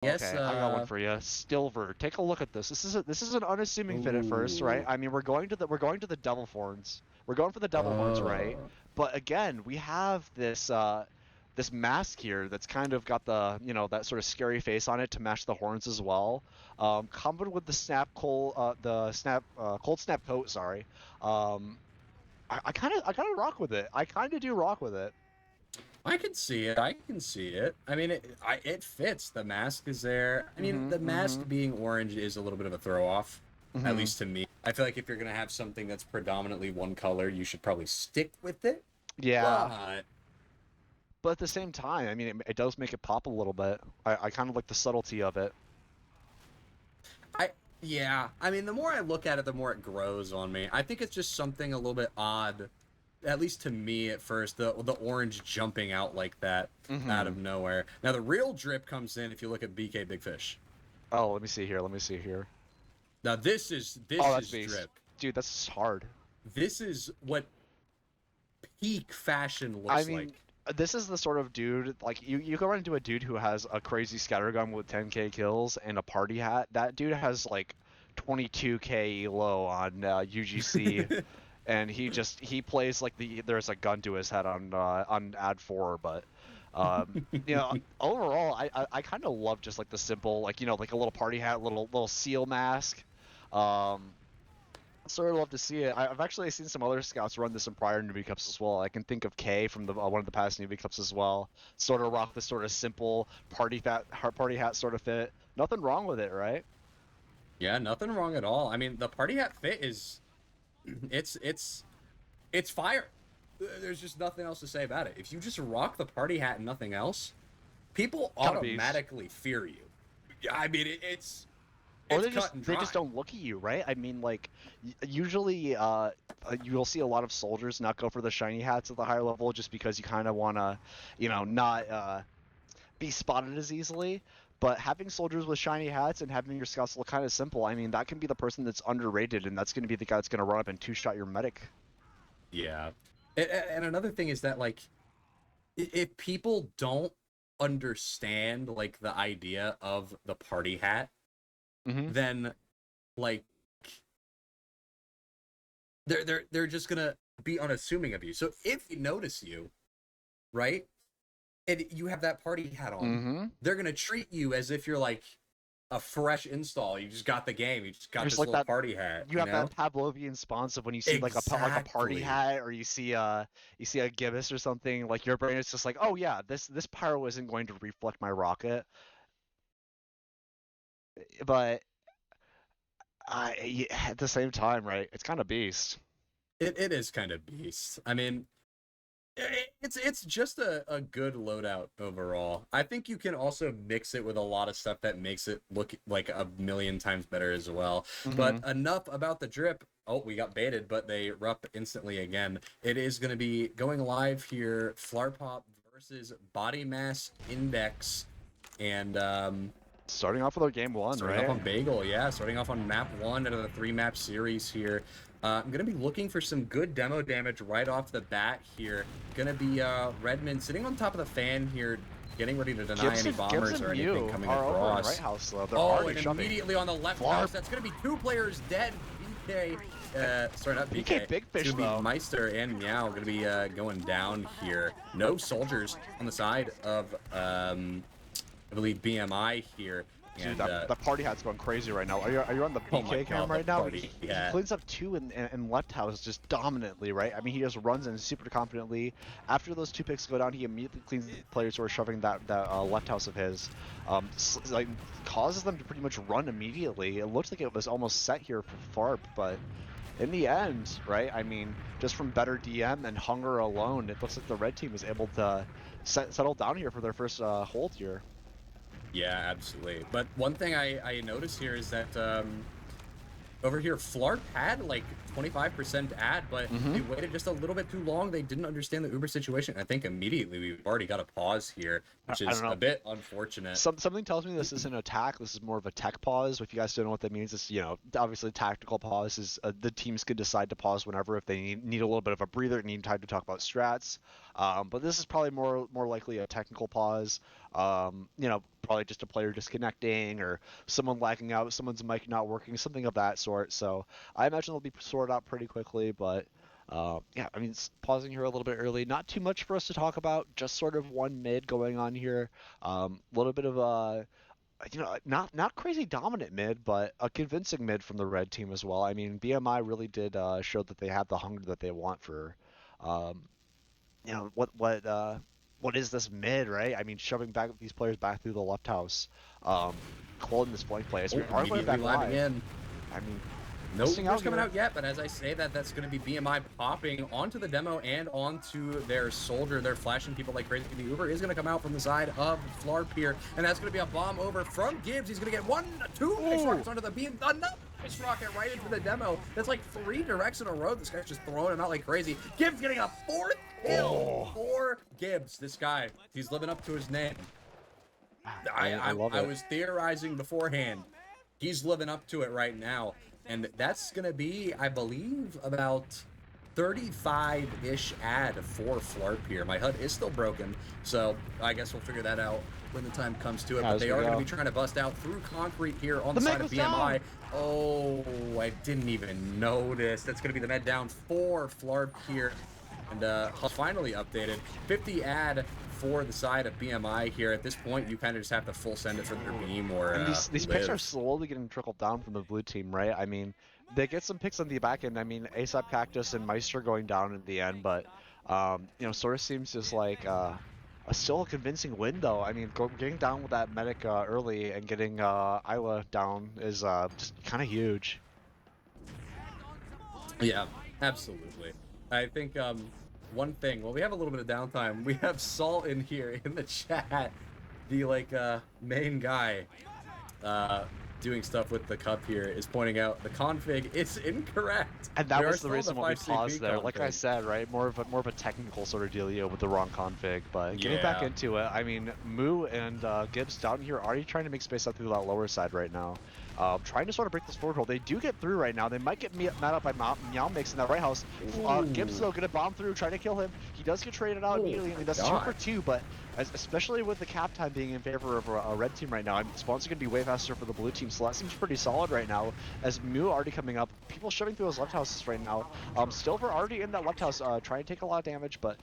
Yes. Okay, I got one for you. Stilver. Take a look at this. This is an unassuming fit at first, right? Ooh. I mean, we're going to the Devil Horns. We're going for the Devil Horns, right? But again, we have this mask here that's kind of got that sort of scary face on it to match the horns as well. Combined with the cold snap coat, sorry. Um, I kind of rock with it. I kind of do rock with it. I can see it. I can see it. I mean, it fits. The mask is there. I mean, Mm-hmm. the Mm-hmm. mask being orange is a little bit of a throw off, at Mm-hmm. least to me. I feel like if you're gonna have something that's predominantly one color, you should probably stick with it. Yeah. But But at the same time, I mean, it does make it pop a little bit. I kind of like the subtlety of it. I, yeah, I mean, the more I look at it, the more it grows on me. I think it's just something a little bit odd, at least to me at first. The orange jumping out like that out Mm-hmm. of nowhere. Now the real drip comes in if you look at BK Big Fish. Oh, let me see here. Let me see here. Now Oh, this that's is beast, drip. dude. That's hard. This is what peak fashion I looks mean, like. this is the sort of dude like you go run into a dude who has a crazy scattergun with 10k kills and a party hat. That dude has like 22k elo on UGC, and he plays like there's a gun to his head on ad 4, but overall I kind of love just like the simple, like like a little party hat, little seal mask. um Sort of love to see it. I've actually seen some other scouts run this in prior newbie cups as well. I can think of K from the one of the past newbie cups as well. Sort of rock this sort of simple party hat sort of fit. Nothing wrong with it, right? Yeah, nothing wrong at all. I mean, the party hat fit is it's it's fire. There's just nothing else to say about it. If you just rock the party hat and nothing else, people Kind of beast. automatically fear you. I mean, Or it's cut and they just dry. don't look at you, right? I mean, like usually you'll see a lot of soldiers not go for the shiny hats at the higher level just because you kind of want to, not be spotted as easily. But having soldiers with shiny hats and having your scouts look kind of simple, I mean, that can be the person that's underrated, and that's going to be the guy that's going to run up and two-shot your medic. Yeah. And another thing is that like if people don't understand like the idea of the party hat, Mm-hmm. then like they're just gonna be unassuming of you. So if they notice you, right, and you have that party hat on, Mm-hmm. they're gonna treat you as if you're like a fresh install. You just got the game. You just got There's this like little that. party hat. You You have know? that Pavlovian response of when you see like a party Exactly. hat, or you see a gibbous or something. Like your brain is just like, oh yeah, this pyro isn't going to reflect my rocket. But at the same time, right? It's kind of beast. It is kind of beast. I mean, it's just a good loadout overall. I think you can also mix it with a lot of stuff that makes it look like a million times better as well. But Mm-hmm. enough about the drip. Oh, we got baited, but they rup instantly again. It is going to be going live here. Flarpop versus Body Mass Index, and Starting off with our game one, starting off right? on Bagel, yeah. Starting off on map one out of the 3-map series here. I'm going to be looking for some good demo damage right off the bat here. Going to be Redmond sitting on top of the fan here, getting ready to deny any Gibbs bombers and or anything Mew coming are over in right across. house though. They're Oh, already and shoving. immediately on the left Flarp. house, that's going to be 2 players dead. BK, sorry, not BK BK. Big It's Fish going to be though. Meister and Meow going to be going down here. No soldiers on the side of, I believe, BMI here. Dude, And that party hat's going crazy right now. Are you on the oh my BK cam god, the right now? party. He Yeah. cleans up two in left house just dominantly, right? I mean, he just runs in super confidently. After those two picks go down, he immediately cleans the players who are shoving that left house of his. Like causes them to pretty much run immediately. It looks like it was almost set here for Farp, but in the end, right? I mean, just from better DM and hunger alone, it looks like the red team was able to settle down here for their first hold here. Yeah, absolutely. But one thing I notice here is that over here, Flarp had like 25% ad, but Mm-hmm. we waited just a little bit too long. They didn't understand the Uber situation. I think immediately we've already got a pause here, which I don't is a know. bit unfortunate. Something tells me this isn't an attack. This is more of a tech pause. If you guys don't know what that means, it's obviously tactical pause is the teams could decide to pause whenever if they need a little bit of a breather, need time to talk about strats. But this is probably more likely a technical pause. Probably just a player disconnecting or someone lagging out, someone's mic not working, something of that sort. So I imagine they'll be sorted out pretty quickly. But yeah, I mean, pausing here a little bit early. Not too much for us to talk about. Just sort of one mid going on here. A little bit of a not crazy dominant mid, but a convincing mid from the red team as well. I mean, BMI really did show that they have the hunger that they want for, um, what is this mid, right? I mean, shoving back these players back through the left house, cloning this flank play. As we are going Immediately back living live. in. I mean, No missing Uber's out coming here. out yet, but as I say that, that's going to be BMI popping onto the demo and onto their soldier. They're flashing people like crazy. The Uber is going to come out from the side of Flarp here, and that's going to be a bomb over from Gibbs. He's going to get 1, 2 nice rockets onto the beam. Another nice rocket right into the demo. That's like 3 directs in a row. This guy's just throwing him out like crazy. Gibbs getting a 4th kill for Gibbs. This guy, he's living up to his name. I love it. I was theorizing beforehand. He's living up to it right now. And that's going to be, I believe, about 35-ish ad for Flarp here. My HUD is still broken, so I guess we'll figure that out when the time comes to it. But they are going to be trying to bust out through concrete here on the side of BMI. Down. Oh, I didn't even notice. That's going to be the med down for Flarp here. And HUD finally updated. 50 ad for the side of BMI here. At this point, you kind of just have to full send it for their beam or and these picks are slowly getting trickled down from the blue team, right? I mean, they get some picks on the back end. I mean, ASAP Cactus and Meister going down in the end, but sort of seems just like still a convincing win, though. I mean, getting down with that medic early and getting Isla down is just kind of huge. Yeah, absolutely. I think one thing, well, we have a little bit of downtime. We have Salt in here in the chat, the main guy doing stuff with the cup here is pointing out the config is incorrect. And that was the reason why we paused there. Like I said, right, more of a technical sort of dealio with the wrong config. But getting back into it, I mean, Moo and Gibbs down here already trying to make space up through that lower side right now. Trying to sort of break this forward hold. They do get through right now. They might get mad up by Meow Mix in that right house. Gibbs, though, gonna bomb through, trying to kill him. He does get traded out immediately. I mean, that's 2 for 2, but especially with the cap time being in favor of a red team right now, spawns are gonna be way faster for the blue team, so that seems pretty solid right now. As Mew already coming up, people shoving through those left houses right now. Silver already in that left house, trying to take a lot of damage, but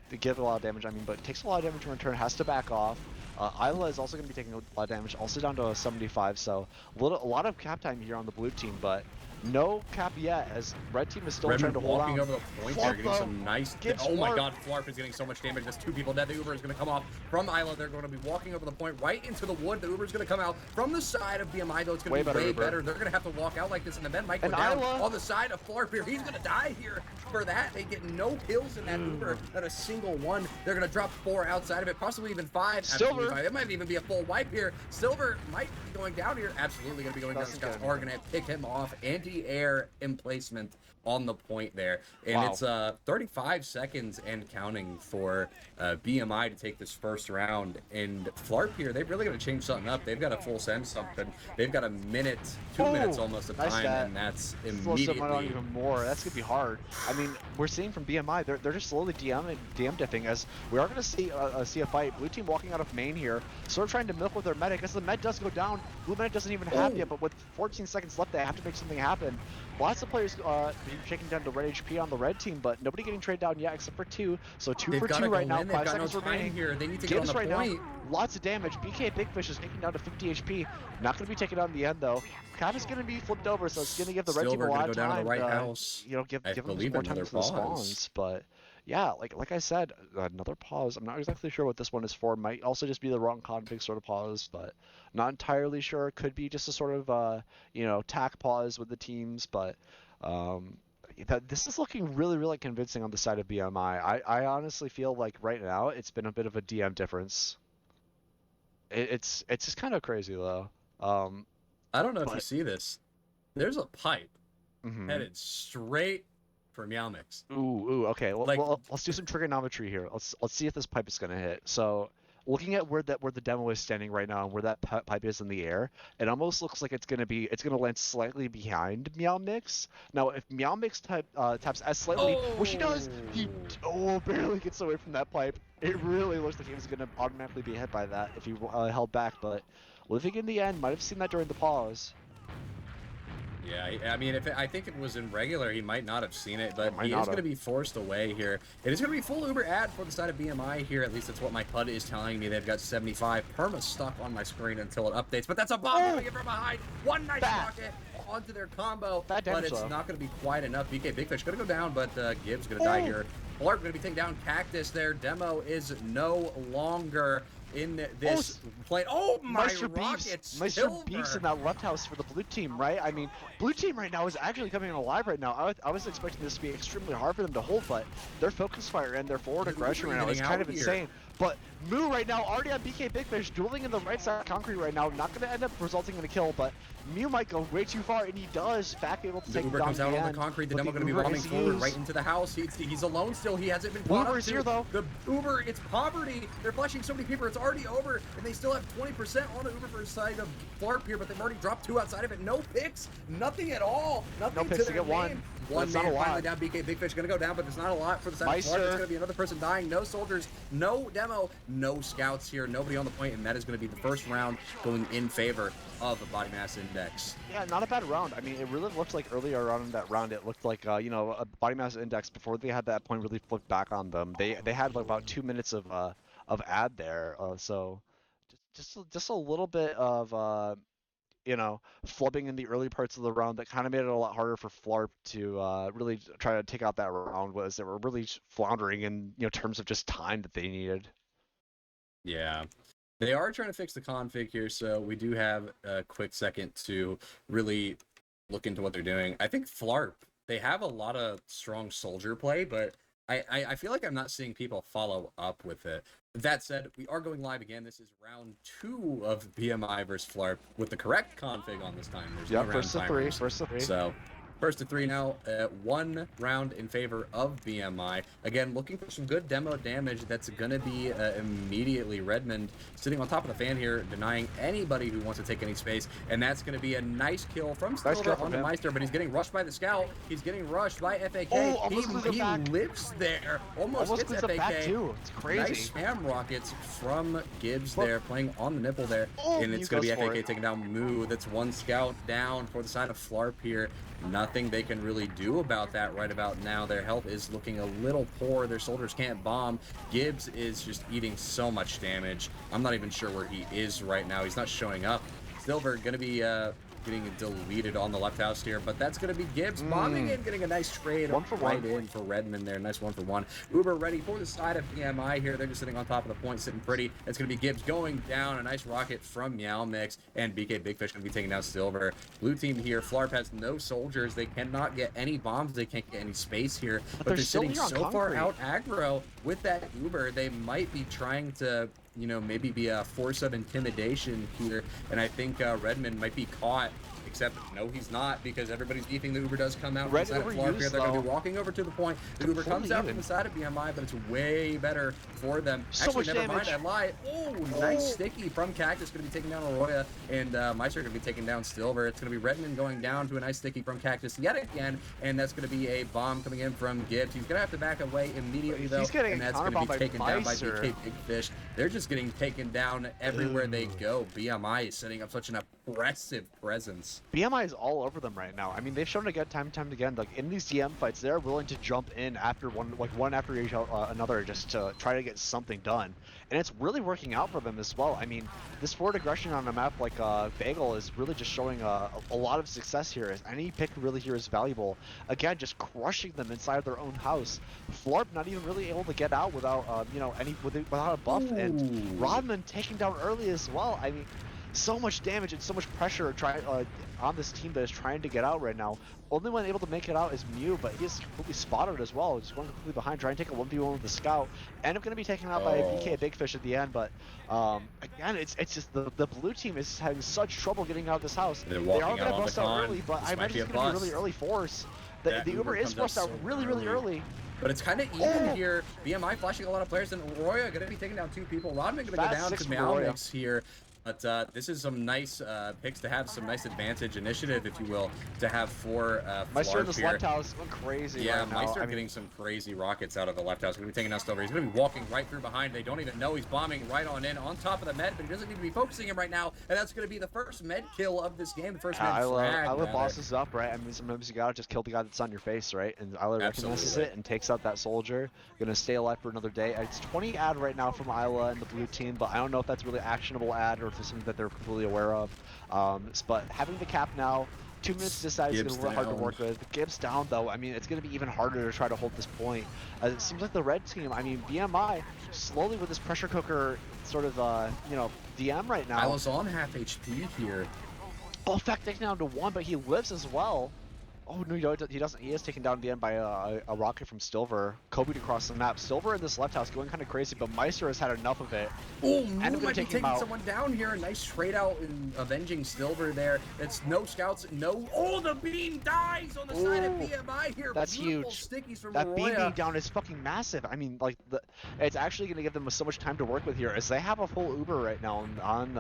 they give a lot of damage, I mean, but takes a lot of damage in return, has to back off. Isla is also going to be taking a lot of damage, also down to 75, so a lot of cap time here on the blue team, but no cap yet, as red team is still trying to hold on. Walking over the point there, getting some nice... Oh my god, Flarp is getting so much damage. There's 2 people dead. The Uber is going to come off from Isla. They're going to be walking over the point right into the wood. The Uber is going to come out from the side of BMI, though. It's going to be way better. They're going to have to walk out like this, and the men might go down on the side of Flarp here. He's going to die here for that. They get no kills in that Uber, not a single one. They're going to drop 4 outside of it, possibly even 5. Silver. It might even be a full wipe here. Silver might be going down here. Absolutely going to be going down. These guys are going to pick him off. Anti-air emplacement on the point there, and it's 35 seconds and counting for BMI to take this first round. And Flarp here, they've really got to change something up. They've got to full send something. They've got a minute, 2 minutes almost of time, and that's immediately even more. That's gonna be hard. I mean, we're seeing from BMI, they're just slowly DM diffing, as we are gonna see a fight. Blue team walking out of main here, sort of trying to milk with their medic, as the med does go down. Blue medic doesn't even have yet, but with 14 seconds left, they have to make something happen. Lots of players taking down to red HP on the red team, but nobody getting traded down yet except for 2. So 2 for 2 right now. 5 seconds remaining here. They need to get on the point. Now, lots of damage. BK Big Fish is taking down to 50 HP. Not going to be taken out in the end though. Cap is going to be flipped over, so it's going to give the red team a lot of time. Right house. Give them some more time to the spawns. But yeah, like I said, another pause. I'm not exactly sure what this one is for. Might also just be the wrong config sort of pause, but not entirely sure. Could be just a sort of tack pause with the teams, but this is looking really convincing on the side of BMI. I honestly feel like right now it's been a bit of a DM difference. It's just kind of crazy though. I don't know if you see this. There's a pipe headed straight for Meow Mix. Ooh, okay. Well, let's do some trigonometry here. Let's see if this pipe is gonna hit. So looking at where the demo is standing right now and where that pipe is in the air, it almost looks like it's gonna land slightly behind Meow Mix. Now, if Meow Mix taps as slightly, which he does, he barely gets away from that pipe. It really looks like he was gonna automatically be hit by that if he held back, but living in the end might have seen that during the pause. Yeah, I mean, I think if it was in regular, he might not have seen it, but he is going to be forced away here. It is going to be full Uber ad for the side of BMI here. At least that's what my HUD is telling me. They've got 75. Perma stuck on my screen until it updates, but that's a bomb coming in from behind. One nice rocket onto their combo, but it's not going to be quite enough. BK Big Fish going to go down, but Gibbs going to die here. Flarp going to be taking down Cactus there. Demo is no longer in this plane. Oh my Meister Beefs in that left house for the blue team, right? I mean, blue team right now is actually coming alive right now. I was expecting this to be extremely hard for them to hold, but their focus fire and their forward aggression right now is kind of insane. But Moo right now already on BK Big Fish, dueling in the right side of concrete right now. Not going to end up resulting in a kill, but Mew might go way too far, and he does. Back able to take Uber comes out on the concrete. The demo going to be bombing forward right into the house. He's alone still. He hasn't been brought up to. Here though. The Uber, it's poverty. They're flashing so many people. It's already over, and they still have 20% on the Uber first side of Flarp here, but they've already dropped 2 outside of it. No picks, nothing at all. Nothing no picks to their get name. One man finally down. BK Big Fish going to go down, but there's not a lot for the side of Flarp. There's going to be another person dying. No soldiers, no demo, no scouts here. Nobody on the point, and that is going to be the first round going in favor of the body mass index. Yeah, not a bad round. I mean, it really looked like earlier on in that round, it looked like you know, a body mass index before they had that point really flipped back on them. They had like about 2 minutes of ad there, so just a little bit of you know, flubbing in the early parts of the round that kind of made it a lot harder for Flarp to really try to take out that round. Was they were really floundering in terms of just time that they needed. Yeah. They are trying to fix the config here, so we do have a quick second to really look into what they're doing. I think Flarp, they have a lot of strong soldier play, but I feel like I'm not seeing people follow up with it. That said, we are going live again. This is round 2 of BMI versus Flarp with the correct config on this time. There's no first to three. So first to 3 now, 1 round in favor of BMI. Again, looking for some good demo damage. That's going to be immediately Redmond sitting on top of the fan here, denying anybody who wants to take any space. And that's going to be a nice kill from Silver onto Meister, but he's getting rushed by the scout. He's getting rushed by FAK. He lives there. Almost gets FAK. Back too. It's crazy. Nice spam rockets from Gibbs there, playing on the nipple there. And it's going to be FAK taking down Moo. That's 1 scout down for the side of Flarp here. Nothing they can really do about that right about now. Their health is looking a little poor. Their soldiers can't bomb. Gibbs is just eating so much damage. I'm not even sure where he is right now. He's not showing up. Silver going to be getting deleted on the left house here, but that's going to be Gibbs bombing in, getting a nice trade right in for Redmond there. Nice 1-for-1. Uber ready for the side of BMI here. They're just sitting on top of the point, sitting pretty. It's going to be Gibbs going down. A nice rocket from Meow Mix, and BK Big Fish going to be taking down Silver. Blue team here. Flarp has no soldiers. They cannot get any bombs. They can't get any space here, but they're sitting so far out aggro with that Uber. They might be trying to, maybe be a force of intimidation here, and I think Redmond might be caught. Except, no, he's not, because everybody's beefing. The Uber does come out from the side of Flarp here. They're going to be walking over to the point. The Uber comes out from the side of BMI, but it's way better for them. Actually, never mind, I lied. Oh, nice sticky from Cactus. Going to be taking down Arroya, and Meister going to be taking down Silver. It's going to be Redmond going down to a nice sticky from Cactus yet again, and that's going to be a bomb coming in from Gibbs. He's going to have to back away immediately, though, and that's going to be taken down by BK Big Fish. They're just getting taken down everywhere they go. BMI is setting up such an impressive presence. BMI is all over them right now. I mean, they've shown it again, time and time again. Like in these DM fights, they're willing to jump in after one after another, just to try to get something done, and it's really working out for them as well. I mean, this forward aggression on a map like Bagel is really just showing a lot of success here. As any pick really here is valuable. Again, just crushing them inside their own house. Flarp not even really able to get out without without a buff, and Rodman taking down early as well. I mean, so much damage and so much pressure on this team that is trying to get out right now. Only one able to make it out is Mew, but he is completely spotted as well. He's going completely behind, trying to take a 1v1 with the scout. End up going to be taken out by BK Big Fish at the end, but again, it's just the blue team is having such trouble getting out of this house. They are going to bust out early, but I imagine it's going to be a really early force. The Uber is forced out really early. But it's kind of even here. BMI flashing a lot of players, and Roya going to be taking down 2 people. Rodman going to go down to Meowmix here. But this is some nice picks to have, some nice advantage initiative, if you will, to have for Meister in this here. left house going crazy Yeah, right now. Meister getting some crazy rockets out of the left house. Going to be taking out Stover. He's going to be walking right through behind. They don't even know he's bombing right on in, on top of the med, but he doesn't need to be focusing him right now. And that's going to be the first med kill of this game, the first med frag. Isla bosses up, right? I mean, sometimes you gotta just kill the guy that's on your face, right? And Isla recognizes it and takes out that soldier. Gonna stay alive for another day. It's 20 ad right now from Isla and the blue team, but I don't know if that's really actionable ad or if it's something that they're completely aware of. But having the cap now, 2 minutes to decide is going to be hard to work with. Gibbs down though, I mean, it's going to be even harder to try to hold this point. It seems like the red team, I mean, BMI, slowly with this pressure cooker sort of, you know, DM right now. Isla's on half HP here. Oh, in fact, taken down to 1, but he lives as well. Oh, no, he doesn't. He is taken down at the end by a rocket from Silver. Kobe across the map. Silver in this left house going kind of crazy, but Meister has had enough of it. Oh, Moon might be taking someone down here. A nice trade out in avenging Silver there. It's no scouts, no. Oh, the beam dies on the side of BMI here. That's Beautiful huge. Stickies from that Roya. beam being down is fucking massive. I mean, like, it's actually going to give them so much time to work with here, as they have a full Uber right now on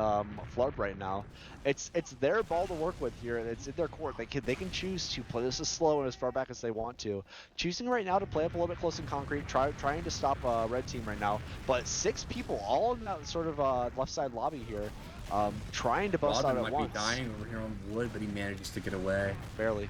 Flarp right now. It's their ball to work with here. It's in their court. They can choose to play this as slow and as far back as they want to. Choosing right now to play up a little bit close in concrete, trying to stop red team right now. But 6 people all in that sort of left side lobby here, trying to bust out at once. Might be dying over here on wood, but he manages to get away. Barely.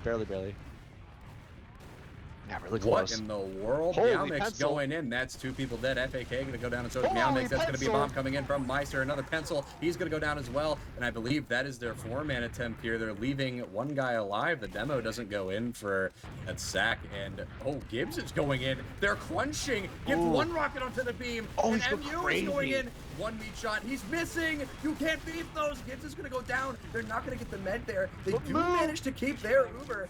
Yeah, really What close. in the world? Holy Meowmix pencil. going in. That's 2 people dead. FAK going to go down, and so is Meowmix. That's going to be a bomb coming in from Meister. Another pencil. He's going to go down as well. And I believe that is their 4-man attempt here. They're leaving 1 guy alive. The demo doesn't go in for that sack. And, oh, Gibbs is going in. They're clenching. Gibbs 1 rocket onto the beam. Oh, and he's MU is going in. 1 meat shot. He's missing. You can't beat those. Gibbs is going to go down. They're not going to get the med there. They do manage to keep their Uber.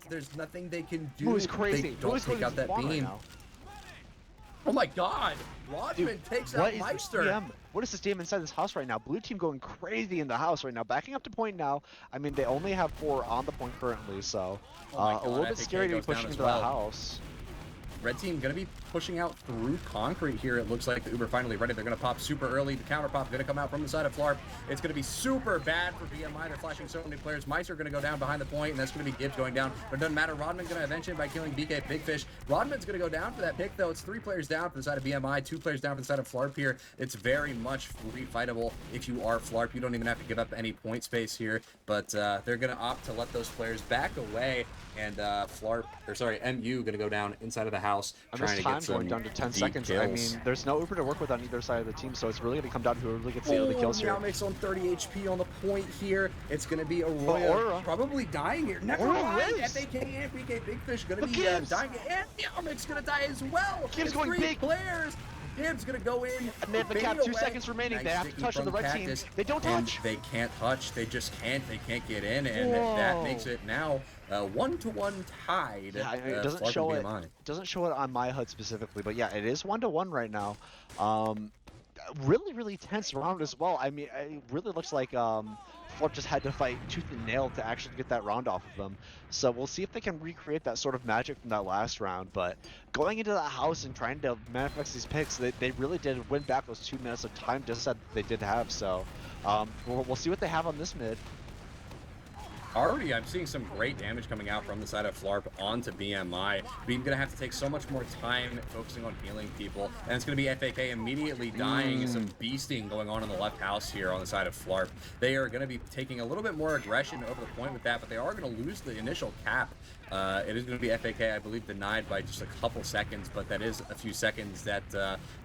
There's nothing they can do. Who is crazy? They don't take out that beam. Right, oh my god! Rodman takes out Meister. What is this DM inside this house right now? Blue team going crazy in the house right now. Backing up to point now. I mean, they only have 4 on the point currently, so a little bit scary to be pushing into that house. Red team going to be pushing out through concrete here. It looks like the Uber finally ready. They're going to pop super early. The counter pop going to come out from the side of Flarp. It's going to be super bad for BMI. They're flashing so many players. Meister going to go down behind the point, and that's going to be Gibbs going down. But it doesn't matter. Rodman's going to avenge him by killing BK Big Fish. Rodman's going to go down for that pick, though. It's 3 players down for the side of BMI, 2 players down for the side of Flarp here. It's very much free fightable if you are Flarp. You don't even have to give up any point space here, but they're going to opt to let those players back away. And MU going to go down inside of the house, trying to get some going down to 10 seconds. kills. I mean, there's no Uber to work with on either side of the team, so it's really going to come down to who really gets the early kills here. Meowmix on 30 HP on the point here. It's going to be Aurora probably dying here. Never mind. FAK and BK Big Fish going to be dying, and Meowmix going to die as well. Gibbs going 3 big. Players. Gibbs gonna go in. And they have the cap. 2 seconds remaining. Nice, they have to touch on the red team. They don't touch. They can't touch. They just can't. They can't get in, and that makes it now 1-1 tied. Yeah, it doesn't show it. It doesn't show it on my HUD specifically, but yeah, it is 1-1 right now. Really tense round as well. I mean, it really looks like Flarp just had to fight tooth and nail to actually get that round off of them. So we'll see if they can recreate that sort of magic from that last round. But going into that house and trying to manifest these picks, they really did win back those 2 minutes of time just that they did have. So we'll see what they have on this mid. Already, I'm seeing some great damage coming out from the side of Flarp onto BMI. We're going to have to take so much more time focusing on healing people. And it's going to be FAK immediately dying. Some beasting going on in the left house here on the side of Flarp. They are going to be taking a little bit more aggression over the point with that, but they are going to lose the initial cap. It is going to be FAK, I believe, denied by just a couple seconds, but that is a few seconds that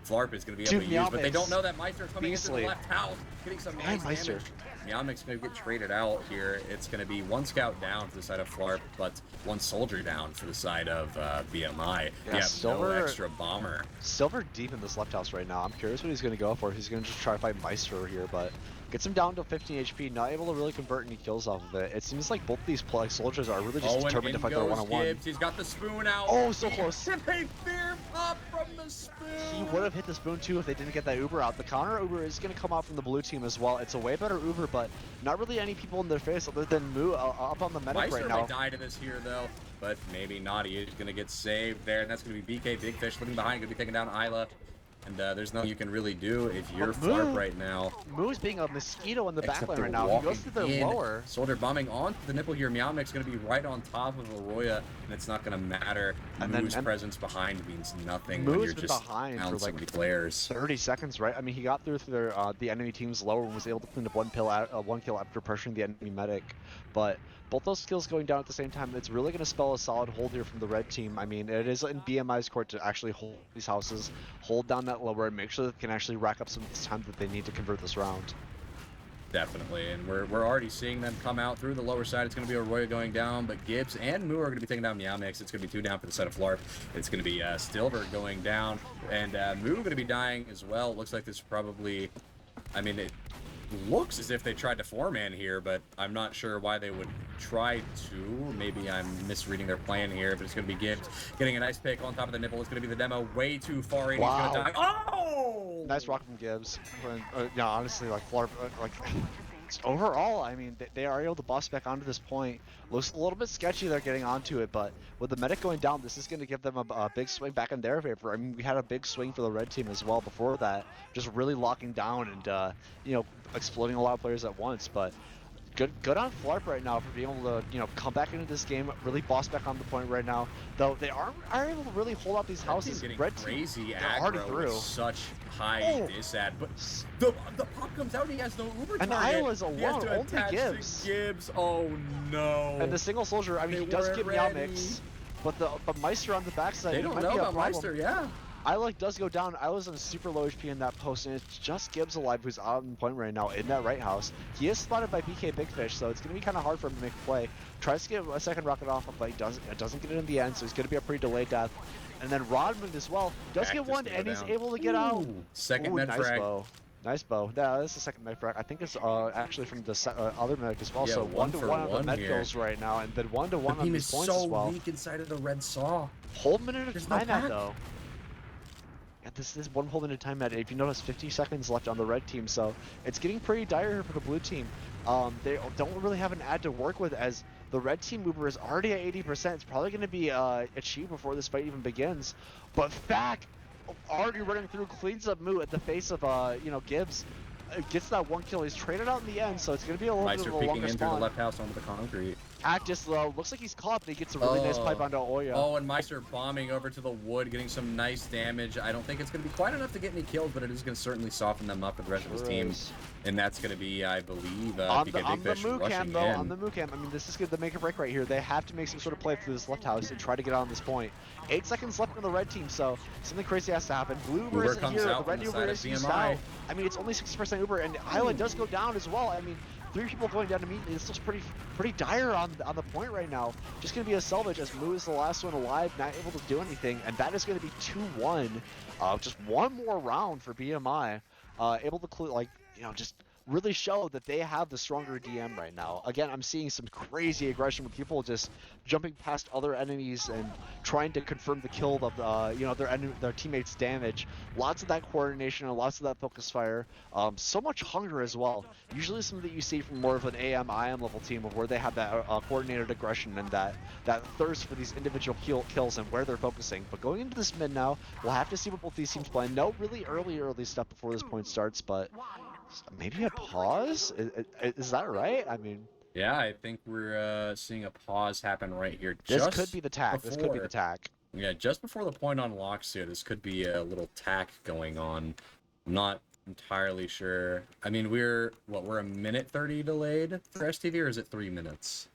Flarp is going to be able to use. But they don't know that Meister's coming into the left house, getting some nice damage. Meowmix going to get traded out here. It's going to be 1 scout down for the side of Flarp, but 1 soldier down for the side of BMI. Yeah, Silver, no extra bomber. Silver deep in this left house right now. I'm curious what he's going to go for. He's going to just try to fight Meister here, but gets him down to 15 HP, not able to really convert any kills off of it. It seems like both these soldiers are really just determined to fight their one-on-one. He's got the spoon out. Oh, so close. They fear pop from the the spoon. He would have hit the spoon too if they didn't get that Uber out. The counter Uber is going to come out from the blue team as well. It's a way better Uber, but not really any people in their face other than Moo up on the medic Meister right now. might die to this here though, but maybe not. He is going to get saved there, and that's going to be BK Big Fish looking behind, going to be taking down Isla. And there's nothing you can really do if you're Flarp right now. Moo's being a mosquito in the Except backline they're right now. He goes walking to the in. lower. Soldier bombing onto the nipple here. Meow Mix going to be right on top of Arroya, and it's not going to matter. And Moo's then presence behind means nothing Moo's when you're been just behind down for so like many players. 30 seconds, right? I mean, he got through their the enemy team's lower and was able to clean up one kill after pressuring the enemy medic. But both those skills going down at the same time, it's really going to spell a solid hold here from the red team. I mean, it is in BMI's court to actually hold these houses, hold down that lower, and make sure that they can actually rack up some of this time that they need to convert this round. Definitely, and we're already seeing them come out through the lower side. It's going to be Arroyo going down, but Gibbs and Moo are going to be taking down Meow Mix. It's going to be 2 down for the set of Flarp. It's going to be Stilbert going down, and Moo going to be dying as well. Looks like this probably, I mean, it looks as if they tried to 4-man here, but I'm not sure why they would try to. Maybe I'm misreading their plan here, but it's going to be Gibbs getting a nice pick on top of the nipple. It's going to be the demo way too far in. Wow. He's going to die. Oh! Nice rock from Gibbs. Yeah, honestly, like Flarp, like overall, I mean, they are able to bust back onto this point. Looks a little bit sketchy they're getting onto it, but with the medic going down, this is going to give them a big swing back in their favor. I mean, we had a big swing for the red team as well before that, just really locking down and, you know, exploding a lot of players at once, but good on Flarp right now for being able to, you know, come back into this game, really boss back on the point right now. Though they are able to really hold out these houses. Red team crazy already aggro through. with such high disad, but the pop comes out and he has no Uber and target. Isla's alone, only Gibbs. Gibbs. Oh no. And the single soldier, I mean, he does get Meow Mix, but Meister on the backside. They don't know about Meister, yeah. Isla does go down. Isla's on super low HP in that post, and it's just Gibbs alive who's out on point right now in that right house. He is spotted by BK Big Fish, so it's going to be kind of hard for him to make a play. Tries to get a second rocket off, but it doesn't get it in the end, so he's going to be a pretty delayed death. And then Rodman as well does get one, and he's able to get out. Second med nice frag. Bow. Nice bow. Yeah, this is the second med frag. I think it's actually from the other medic as well. Yeah, so 1-1 on the med here. kills right now, and then 1-1 on team these is points so as well. weak inside of the red saw. Whole minute of There's no timeout pack. though. Yeah, this is 1 whole minute timeout. If you notice, 50 seconds left on the red team, so it's getting pretty dire here for the blue team. They don't really have an ad to work with as the red team mover is already at 80%. It's probably going to be achieved before this fight even begins. But Fack, already running through, cleans up Moo at the face of you know, Gibbs. Gets that 1 kill. He's traded out in the end, so it's going to be a little bit of a longer in through the spawn. left house onto the concrete. Cactus though, looks like he's caught, but he gets a really nice pipe onto Oya. Oh, and Meister bombing over to the wood, getting some nice damage. I don't think it's going to be quite enough to get any kills, but it is going to certainly soften them up with the rest of his team. And that's going to be, I believe, on PK the Big Fish Moo rushing cam though, in. on the Moo cam. I mean, this is good to make a break right here. They have to make some sort of play through this left house and try to get on this point. 8 seconds left on the red team, so something crazy has to happen. Blue Uber isn't comes here. out The red from the Uber side of is used BMI. out. I mean, it's only 60% Uber, and Isla does go down as well. I mean, 3 people going down immediately. This looks pretty dire on the point right now. Just going to be a salvage as Moo is the last one alive, not able to do anything, and that is going to be 2-1. Just one more round for BMI. Able to, like, you know, just really show that they have the stronger DM right now. Again, I'm seeing some crazy aggression with people just jumping past other enemies and trying to confirm the kill of you know, their teammates' damage. Lots of that coordination and lots of that focus fire. So much hunger as well. Usually something that you see from more of an AM, IM level team of where they have that coordinated aggression and that thirst for these individual kills and where they're focusing. But going into this mid now, we'll have to see what both these teams play. No really early stuff before this point starts, but maybe a pause? Is that right? I mean, yeah, I think we're seeing a pause happen right here. This could be the tack. This could be the tack. Yeah, just before the point unlocks here, this could be a little tack going on. I'm not entirely sure. I mean, we're a minute 30 delayed for STV, or is it 3 minutes?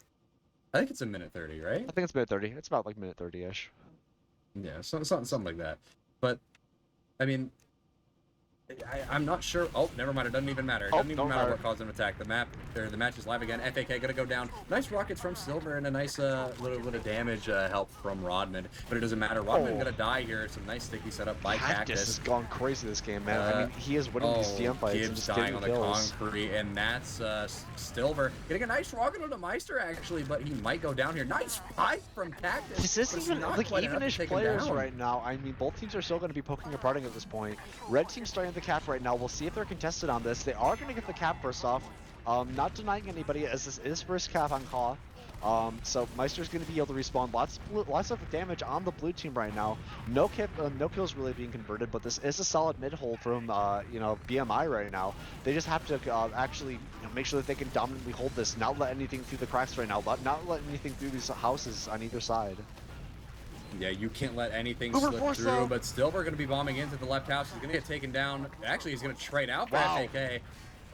I think it's a minute 30, right? I think it's minute 30. It's about like minute 30-ish. Yeah, something like that. But I mean, I'm not sure. Oh, never mind. It doesn't even matter. It Oh, doesn't even don't matter matter. what caused an attack. The match is live again. FAK gonna go down. Nice rockets from Silver and a nice little bit of damage help from Rodman. But it doesn't matter. Rodman gonna die here. Some nice sticky setup by Cactus has gone crazy this game, man. I mean, he is winning these DM fights and Gibbs just dying getting on kills. the concrete, and that's Silver getting a nice rocket on the Meister actually, but he might go down here. Nice fight from Cactus. This isn't even like even-ish players down. right now. I mean, both teams are still going to be poking apart at this point. Red team's starting the cap right now. We'll see if they're contested on this. They are going to get the cap first off. Not denying anybody as this is first cap on Kaw. So Meister's going to be able to respawn. Lots of damage on the blue team right now. No kills really being converted, but this is a solid mid hold from BMI right now. They just have to actually make sure that they can dominantly hold this, not let anything through the cracks right now, not let anything through these houses on either side. Yeah, you can't let anything slip through, but still we're going to be bombing into the left house. He's going to get taken down. Actually, he's going to trade out for FAK.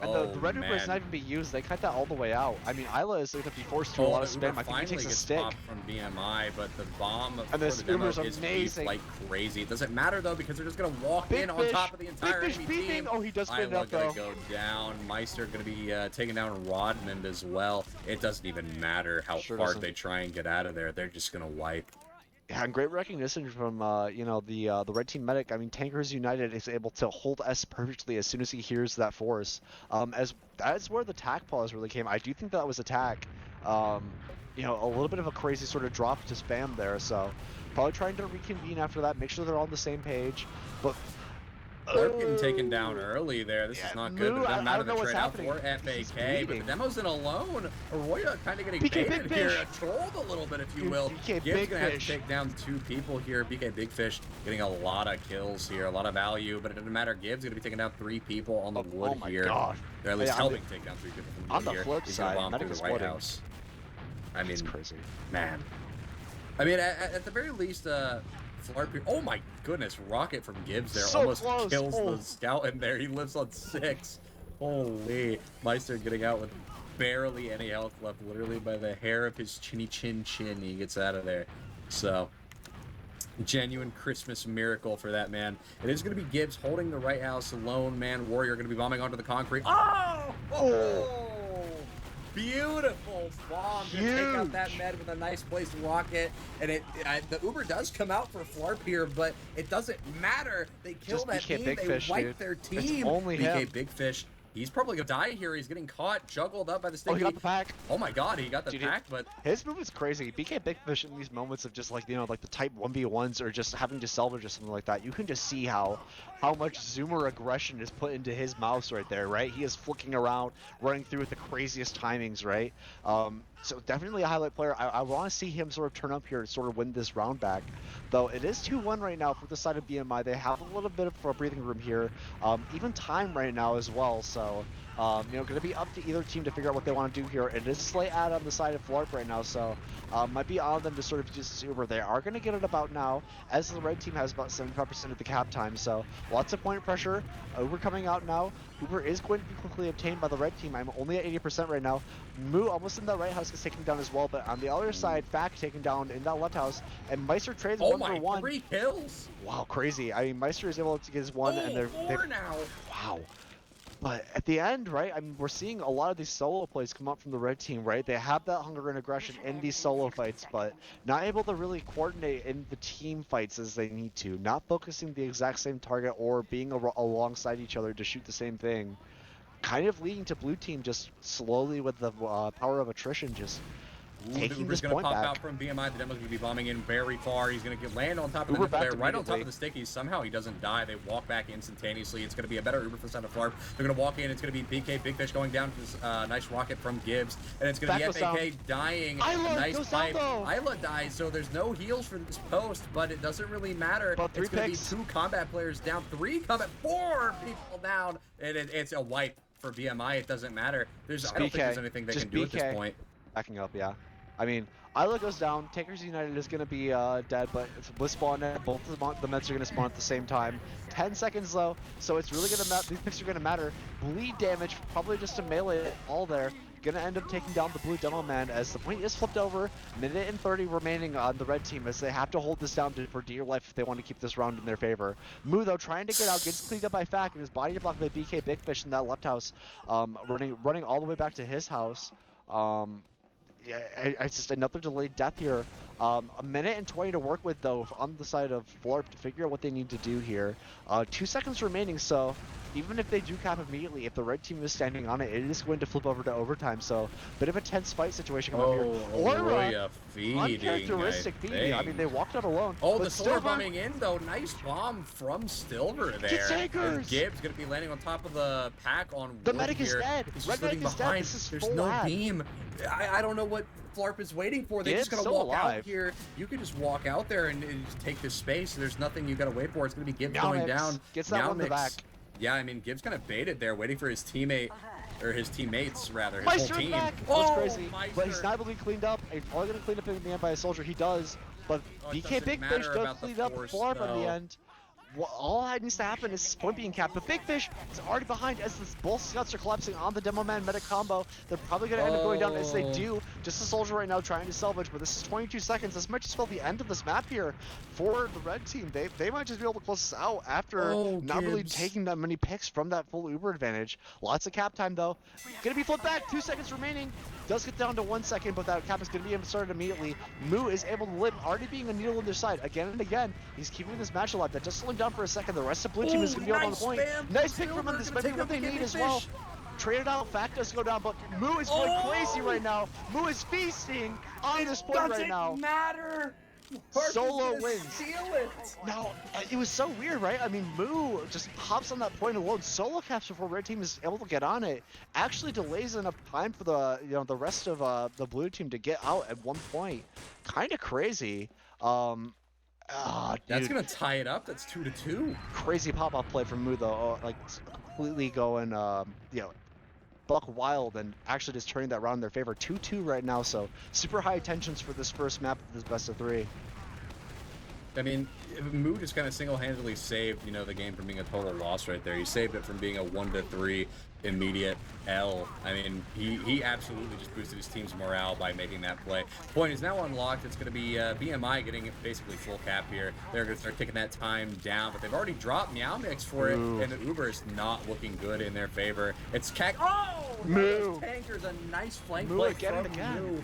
And the red Uber is not even being used. They cut that all the way out. I mean, Isla is going to be forced to a lot of spam. I think he takes a stick. From BMI, but the bomb and this Uber's amazing. Like crazy. It doesn't matter though because they're just going to walk in on top of the entire enemy team. Oh, he does spin up though. Isla going to go down. Meister going to be taking down Rodman as well. It doesn't even matter how hard they try and get out of there. They're just going to wipe. Yeah, and great recognition from the red team medic. I mean, Tankers United is able to hold S perfectly as soon as he hears that force. As that's where the tack pause really came. I do think that was a tack. A little bit of a crazy sort of drop to spam there. So probably trying to reconvene after that, make sure they're on the same page. But they're getting taken down early there. This is not good. But it doesn't matter the trade out for FAK. But the demo's in alone. Arroyo kind of getting baited here. Trolled a little bit, if you will. Gibbs going to have to take down 2 people here. BK Big Fish getting a lot of kills here. A lot of value. But it doesn't matter. Gibbs going to be taking down 3 people on the wood here. God. They're at least helping take down 3 people from the wood here. On the flip side, bomb through the White House. I mean, it's crazy. Man. I mean, at the very least, oh my goodness, rocket from Gibbs there almost kills the scout in there. He lives on 6. Holy. Meister getting out with barely any health left, literally by the hair of his chinny chin. He gets out of there. So, genuine Christmas miracle for that man. It is going to be Gibbs holding the right house alone. Man, Warrior going to be bombing onto the concrete. Oh! Beautiful bomb to take out that med with a nice placed rocket, and the Uber does come out for Flarp here, but it doesn't matter. They kill that team. They wipe their team. It's only BK Big Fish. He's probably gonna die here. He's getting caught, juggled up by the sticky. Oh, he got the pack. Oh my God, he got the pack, but his movement's crazy. BK Big Fish in these moments of just like the type 1v1s or just having to salvage or something like that, you can just see how much zoomer aggression is put into his mouse right there, right? He is flicking around, running through with the craziest timings, right? So definitely a highlight player. I want to see him sort of turn up here to sort of win this round back. Though it is 2-1 right now for the side of BMI. They have a little bit of a breathing room here. Even time right now as well. So, going to be up to either team to figure out what they want to do here. It is a slight ad on the side of Flarp right now. So, might be on them to sort of just Uber. They are going to get it about now, as the red team has about 75% of the cap time. So, lots of point pressure. Uber coming out now. Uber is going to be quickly obtained by the red team. I'm only at 80% right now. Moo almost in that right house is taken down as well, but on the other side, Fack taken down in that left house, and Meister trades 1-for-1. 3 kills! Wow, crazy. I mean, Meister is able to get his 1, and they're 4 now. Wow. But at the end, right, I mean, we're seeing a lot of these solo plays come up from the red team, right? They have that hunger and aggression in these solo fights, but not able to really coordinate in the team fights as they need to. Not focusing the exact same target or being alongside each other to shoot the same thing. Kind of leading to blue team just slowly with the power of attrition just taking this point back. Uber's going to pop out from BMI. The demo's going to be bombing in very far. He's going to land on top of the there, right on top of the stickies. Somehow he doesn't die. They walk back instantaneously. It's going to be a better Uber for the side of Flarp. They're going to walk in. It's going to be BK Big Fish going down to this nice rocket from Gibbs. And it's going to be FAK dying. Nice pipe. Isla dies, so there's no heals for this post, but it doesn't really matter. It's going to be 2 combat players down, 4 people down. And it's a wipe for BMI. It doesn't matter. I don't think there's anything they can do at this point. Backing up, yeah. I mean, Isla goes down. Takers United is going to be dead, but with spawn net, both of the Mets are going to spawn at the same time. 10 seconds though, so it's really going to matter. These picks are going to matter. Bleed damage, probably just to melee it all there. gonna end up taking down the blue demo man as the point is flipped over. Minute and 30 remaining on the red team as they have to hold this down for dear life if they want to keep this round in their favor. Mu though trying to get out, gets cleaned up by Fack, and his body blocked by BK Big Fish in that left house, running all the way back to his house. Yeah, it's just another delayed death here. A minute and 20 to work with though on the side of Florp to figure out what they need to do here. 2 seconds remaining, so even if they do cap immediately, if the red team is standing on it, it is going to flip over to overtime. So bit of a tense fight situation coming up here. Aurora feeding, uncharacteristic feeding. I mean, they walked out alone. Oh, the Silver bombing in though. Nice bomb from Silver there. And Gibbs gonna be landing on top of the pack on the wood medic here. is dead. He's Red just living medic is behind. dead. This is There's full no lag. beam. I don't know what Flarp is waiting for. They're just gonna still walk alive. out here. You can just walk out there and just take this space. There's nothing you gotta wait for. It's gonna be Gibbs going down. Gets that one in the back. Yeah, I mean, Gibbs kind of baited there, waiting for his teammate, or his teammates, rather, his Meister whole team. back. Oh, That's crazy. Meister. But he's not able to be cleaned up. He's probably going to clean up in the end by a soldier. He does. But BK Big Fish does clean up Flarp in the end. Well, all that needs to happen is this point being capped. But Big Fish is already behind as both scouts are collapsing on the Demo Man medic combo. They're probably going to end up going down as they do. Just a soldier right now trying to salvage, but this is 22 seconds. This might just spell the end of this map here for the red team. They might just be able to close this out after not really taking that many picks from that full Uber advantage. Lots of cap time though. Gonna be flipped back. 2 seconds remaining. Does get down to 1 second, but that cap is going to be started immediately. Mu is able to live, already being a needle on their side again and again. He's keeping this match alive. That just slowing down for a second. The rest of blue team is going to be on the point. Nice pick from him. This might be what they need as well. Traded out, Fact does go down, but Mu is going crazy right now. Mu is feasting on this point right now. Doesn't matter. Solo wins. Steal it. Now, it was so weird, right? I mean, Mu just hops on that point alone, solo caps before red team is able to get on it. Actually delays enough time for the rest of the blue team to get out at one point. Kind of crazy. That's gonna tie it up. That's 2-2. Crazy pop-off play from Mu though, like completely going, buck wild and actually just turning that round in their favor. 2-2 right now, so super high tensions for this first map of this best of 3. I mean, Mu just kind of single-handedly saved, the game from being a total loss right there. He saved it from being a 1-3 immediate L. I mean, he absolutely just boosted his team's morale by making that play. Point is now unlocked. It's going to be BMI getting basically full cap here. They're going to start taking that time down, but they've already dropped Meow Mix for it, and the Uber is not looking good in their favor. It's Mu. Tankers a nice flank Mu play again from and again. Mu.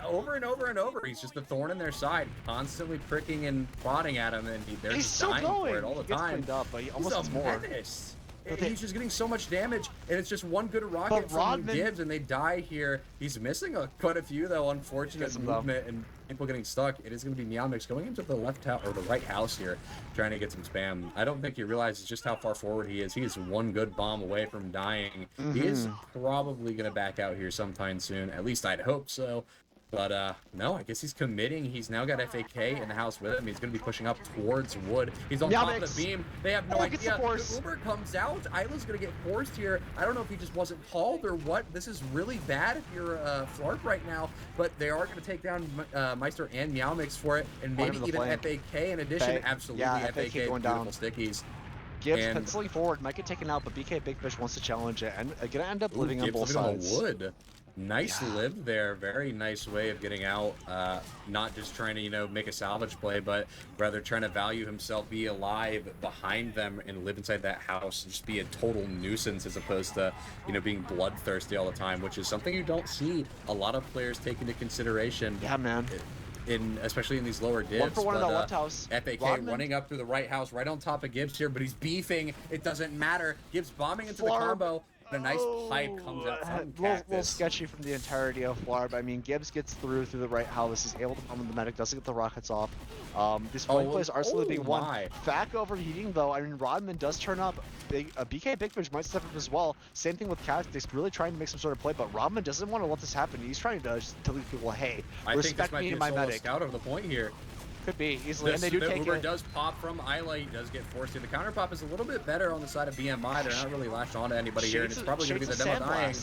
Over and over and over, he's just a thorn in their side, constantly pricking and prodding at him, and they're He's just still dying going. for it all the He gets time. cleaned up, but he almost He's gets a more. menace. But He's just getting so much damage, and it's just one good rocket from Rodman- Gibbs, and they die here. He's missing quite a few, though, unfortunate movement and people getting stuck. It is going to be Meow Mix going into the left house, or the right house here, trying to get some spam. I don't think he realizes just how far forward he is. He is one good bomb away from dying. He is probably going to back out here sometime soon. At least I'd hope so. But, no, I guess he's committing. He's now got FAK in the house with him. He's going to be pushing up towards wood. He's on top of the beam. They have no idea. The Uber comes out. Isla's going to get forced here. I don't know if he just wasn't called or what. This is really bad if you're Flarp right now. But they are going to take down Meister and Meow Mix for it. And maybe even FAK in addition. Absolutely, FAK beautiful down. stickies. Gibbs penciling forward, might get taken out, but BK Big Fish wants to challenge it, and gonna end up living on both sides. Wood. Nice live there. Very nice way of getting out. Not just trying to, make a salvage play, but rather trying to value himself, be alive behind them, and live inside that house. Just be a total nuisance as opposed to, being bloodthirsty all the time, which is something you don't see a lot of players take into consideration. Yeah, man. Especially in these lower divs. 1 for 1 in the left house. FAK running up through the right house, right on top of Gibbs here, but he's beefing. It doesn't matter. Gibbs bombing into the combo. A nice pipe comes out from Cactus. Little sketchy from the entirety of Flarb. I mean, Gibbs gets through the right house. He's able to bomb the medic, doesn't get the rockets off. These flank plays are slowly being won. Fack overheating, though. I mean, Rodman does turn up. BK Big Fish might step up as well. Same thing with Cactus, really trying to make some sort of play, but Rodman doesn't want to let this happen. He's trying to just tell these people, hey, respect me and my medic. Scout over the point here. Could be, easily, and they do take Uber it. does pop from Isla. He does get forced to. The counter pop is a little bit better on the side of BMI. They're not really lashed onto anybody here, and it's probably going to be the demo dying.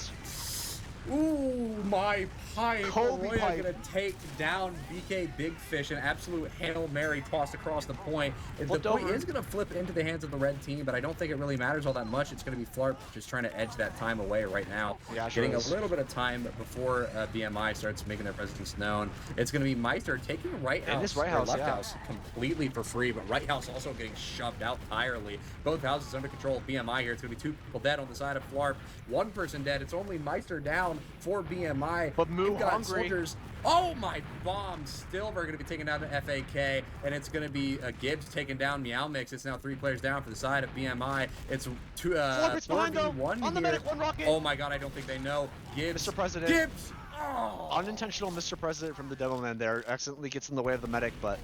Ooh, my pipe. Kobe Arroyo pipe. gonna take down BK Big Fish. An absolute Hail Mary tossed across the point. The Flipped point over. is gonna flip into the hands of the red team, but I don't think it really matters all that much. It's gonna be Flarp just trying to edge that time away right now. Yeah, sure Getting a is. little bit of time before BMI starts making their presence known. It's gonna be Meister taking right In house, his right or house, left yeah. house completely for free, but right house also getting shoved out entirely. Both houses under control of BMI here. It's gonna be 2 people dead on the side of Flarp. 1 person dead. It's only Meister down for BMI. But Moo You've got hungry. soldiers. Oh my bomb! Still, we're going to be taking down the FAK, and it's going to be Gibbs taking down Meow Mix. It's now 3 players down for the side of BMI. It's 4v1 On the here. medic, one rocket. Oh my god, I don't think they know. Gibbs. Mr. President. Gibbs! Oh. Unintentional Mr. President from the Devilman there accidentally gets in the way of the medic, but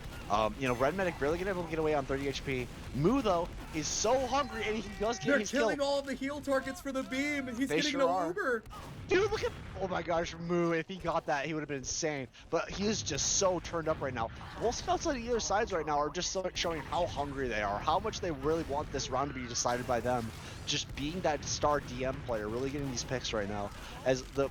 you know, Red Medic barely able to get away on 30 HP. Moo though is so hungry and he does get They're his killing kill. all of the heal targets for the beam. He's They getting sure no are. Uber. Dude, look at, oh my gosh, Moo, if he got that, he would have been insane. But he is just so turned up right now. Both scouts on either sides right now are just showing how hungry they are, how much they really want this round to be decided by them. Just being that star DM player, really getting these picks right now. As the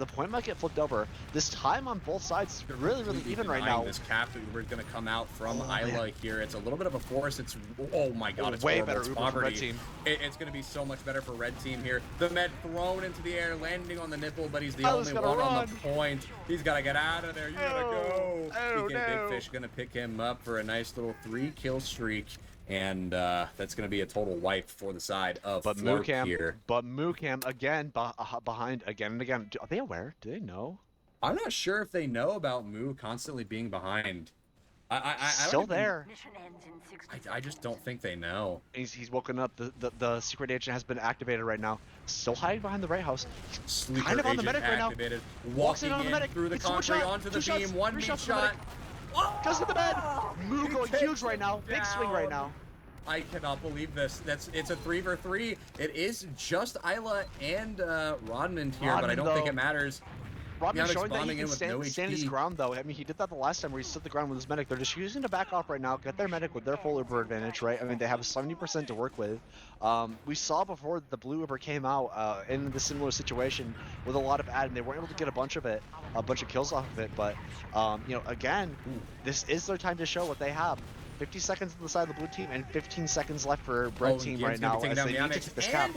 point might get flipped over, this time on both sides is really even right now. This cap Uber is going to come out from Isla here. It's a little bit of a force. It's, oh my god, it's way horrible. better It's Uber for red poverty. team. It's going to be so much better for red team here. The med thrown into the air, landing on the nipple, but he's the Isla's only gotta one on run. the point. He's got to get out of there. You gotta go. Oh, BK no. Big Fish going to pick him up for a nice little 3-kill streak. And that's going to be a total wipe for the side of Flarp here. But Moocam again behind again and again. Are they aware? Do they know? I'm not sure if they know about Moo constantly being behind. I Still don't even, there. I just don't think they know. He's woken up. The secret agent has been activated right now. Still hiding behind the right house. Sleeper kind of on the agent medic right now. activated. Walks Walking in on the medic. through the It's one concrete shot, onto the two beam. shots, One three beam shots from the shot. medic. Goes to the bed. Moo going huge right now. Big down. swing right now. I cannot believe this. It's a 3v3. It is just Isla and Rodman here, but I don't think it matters. Rodman Meowmix showing that he bombing can in with no stand his HP. ground though. I mean, he did that the last time where he stood the ground with his medic. They're just using to back off right now, get their medic with their full Uber advantage, right? I mean, they have 70% to work with. We saw before the blue Uber came out in the similar situation with a lot of ad, and they weren't able to get a bunch of kills off of it. But you know, again, this is their time to show what they have. 50 seconds on the side of the blue team and 15 seconds left for red team right now as they need to take this cap.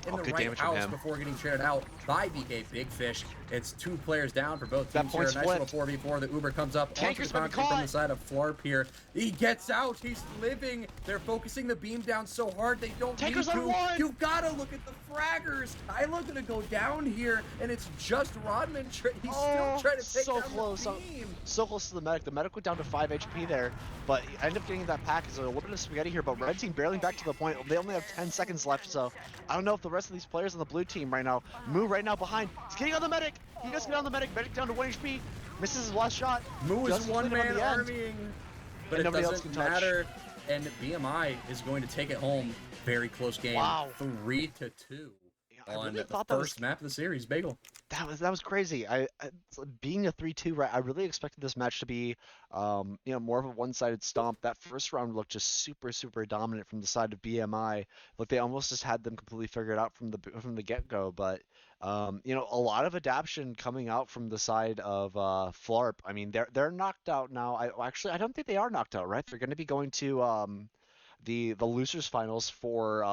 In the good right damage from house him. before getting traded out by BK Big Fish. It's 2 players down for both That teams here. point's Nice little 4v4. The Uber comes up onto the Tanker's gonna be concrete from caught. the side of Flarp here. He gets out. He's living. They're focusing the beam down so hard they don't Tanker's need on to. one. You've got to look at the fraggers. Kylo gonna go down here, and it's just Rodman. He's still trying to take so down close. the beam. So close to the medic. The medic went down to 5 HP there, but end up getting that pack. There's a little bit of spaghetti here, but red team barreling back to the point. They only have 10 seconds left, so I don't know if the rest of these players on the blue team right now, Moo right now behind. He's getting on the medic. He does get on the medic. Medic down to 1 HP. Misses his last shot. Moo is Doesn't win it on one-man the end. armying, but And it nobody else doesn't can touch. matter. And BMI is going to take it home. Very close game. Wow. 3-2 I on really the thought that was first map of the series. Bagel. that was crazy. Being a 3-2, right? I really expected this match to be, you know, more of a one-sided stomp. That first round looked just super dominant from the side of BMI. Like they almost just had them completely figured out from the get-go. But you know, a lot of adaptation coming out from the side of Flarp. I mean, they're knocked out now. I don't think they are knocked out, right? They're going to be going to the losers finals for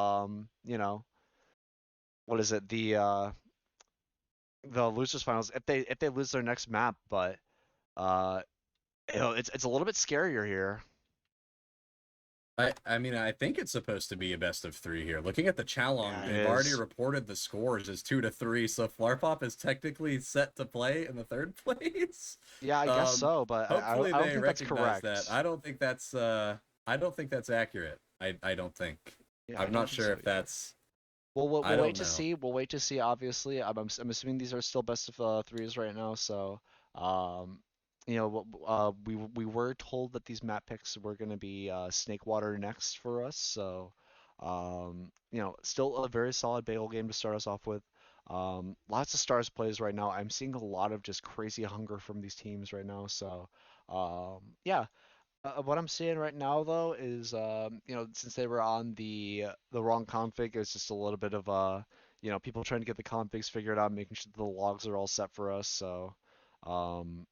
you know, what is it? The losers finals if they lose their next map, but uh you know, it's a little bit scarier here. I mean, I think it's supposed to be a best of 3 here. Looking at the Chalong, Yeah, it they've already is. reported the scores as 2-3, so Flarpop is technically set to play in the 3rd place. Yeah, I guess so, but Hopefully I don't they think that's recognize correct. that. I don't think that's accurate. I don't think. Yeah, I I'm don't not think sure so if either. that's. We'll I don't wait to know. see. We'll wait to see. Obviously, I'm assuming these are still best of threes right now. So, um, you know, we were told that these map picks were going to be Snakewater next for us. So, you know, still a very solid Bagel game to start us off with. Lots of stars plays right now. I'm seeing a lot of just crazy hunger from these teams right now. So, yeah. What I'm seeing right now, though, is you know, since they were on the wrong config, it's just a little bit of people trying to get the configs figured out, making sure the logs are all set for us. So, um,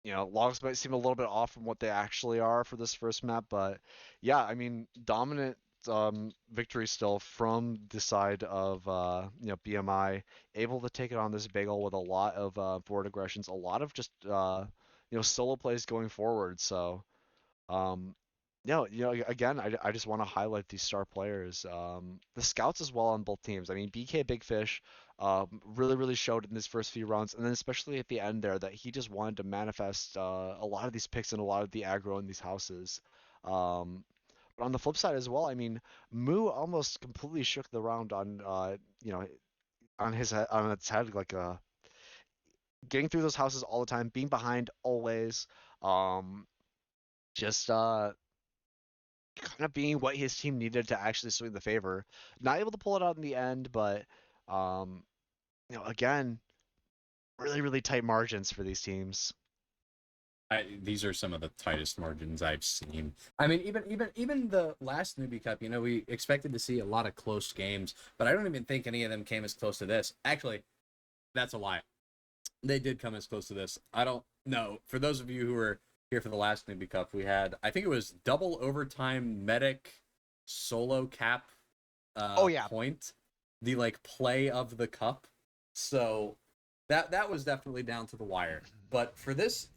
logs might seem a little bit off from what they actually are for this first map, but yeah, I mean, dominant victory still from the side of BMI, able to take it on this bagel with a lot of forward aggressions, a lot of just solo plays going forward. So um, again, I just want to highlight these star players. The scouts as well on both teams. I mean, BK Big Fish really, really showed in his first few rounds, and then especially at the end there that he just wanted to manifest a lot of these picks and a lot of the aggro in these houses. But on the flip side as well, I mean, Moo almost completely shook the round on, on his head, on its head, like getting through those houses all the time, being behind always, um, just kind of being what his team needed to actually swing the favor. Not able to pull it out in the end, but um, again, really, really tight margins for these teams. These are some of the tightest margins I've seen. I mean, even the last Newbie Cup, we expected to see a lot of close games, but I don't even think any of them came as close to this. Actually, that's a lie. They did come as close to this. I don't know. For those of you who were here for the last Newbie Cup, we had, I think it was double overtime medic solo cap Oh yeah, point, the like play of the cup. So that was definitely down to the wire. But for this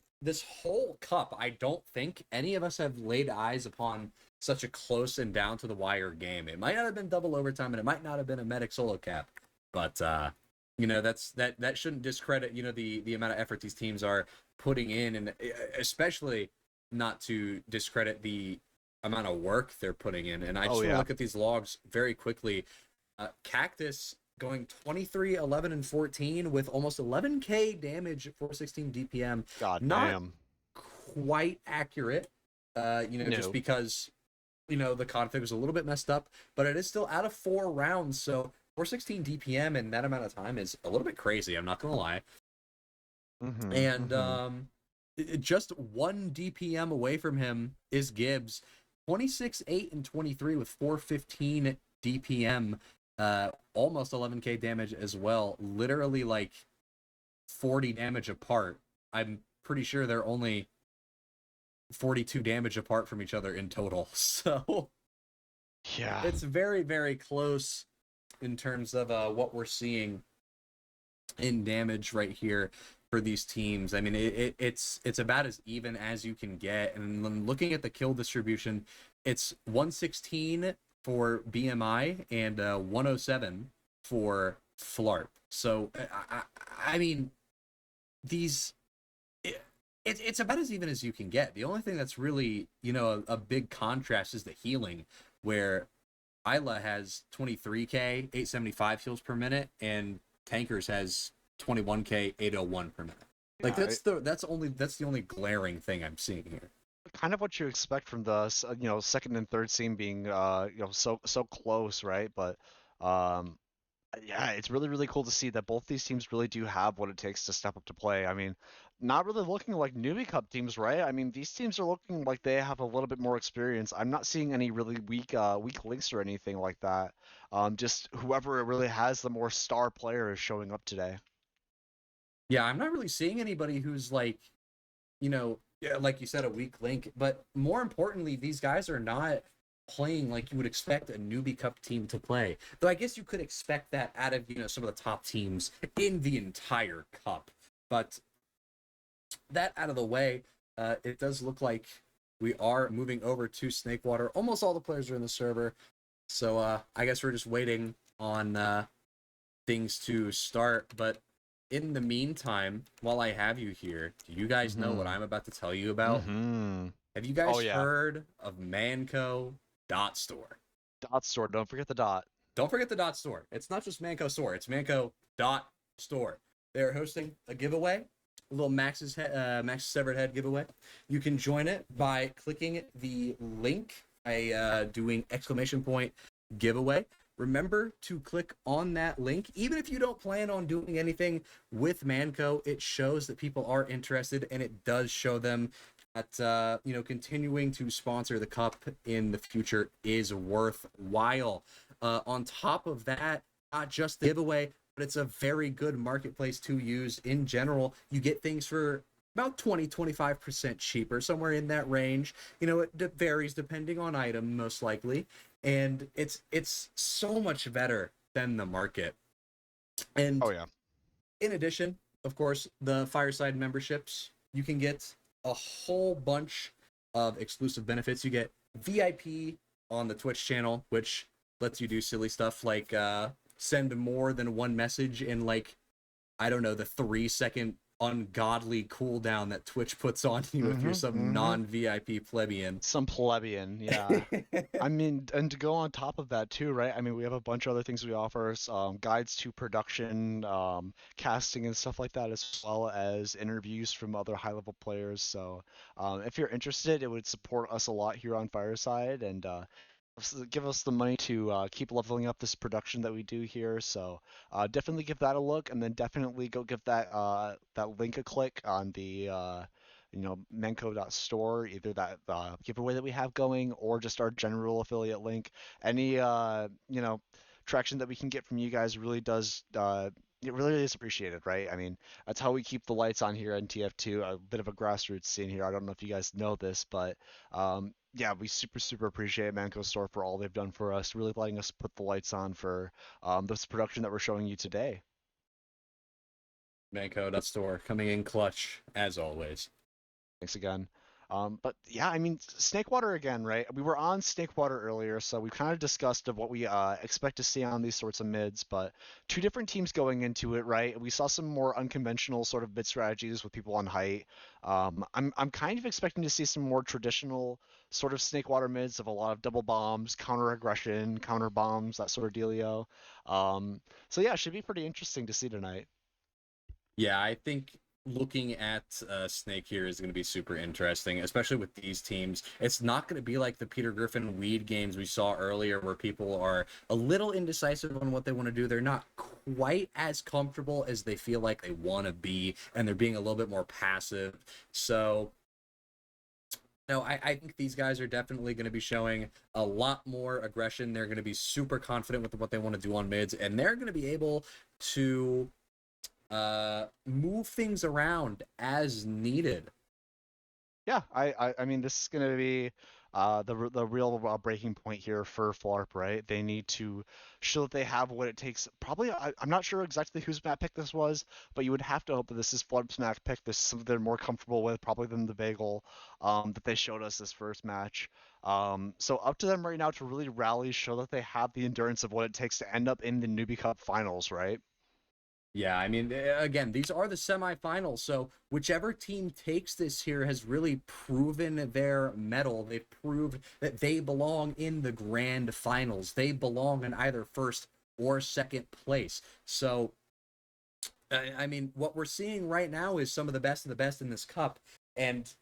whole cup, I don't think any of us have laid eyes upon such a close and down to the wire game. It might not have been double overtime, and it might not have been a medic solo cap, but that shouldn't discredit the amount of effort these teams are putting in, and especially not to discredit the amount of work they're putting in. And I just want to look at these logs very quickly. Cactus going 23, 11, and 14 with almost 11k damage at 416 DPM. God Not damn. quite accurate, No. just because the config was a little bit messed up, but it is still out of 4 rounds, so 416 DPM in that amount of time is a little bit crazy, I'm not gonna lie. And just 1 DPM away from him is Gibbs, 26, 8, and 23 with 415 DPM, almost 11k damage as well, literally like 40 damage apart. I'm pretty sure they're only 42 damage apart from each other in total, so yeah, it's very, very close in terms of what we're seeing in damage right here for these teams. I mean, it's about as even as you can get. And then looking at the kill distribution, it's 116 for BMI and 107 for Flarp. So I mean, these it's about as even as you can get. The only thing that's really a big contrast is the healing, where Isla has 23k 875 heals per minute, and Tankers has 21k 801 per minute. Like that's the only glaring thing I'm seeing here. Kind of what you expect from the second and third seam being so close, right? But yeah, it's really, really cool to see that both these teams really do have what it takes to step up to play. I mean, not really looking like Newbie Cup teams, right? I mean, these teams are looking like they have a little bit more experience. I'm not seeing any really weak links or anything like that. Just whoever really has the more star player is showing up today. Yeah, I'm not really seeing anybody who's like, like you said, a weak link. But more importantly, these guys are not playing like you would expect a Newbie Cup team to play. Though I guess you could expect that out of some of the top teams in the entire cup. But that out of the way, it does look like we are moving over to Snakewater. Almost all the players are in the server, so I guess we're just waiting on things to start. But in the meantime, while I have you here, do you guys know what I'm about to tell you about? Have you guys heard of Manco Dot Store? Dot Store, don't forget the dot. Don't forget the Dot Store. It's not just Manco Store, it's Manco Dot Store. They're hosting a giveaway, a little Max's Severed Head giveaway. You can join it by clicking the link by doing ! giveaway. Remember to click on that link. Even if you don't plan on doing anything with Manco, it shows that people are interested, and it does show them that continuing to sponsor the cup in the future is worthwhile. On top of that, not just the giveaway, but it's a very good marketplace to use in general. You get things for about 20-25% cheaper, somewhere in that range. You know, it varies depending on item, most likely, and it's so much better than the market. And Oh yeah. in addition, of course, the Fireside memberships, you can get a whole bunch of exclusive benefits. You get VIP on the Twitch channel, which lets you do silly stuff like send more than one message in, like, I don't know, the 3-second ungodly cooldown that Twitch puts on you if you're some non-VIP plebeian. Some plebeian, yeah. I mean, and to go on top of that too, right? I mean, we have a bunch of other things we offer, guides to production, casting and stuff like that, as well as interviews from other high-level players. So, if you're interested, it would support us a lot here on Fireside, and give us the money to keep leveling up this production that we do here. So definitely give that a look, and then definitely go give that that link a click on the menko.store, either that giveaway that we have going or just our general affiliate link. Any traction that we can get from you guys really does it really is appreciated, right? I mean, that's how we keep the lights on here in TF2, a bit of a grassroots scene here. I don't know if you guys know this, but yeah, we super appreciate Manco Store for all they've done for us, really letting us put the lights on for this production that we're showing you today. Manco.store coming in clutch, as always. Thanks again. But yeah, I mean, Snakewater again, right? We were on Snakewater earlier, so we kind of discussed of what we expect to see on these sorts of mids, but two different teams going into it, right? We saw some more unconventional sort of mid strategies with people on height. I'm kind of expecting to see some more traditional sort of Snakewater mids of a lot of double bombs, counter aggression, counter bombs, that sort of dealio. So yeah, it should be pretty interesting to see tonight. Yeah, I think looking at Snake here is going to be super interesting, especially with these teams. It's not going to be like the Peter Griffin Weed games we saw earlier where people are a little indecisive on what they want to do. They're not quite as comfortable as they feel like they want to be, and they're being a little bit more passive. So no, I think these guys are definitely going to be showing a lot more aggression. They're going to be super confident with what they want to do on mids, and they're going to be able to move things around as needed. Yeah, I mean, this is going to be the real breaking point here for Flarp, right? They need to show that they have what it takes. Probably, I'm not sure exactly whose map pick this was, but you would have to hope that this is Flarp's map pick. This is something they're more comfortable with, probably than the Bagel that they showed us this first match. So up to them right now to really rally, show that they have the endurance of what it takes to end up in the Newbie Cup finals, right? Yeah, I mean, again, these are the semifinals, so whichever team takes this here has really proven their mettle. They've proved that they belong in the grand finals. They belong in either first or second place. So, I mean, what we're seeing right now is some of the best in this cup, and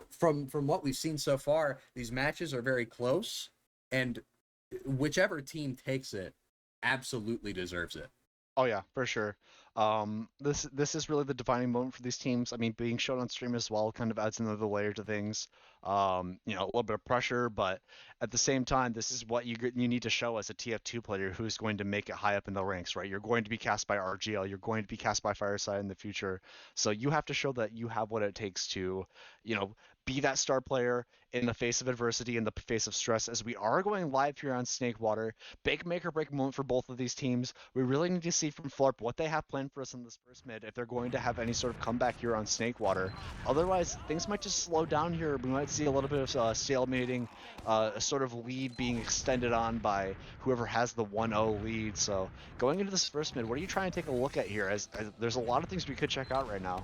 from what we've seen so far, these matches are very close, and whichever team takes it absolutely deserves it. Oh yeah, for sure. This is really the defining moment for these teams. I mean, being shown on stream as well kind of adds another layer to things. A little bit of pressure, but at the same time, this is what you need to show as a TF2 player who's going to make it high up in the ranks, right? You're going to be cast by RGL, you're going to be cast by Fireside in the future, so you have to show that you have what it takes to, be that star player in the face of adversity, in the face of stress. As we are going live here on Snakewater, big make or break moment for both of these teams. We really need to see from Flarp what they have planned for us in this first mid, if they're going to have any sort of comeback here on Snakewater. Otherwise, things might just slow down here. We might see a little bit of stalemating, a sort of lead being extended on by whoever has the 1-0 lead. So going into this first mid, what are you trying to take a look at here? As there's a lot of things we could check out right now.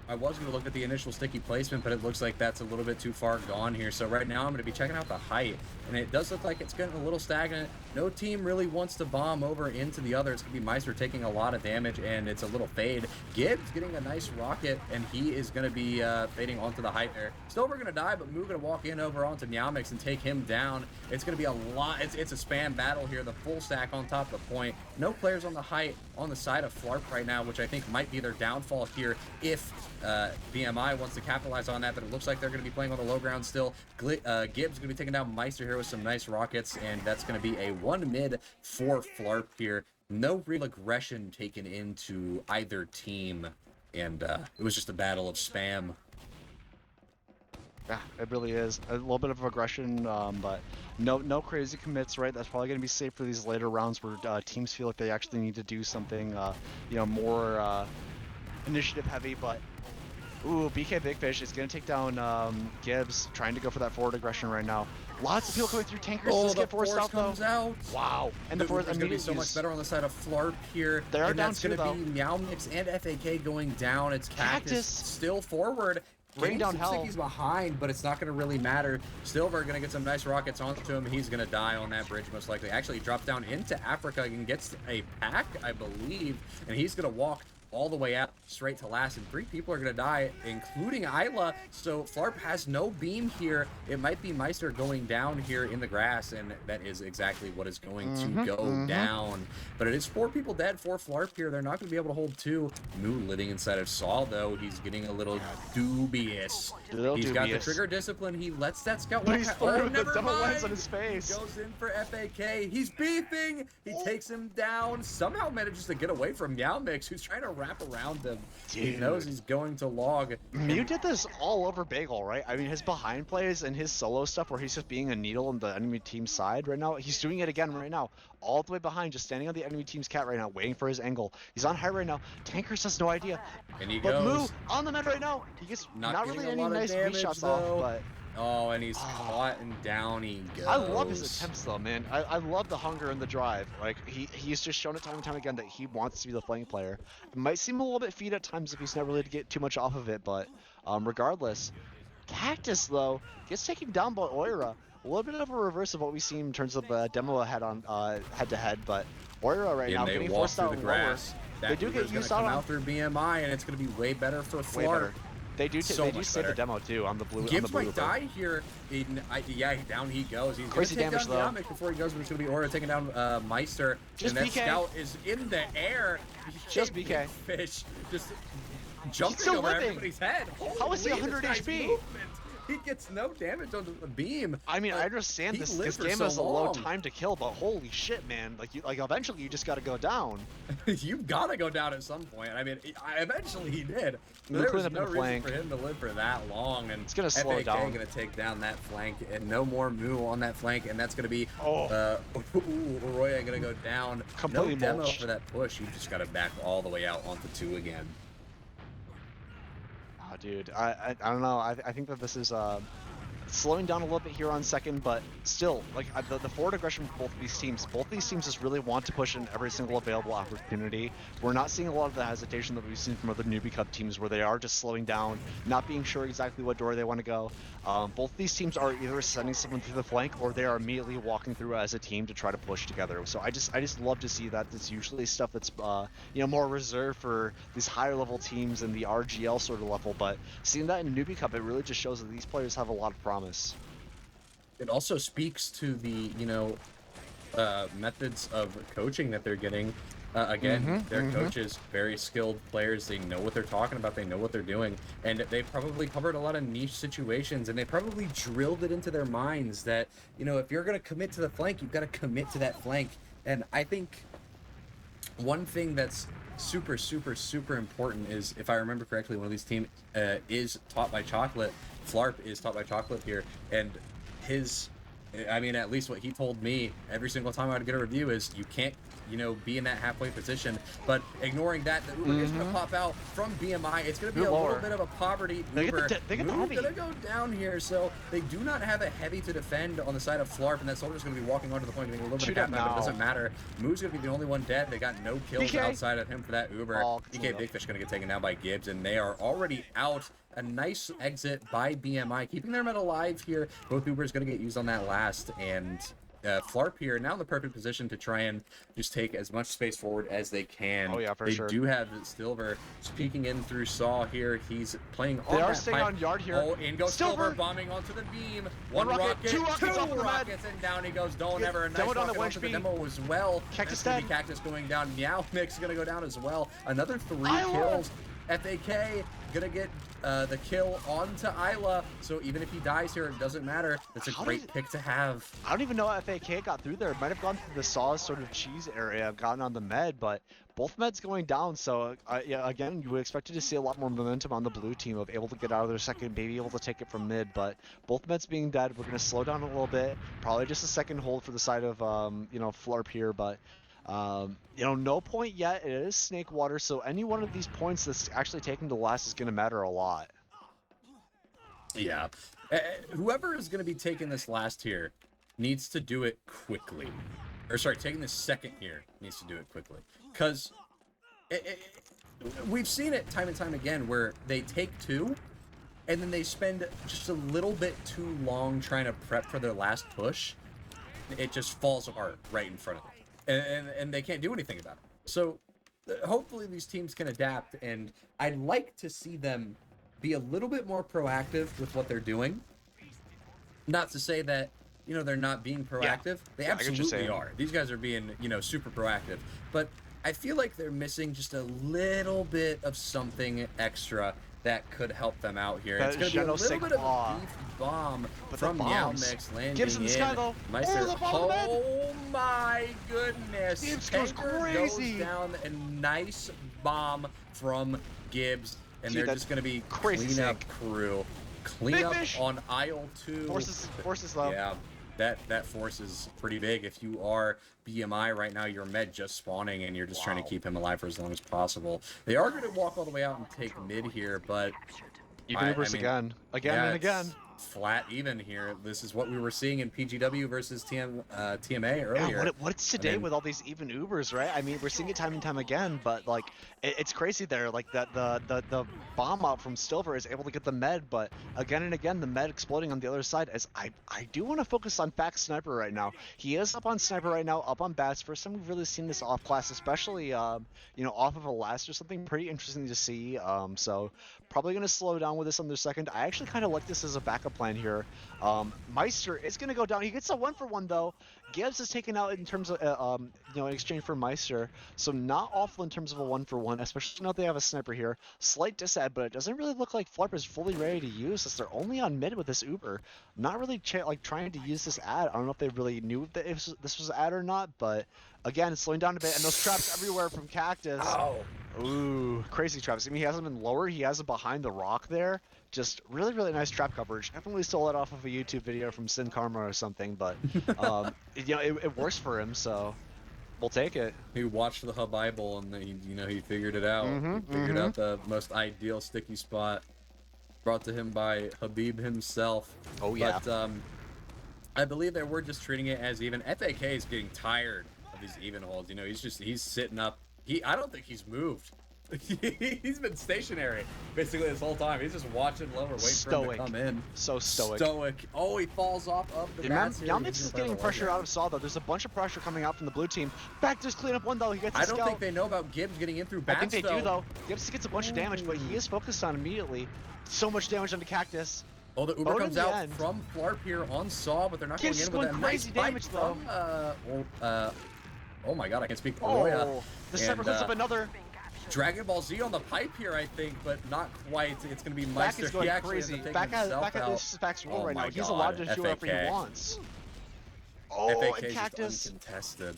I was going to look at the initial sticky placement, but it looks like that's a little bit too far gone here. So right now I'm going to be checking out the height, and it does look like it's getting a little stagnant. No team really wants to bomb over into the other. It's going to be Meister taking a lot of damage, and it's a little fade. Gibbs getting a nice rocket, and he is going to be fading onto the height there. Still, we're going to die, but Moo going to walk in over onto Nyamix and take him down. It's going to be a lot. It's a spam battle here. The full stack on top of the point. No players on the height on the side of Flarp right now, which I think might be their downfall here if BMI wants to capitalize on that, but it looks like they're going to be playing on the low ground still. Gibbs going to be taking down Meister here with some nice rockets, and that's going to be a 1 mid for Flarp here. No real aggression taken into either team, and it was just a battle of spam. Yeah, it really is. A little bit of aggression, but no crazy commits, right? That's probably going to be safe for these later rounds where teams feel like they actually need to do something, more initiative heavy. But ooh, BK Big Fish is going to take down Gibbs, trying to go for that forward aggression right now. Lots of people coming through. Tankers Oh, just the get forced out comes though. out. Wow, and the force is going to be so much better on the side of Flarp here. They are and down that's two, going to be Meowmix and FAK going down. It's Cactus still forward. Bring down hell. He's behind, but it's not going to really matter. Silver going to get some nice rockets onto him. He's going to die on that bridge most likely. Actually, he drops down into Africa and gets a pack, I believe, and he's going to walk all the way out straight to last, and 3 people are going to die, including Isla. So Flarp has no beam here. It might be Meister going down here in the grass, and that is exactly what is going to go down. But it is 4 people dead for Flarp here. They're not going to be able to hold 2. Moo living inside of Saw, though. He's getting a little dubious. He's got the trigger discipline. He lets that scout walk. He's through the double lens on his face. Goes in for FAK. He's beefing. He takes him down. Somehow manages to get away from Meowmix, who's trying to wrap around him. Dude. He knows he's going to log. Mew did this all over Bagel, right? I mean, his behind plays and his solo stuff where he's just being a needle on the enemy team's side right now. He's doing it again right now. All the way behind, just standing on the enemy team's cat right now, waiting for his angle. He's on high right now. Tankers has no idea. And he but goes. Moo on the mid right now. He gets not really any nice damage, shots though. off, but... Oh, and he's caught and down he goes. I love his attempts though, man. I love the hunger and the drive. Like he's just shown it time and time again that he wants to be the flank player. It might seem a little bit feed at times if he's not really to get too much off of it, but regardless, Cactus though gets taken down by Oira. A little bit of a reverse of what we see in terms of the demo ahead on head to head, but Oira right now getting forced out the grass. They do get used out out through BMI, and it's going to be way better for Flarp. They do save the demo too on the blue. Gibbs might die here. Down he goes. He's crazy gonna take damage down Meowmix before he goes, but it's gonna be Aura taking down Meister. Just and that BK. scout is in the air. Just BK. Fish just jumping still over living. everybody's head. How is he 100 HP? He gets no damage on the beam. I mean, I understand this game has a low time to kill, but holy shit, man! Like eventually you just got to go down. You've got to go down at some point. I mean, eventually he did. There was no reason for him to live for that long, and it's gonna slow down. Gonna take down that flank, and no more Moo on that flank, and that's gonna be Roya gonna go down. Completely no demo mulched. for that push. You just gotta back all the way out onto 2 again. Oh, dude, I don't know. I think that this is slowing down a little bit here on second, but still, like the forward aggression from both these teams just really want to push in every single available opportunity. We're not seeing a lot of the hesitation that we've seen from other newbie cup teams where they are just slowing down, not being sure exactly what door they want to go. Both these teams are either sending someone through the flank or they are immediately walking through as a team to try to push together. So I just love to see that. It's usually stuff that's more reserved for these higher level teams and the RGL sort of level, but seeing that in newbie cup, it really just shows that these players have a lot of promise. It also speaks to the methods of coaching that they're getting. Again, they're coaches, very skilled players. They know what they're talking about. They know what they're doing. And they probably covered a lot of niche situations, and they probably drilled it into their minds that, if you're going to commit to the flank, you've got to commit to that flank. And I think one thing that's super, super, super important is, if I remember correctly, one of these teams is taught by Chocolate. Flarp is taught by Chocolate here. And at least what he told me every single time I would get a review is you can't, be in that halfway position. But ignoring that, the Uber is going to pop out from BMI. It's going to be a little bit of a poverty Uber. They get the heavy. Going to go down here, so they do not have a heavy to defend on the side of Flarp, and that soldier's going to be walking onto the point, getting a little bit of but it doesn't matter. Moo's going to be the only one dead. They got no kills outside of him for that Uber. DK Big Fish going to get taken down by Gibbs, and they are already out. A nice exit by BMI, keeping their meta alive here. Both Ubers going to get used on that last, and Flarp here now in the perfect position to try and just take as much space forward as they can. Oh yeah, for sure. They do have Silver peeking in through Saw here. He's playing on They are that staying pipe. on yard here. Oh, in goes Silver bombing onto the beam. One rocket, two rockets, and down he goes. Dolan ever a nice rocket onto the demo as well. Cactus dead. Cactus going down. Meowmix is going to go down as well. Another 3 kills. FAK gonna get the kill onto Isla, so even if he dies here, it doesn't matter. It's a great pick to have. I don't even know how FAK got through there. It might have gone through the Saw sort of cheese area, gotten on the med, but both meds going down. So yeah, again, you would expect to see a lot more momentum on the blue team of able to get out of their second, maybe able to take it from mid. But both meds being dead, we're gonna slow down a little bit. Probably just a second hold for the side of Flarp here, but. No point yet. It is Snake Water, so any one of these points that's actually taken to last is going to matter a lot. Yeah. Whoever is going to be taking this last here needs to do it quickly. Or sorry, taking the second here needs to do it quickly. Because we've seen it time and time again where they take two, and then they spend just a little bit too long trying to prep for their last push. It just falls apart right in front of them. And they can't do anything about it. So hopefully these teams can adapt, and I'd like to see them be a little bit more proactive with what they're doing. Not to say that, they're not being proactive. Yeah. They absolutely are. These guys are being, super proactive. But I feel like they're missing just a little bit of something extra that could help them out here. It's going to be a little bit of a beef bomb from Meowmix landing Gibbs in the sky, though. Meister. Oh my goodness. Gibbs goes crazy. Goes down, a nice bomb from Gibbs. And they're just going to be clean up crew. Clean up on aisle 2. Forces low. Yeah. That force is pretty big. If you are BMI right now, you're med just spawning and you're just trying to keep him alive for as long as possible. They are going to walk all the way out and take mid here, but even again and again. Flat even here. This is what we were seeing in PGW versus TMA earlier. Yeah, what's today with all these even Ubers, right? I mean, we're seeing it time and time again, but like it's crazy there. Like the bomb out from Silver is able to get the med, but again and again the med exploding on the other side. As I do want to focus on Fact Sniper right now. He is up on Sniper right now, up on Bats. First time we've really seen this off class, especially off of a last or something. Pretty interesting to see. So probably gonna slow down with this on their second. I actually kind of like this as a backup plan here. Meister is going to go down. He gets a 1-for-1 though. Gibbs is taken out in terms of in exchange for Meister, so not awful in terms of a 1-for-1, especially now they have a sniper here. Slight disad, but it doesn't really look like Flarp is fully ready to use this. They're only on mid with this Uber, not really trying to use this ad. I don't know if they really knew that this was ad or not, but again, slowing down a bit, and those traps everywhere from Cactus. Oh. Ooh, crazy traps. I mean, he hasn't been lower. He has it behind the rock there. Just really, really nice trap coverage. Definitely stole it off of a YouTube video from Sin Karma or something, but it works for him, so we'll take it. He watched the Hub Bible and he figured it out. He figured out the most ideal sticky spot, brought to him by Habib himself. Oh yeah. But I believe that we're just treating it as even. FAK is getting tired of these even holds. He's sitting up. I don't think he's moved. He's been stationary basically this whole time. He's just watching lower, waiting for him to come in. So stoic. Oh, he falls off of the bats here. Meowmix is getting pressure out of Saw though. There's a bunch of pressure coming out from the blue team. Back to his cleanup one though. He gets. I don't think they know about Gibbs getting in through bats. I think they do though. Gibbs gets a bunch of damage, but he is focused on immediately. So much damage onto Cactus. Oh, the Uber comes out from Flarp here on Saw, but they're not going in with that crazy damage though. Oh my god, I can speak. Oh, the sniper cleans up another. Dragon Ball Z on the pipe here, I think, but not quite. It's going to be Meister. Back is going crazy. Back at this is Back's rule right now. He's allowed to do whatever he wants. Oh, FAK and Cactus. Is uncontested.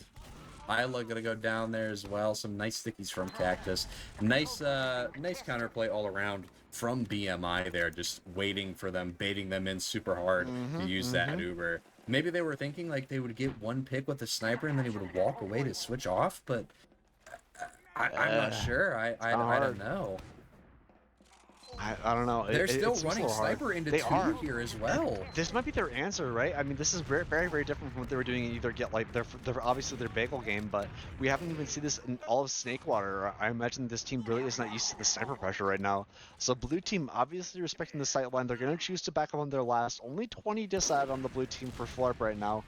Isla gonna go down there as well. Some nice stickies from Cactus. Nice counterplay all around from BMI there, just waiting for them, baiting them in super hard to use that Uber. Maybe they were thinking like they would get one pick with the sniper and then he would walk away to switch off, but I'm not sure. I don't know. I don't know. They're still running sniper into two here as well. This might be their answer, right? I mean, this is very, very, very different from what they were doing in either they're obviously their bagel game, but we haven't even seen this in all of Snake Water. I imagine this team really is not used to the sniper pressure right now. So blue team obviously respecting the sight line. They're going to choose to back up on their last. Only 20 disad on the blue team for Flarp right now.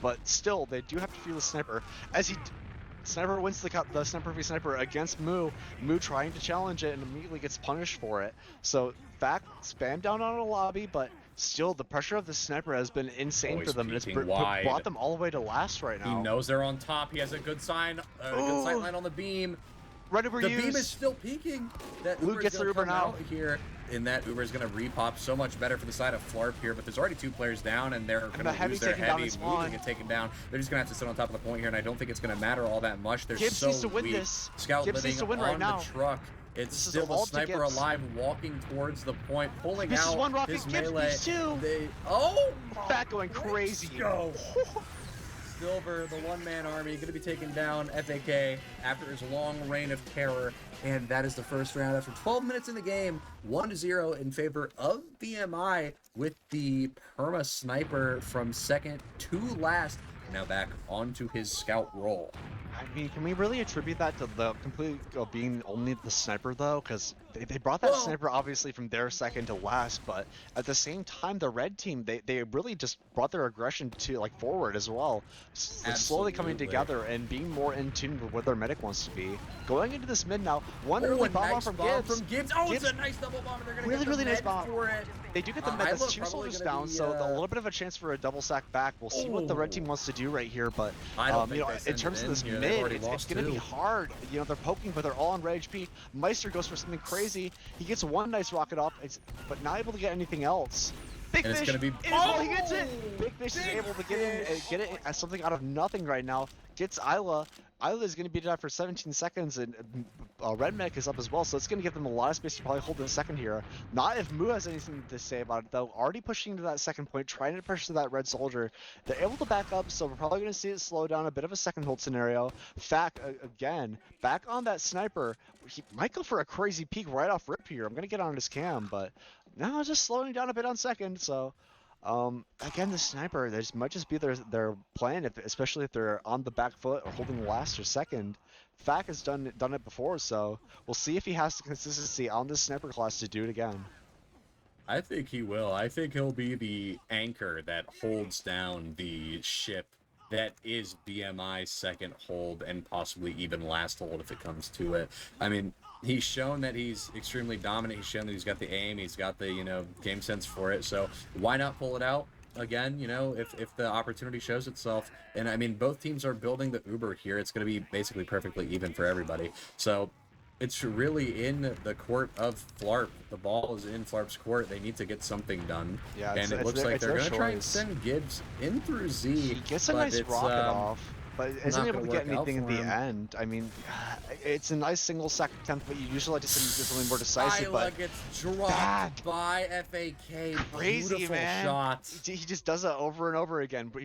But still, they do have to feel the sniper. Sniper wins the sniper v sniper against Moo. Moo trying to challenge it and immediately gets punished for it. So back spam down on a lobby, but still the pressure of the sniper has been insane for them. And it's brought them all the way to last right now. He knows they're on top. He has a good sign, good sight line on the beam. Red Uber The beam is use. still peaking. That Luke Uber's gets the gonna Uber come now. out here, and that Uber is gonna repop so much better for the side of Flarp here. But there's already 2 players down, and they're the gonna heavy lose their taken down heavy. in spawn. Moving and taken down. They're just gonna have to sit on top of the point here, and I don't think it's gonna matter all that much. They're Gibbs so needs to win weak. this. Scout Gibbs living needs to win on right now. the truck. It's This is still the all to sniper Gibbs. alive, walking towards the point, pulling This is out one rocket. his Gibbs melee. needs 2. Oh, Fat going crazy. Go. Silver, the one-man army, going to be taking down FAK after his long reign of terror, and that is the first round after 12 minutes in the game, 1-0 in favor of BMI, with the perma sniper from second to last, now back onto his scout role. I mean, can we really attribute that to the complete being only the sniper though? Because they brought that sniper obviously from their second to last, but at the same time, the red team they really just brought their aggression to like forward as well, slowly coming together and being more in tune with what their medic wants to be. Going into this mid now, one early bomb nice from bomb Gibbs. from Gibbs. Oh, it's a nice double bomb. They're gonna Really get the nice med bomb for it. They do get the med. That's 2 probably soldiers gonna down, be, so a little bit of a chance for a double sack back. We'll see what the red team wants to do right here, but I don't you know, think they in send terms it of this in here. They've mid, already it's lost going to be 2. hard. You know, they're poking, but they're all on red HP. Meister goes for something crazy. He gets one nice rocket off, but not able to get anything else. Big And Fish, it's gonna be... he gets it! Big Fish is able to get it as something out of nothing right now. Gets Isla. Isla is going to beat it out for 17 seconds, and Red Mech is up as well, so it's going to give them a lot of space to probably hold in a second here. Not if Mu has anything to say about it, though. Already pushing to that second point, trying to push to that red soldier. They're able to back up, so we're probably going to see it slow down, a bit of a second hold scenario. Fact, again, back on that sniper. He might go for a crazy peek right off rip here. I'm going to get on his cam, but now just slowing down a bit on second, so... again, the sniper, this might just be their plan, especially if they're on the back foot or holding last or second. Fack has done it before, so we'll see if he has the consistency on this sniper class to do it again. I think he will. I think he'll be the anchor that holds down the ship that is BMI's second hold and possibly even last hold if it comes to it. I mean, he's shown that he's extremely dominant. He's shown that he's got the aim. He's got the, you know, game sense for it. So why not pull it out again, you know, if the opportunity shows itself. And I mean, both teams are building the Uber here. It's going to be basically perfectly even for everybody. So it's really in the court of Flarp. The ball is in Flarp's court. They need to get something done. Yeah, and it looks like they're going to try and send Gibbs in through Z. He gets a nice rocket off, but isn't able to get anything in the end. I mean, it's a nice single sack attempt, but you usually like to do something more decisive. But gets dropped by FAK. Crazy, beautiful man. Shots. He just does it over and over again. But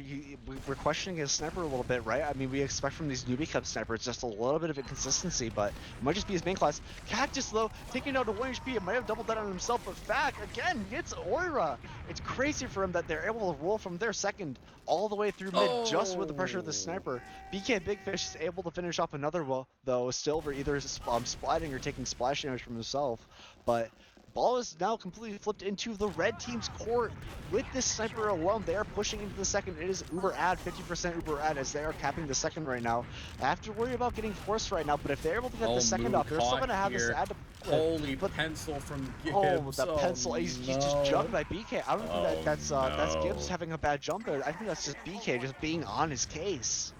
we're questioning his sniper a little bit, right? I mean, we expect from these newbie cup snipers just a little bit of inconsistency, but it might just be his main class. Cactus, though, taking out a 1 HP, it might have doubled that on himself, but Fack, again, gets Oira. It's crazy for him that they're able to roll from their second all the way through mid just with the pressure of the sniper. BK Big Fish is able to finish off another though, Silver either splatting or taking splash damage from himself, but ball is now completely flipped into the red team's court. With this sniper alone, they are pushing into the second. It is Uber ad, 50% Uber ad, as they are capping the second right now. I have to worry about getting forced right now, but if they're able to get the second off, they're still going to have this ad to play. Holy pencil from Gibbs. Oh, the pencil. He's just jumped by BK. I don't think that's Gibbs having a bad jump there. I think that's just BK just being on his case.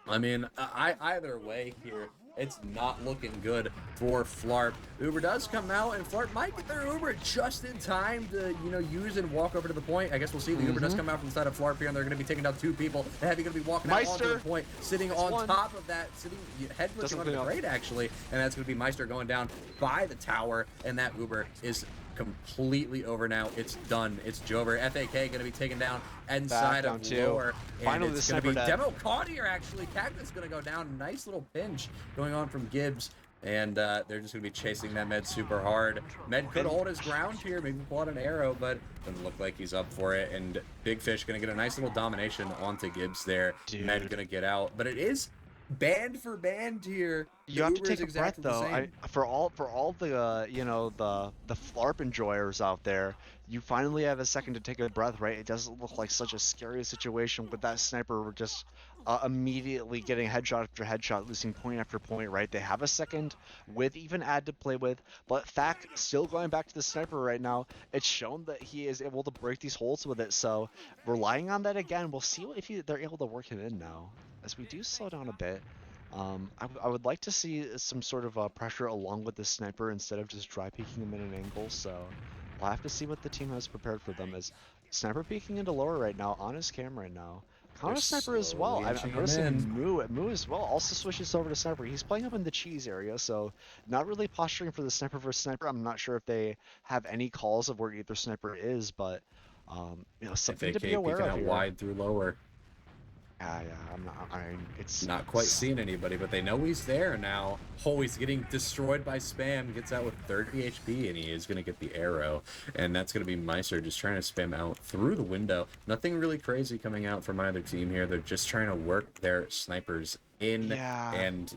I mean, either way here, it's not looking good for Flarp. Uber does come out, and Flarp might get their Uber just in time to, you know, use and walk over to the point. I guess we'll see. The Uber does come out from the side of Flarp here, and they're going to be taking down 2 people. The Heavy going to be walking out onto the point, sitting on top of that, head flicking on the grate, actually. And that's going to be Meister going down by the tower, and that Uber is completely over now. It's done. It's Jover. FAK going to be taken down inside of lower. Finally, and it's going to be Demo caught here, actually. Cactus going to go down. Nice little pinch going on from Gibbs. And they're just going to be chasing that Med super hard. Med could hold his ground here, maybe pull out an arrow, but doesn't look like he's up for it. And Big Fish going to get a nice little domination onto Gibbs there. Dude. Med going to get out. But it is band for band here. You have to take a breath though. For all the you know, the Flarp enjoyers out there, you finally have a second to take a breath, right? It doesn't look like such a scary situation with that sniper just immediately getting headshot after headshot, losing point after point, right? They have a second with even ad to play with, but Fack still going back to the sniper right now. It's shown that he is able to break these holes with it, so relying on that again, we'll see if they're able to work him in now. As we do slow down a bit, I would like to see some sort of pressure along with the sniper instead of just dry peeking them at an angle. So we'll have to see what the team has prepared for them. As sniper peeking into lower right now on his cam right now. They're Counter sniper as well. slowly I'm inching him noticing in. Moo as well also switches over to sniper. He's playing up in the cheese area, so not really posturing for the sniper versus sniper. I'm not sure if they have any calls of where either sniper is, but something to be FAK aware peeking of out here. wide through lower. Yeah, I'm not. I mean, it's Not quite seeing anybody, but they know he's there now. Oh, he's getting destroyed by spam. Gets out with 30 HP, and he is going to get the arrow. And that's going to be Meister just trying to spam out through the window. Nothing really crazy coming out from either team here. They're just trying to work their snipers in yeah. and,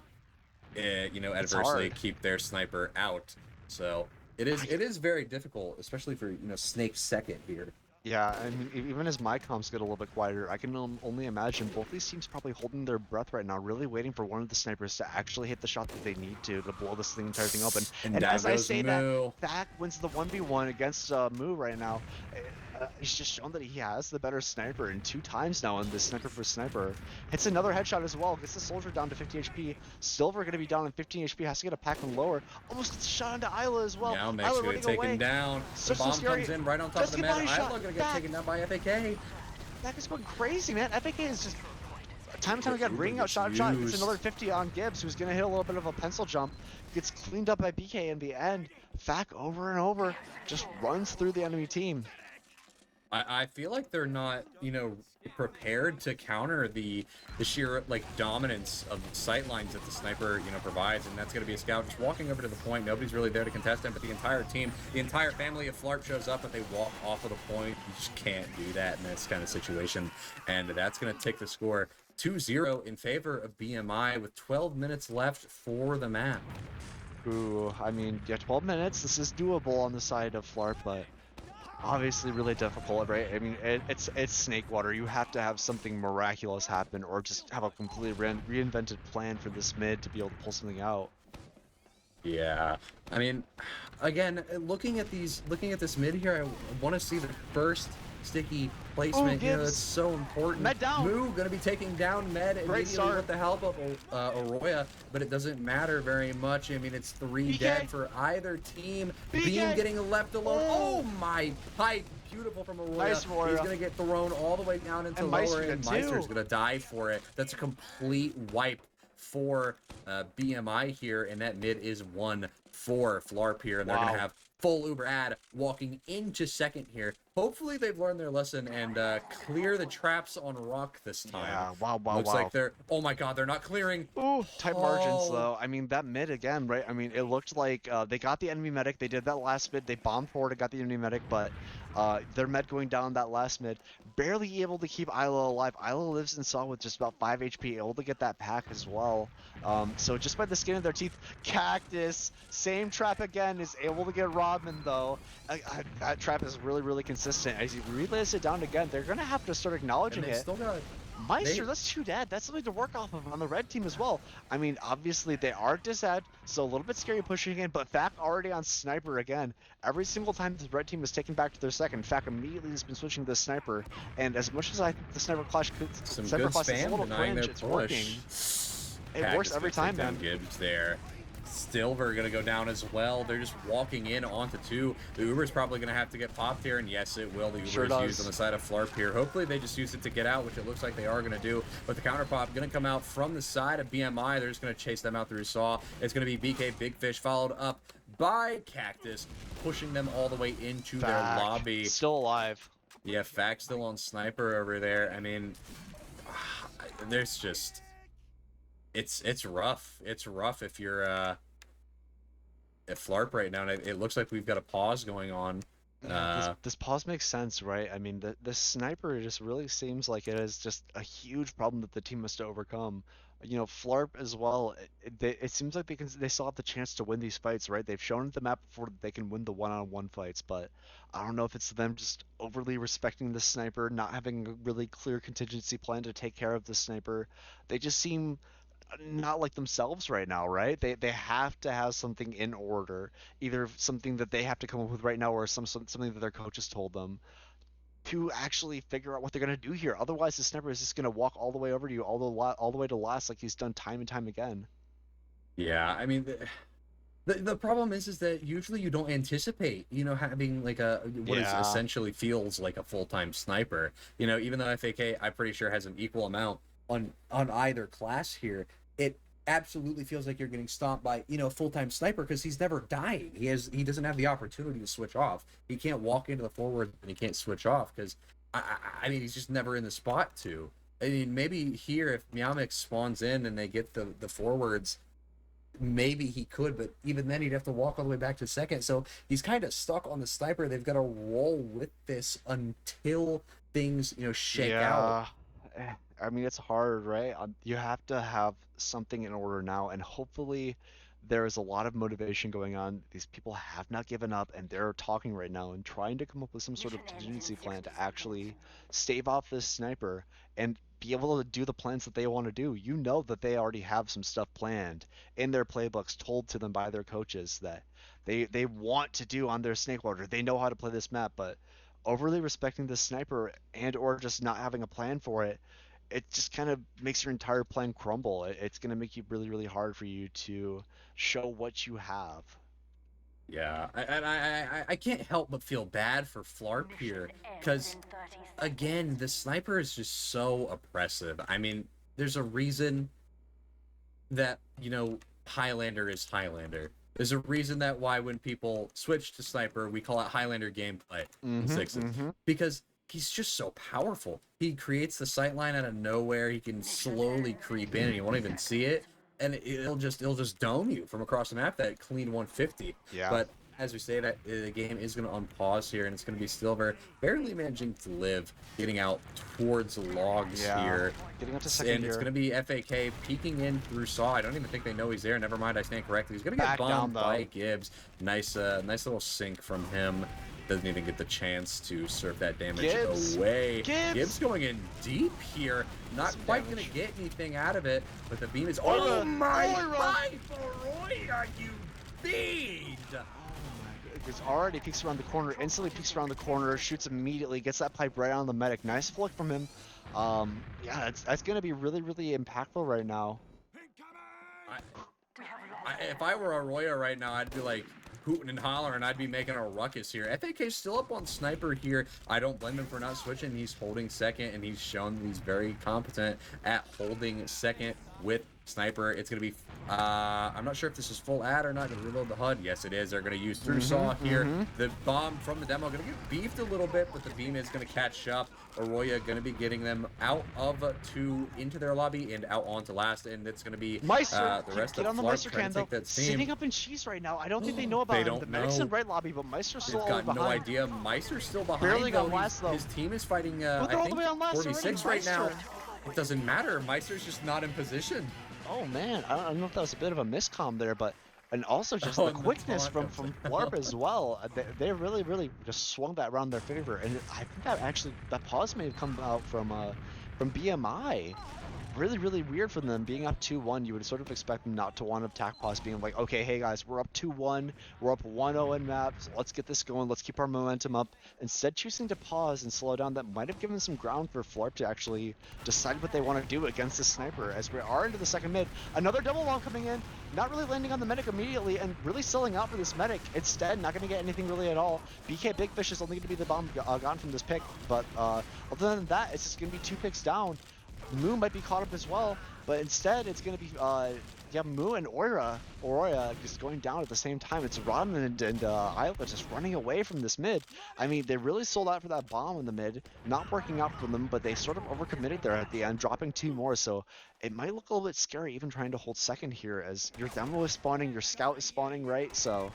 It's adversely hard. keep their sniper out. So it is very difficult, especially for, Snake second here. Yeah, I mean, even as my comms get a little bit quieter, I can only imagine both these teams probably holding their breath right now, really waiting for one of the snipers to actually hit the shot that they need to blow this entire thing open. And And down as I goes say that, Moo. Thak wins the 1v1 against Moo right now. He's just shown that he has the better sniper, and 2 times now in this sniper for sniper. Hits another headshot as well, gets the soldier down to 50 HP. Silver going to be down in 15 HP, has to get a pack from lower. Almost gets a shot into Isla as well. Now Meg's Isla gonna get running taken away. down. The So bomb scary. comes in right on top of Does the get med. body shot. Isla gonna get Thak. taken down by FAK. That is going crazy, man. FAK is just time and time But again Uber ringing out gets shot. Gets used. another 50 on Gibbs, who's going to hit a little bit of a pencil jump. Gets cleaned up by BK in the end. Thak over and over just runs through the enemy team. I feel like they're not, prepared to counter the sheer dominance of sight lines that the sniper, provides, and that's gonna be a scout just walking over to the point. Nobody's really there to contest him, but the entire team, the entire family of Flarp shows up, but they walk off of the point. You just can't do that in this kind of situation, and that's gonna take the score 2-0 in favor of BMI with 12 minutes left for the map. Ooh, I mean, yeah, 12 minutes. This is doable on the side of Flarp, but obviously really difficult, right? I mean, it's Snake Water. You have to have something miraculous happen, or just have a completely reinvented plan for this mid to be able to pull something out. Yeah, I mean, again, looking at this mid here, I want to see the first sticky placement. Gibbs. That's so important. Med down. Moo gonna be taking down Med immediately start. with the help of Arroya, but it doesn't matter very much. I mean, it's 3 BK. dead for either team. BK. Beam getting left alone. Oh my pipe! Beautiful from Arroya. Nice, Arroya. He's gonna get thrown all the way down into And lower, Meister and too. Meister's gonna die for it. That's a complete wipe for BMI here, and that mid is 1 for Flarp here, and they're gonna have full Uber ad walking into second here. Hopefully they've learned their lesson and clear the traps on Rock this time. Yeah, wow. Looks like they're, oh my god, they're not clearing. Ooh, tight margins though. I mean, that mid again, right? I mean, it looked like they got the enemy medic. They did that last mid. They bombed forward and got the enemy medic, but their med going down that last mid, barely able to keep Isla alive. Isla lives and saw with just about 5 HP, able to get that pack as well. So just by the skin of their teeth, Cactus, same trap again, is able to get Rodman though. That trap is really, really consistent. As he relays it down again, they're gonna have to start acknowledging And they it. still got Meister, that's 2 dead. That's something to work off of on the red team as well. I mean, obviously they are disad, so a little bit scary pushing in, but Thak already on sniper again. Every single time the red team is taken back to their second, Thak immediately has been switching to the sniper. And as much as I think the sniper clash some sniper good class is a spam little denying cringe, their it's push. working. It works every time, man. Gibbs there. Silver gonna go down as well. They're just walking in onto 2. The Uber's probably gonna have to get popped here, and yes, it will. The Uber is used on the side of Flarp here. Hopefully they just use it to get out, which it looks like they are gonna do. But the counter pop gonna come out from the side of BMI. They're just gonna chase them out through Saw. It's gonna be BK Big Fish followed up by Cactus, pushing them all the way into their lobby. Still alive. Yeah, Fact still on sniper over there. I mean, there's just it's rough. It's rough if you're at Flarp right now. And it looks like we've got a pause going on. This pause makes sense, right? I mean, the sniper just really seems like it is just a huge problem that the team has to overcome. You know, Flarp as well. It seems like they still have the chance to win these fights, right? They've shown at the map before that they can win the one-on-one fights, but I don't know if it's them just overly respecting the sniper, not having a really clear contingency plan to take care of the sniper. They just seem not like themselves right now, right? They have to have something in order, either something that they have to come up with right now, or something that their coaches told them. to actually figure out what they're gonna do here. Otherwise, the sniper is just gonna walk all the way over to you, all the way to last, like he's done time and time again. Yeah, I mean, the problem is that usually you don't anticipate, having like a what is Yeah. essentially feels like a full-time sniper. Even though FAK, I'm pretty sure has an equal amount on either class here, it absolutely feels like you're getting stomped by, full-time sniper because he's never dying. He doesn't have the opportunity to switch off. He can't walk into the forward and he can't switch off because I mean he's just never in the spot to. I mean, maybe here if Meowmix spawns in and they get the forwards, maybe he could, but even then he'd have to walk all the way back to second. So he's kind of stuck on the sniper. They've got to roll with this until things, shake out. Yeah. I mean, it's hard, right? You have to have something in order now, and hopefully there is a lot of motivation going on. These people have not given up, and they're talking right now and trying to come up with some sort of contingency plan to actually stave off this sniper and be able to do the plans that they want to do. You know that they already have some stuff planned in their playbooks, told to them by their coaches that they want to do on their snake water. They know how to play this map, but overly respecting the sniper and or just not having a plan for it, it just kind of makes your entire plan crumble. It's going to make it really, really hard for you to show what you have. Yeah, I can't help but feel bad for Flarp here because again, the sniper is just so oppressive. I mean, there's a reason that, Highlander is Highlander. There's a reason that why when people switch to sniper, we call it Highlander gameplay in sixes. Because he's just so powerful. He creates the sightline out of nowhere. He can slowly creep in and you won't even see it. And it'll just dome you from across the map, that clean 150. Yeah. But as we say, that the game is going to unpause here, and it's going to be Silver barely managing to live, getting out towards logs here. Getting up to second and here. It's going to be FAK peeking in through Saw. I don't even think they know he's there. Never mind, I stand correctly. He's going to get Back down, bombed though. by Gibbs. Nice little sink from him. Doesn't even get the chance to surf that damage away. Gibbs going in deep here. Not quite going to get anything out of it, but the beam is... Oh my life, Aroya, you fiend! It's already peeks around the corner, instantly peeks around the corner, shoots immediately, gets that pipe right on the medic. Nice flick from him. Yeah, that's going to be really, really impactful right now. If I were Aroya right now, I'd be like hooting and hollering. I'd be making a ruckus here. FAK's still up on sniper here. I don't blame him for not switching. He's holding second, and he's shown that he's very competent at holding second with sniper. It's going to be... I'm not sure if this is full ad or not. Going to reload the HUD. Yes, it is. They're going to use through Saw here. The bomb from the demo going to get beefed a little bit, but the beam is going to catch up. Aroya going to be getting them out of two into their lobby and out onto last, and it's going to be Meister, the rest get of on the Flarp Meister trying can, to take though. that team. Sitting up in cheese right now. I don't think they know about They him. don't The medic's know. in right lobby, but Meister's still They've all the way got no behind. idea. Meister's still behind. Barely got though. last, though. His team is fighting, But they're I all think, the way on last 46 already. right now. Meister. It doesn't matter. Meister's just not in position. Oh man, I don't know if that was a bit of a miscomm there, but and also just Oh, the and the quickness taunt from comes Flarp as well. They really just swung that around their favor, and I think that pause may have come out from BMI. Really weird for them being up 2-1. You would sort of expect them not to want to attack pause, being like, okay, hey guys, we're up 2-1, we're up 1-0 in maps, let's get this going, let's keep our momentum up. Instead, choosing to pause and slow down, that might have given some ground for Flarp to actually decide what they want to do against the sniper. As we are into the second mid, another double bomb coming in, not really landing on the medic immediately, and really selling out for this medic. Instead, not going to get anything really at all. BK Big Fish is only going to be the bomb gone from this pick, but other than that, it's just going to be 2 picks down. Moo might be caught up as well, but instead it's going to be Moo and Aroya just going down at the same time. It's Rodman and Isla just running away from this mid. I mean, they really sold out for that bomb in the mid, not working out for them, but they sort of overcommitted there at the end, dropping 2 more, so it might look a little bit scary even trying to hold second here, as your demo is spawning, your scout is spawning, right? So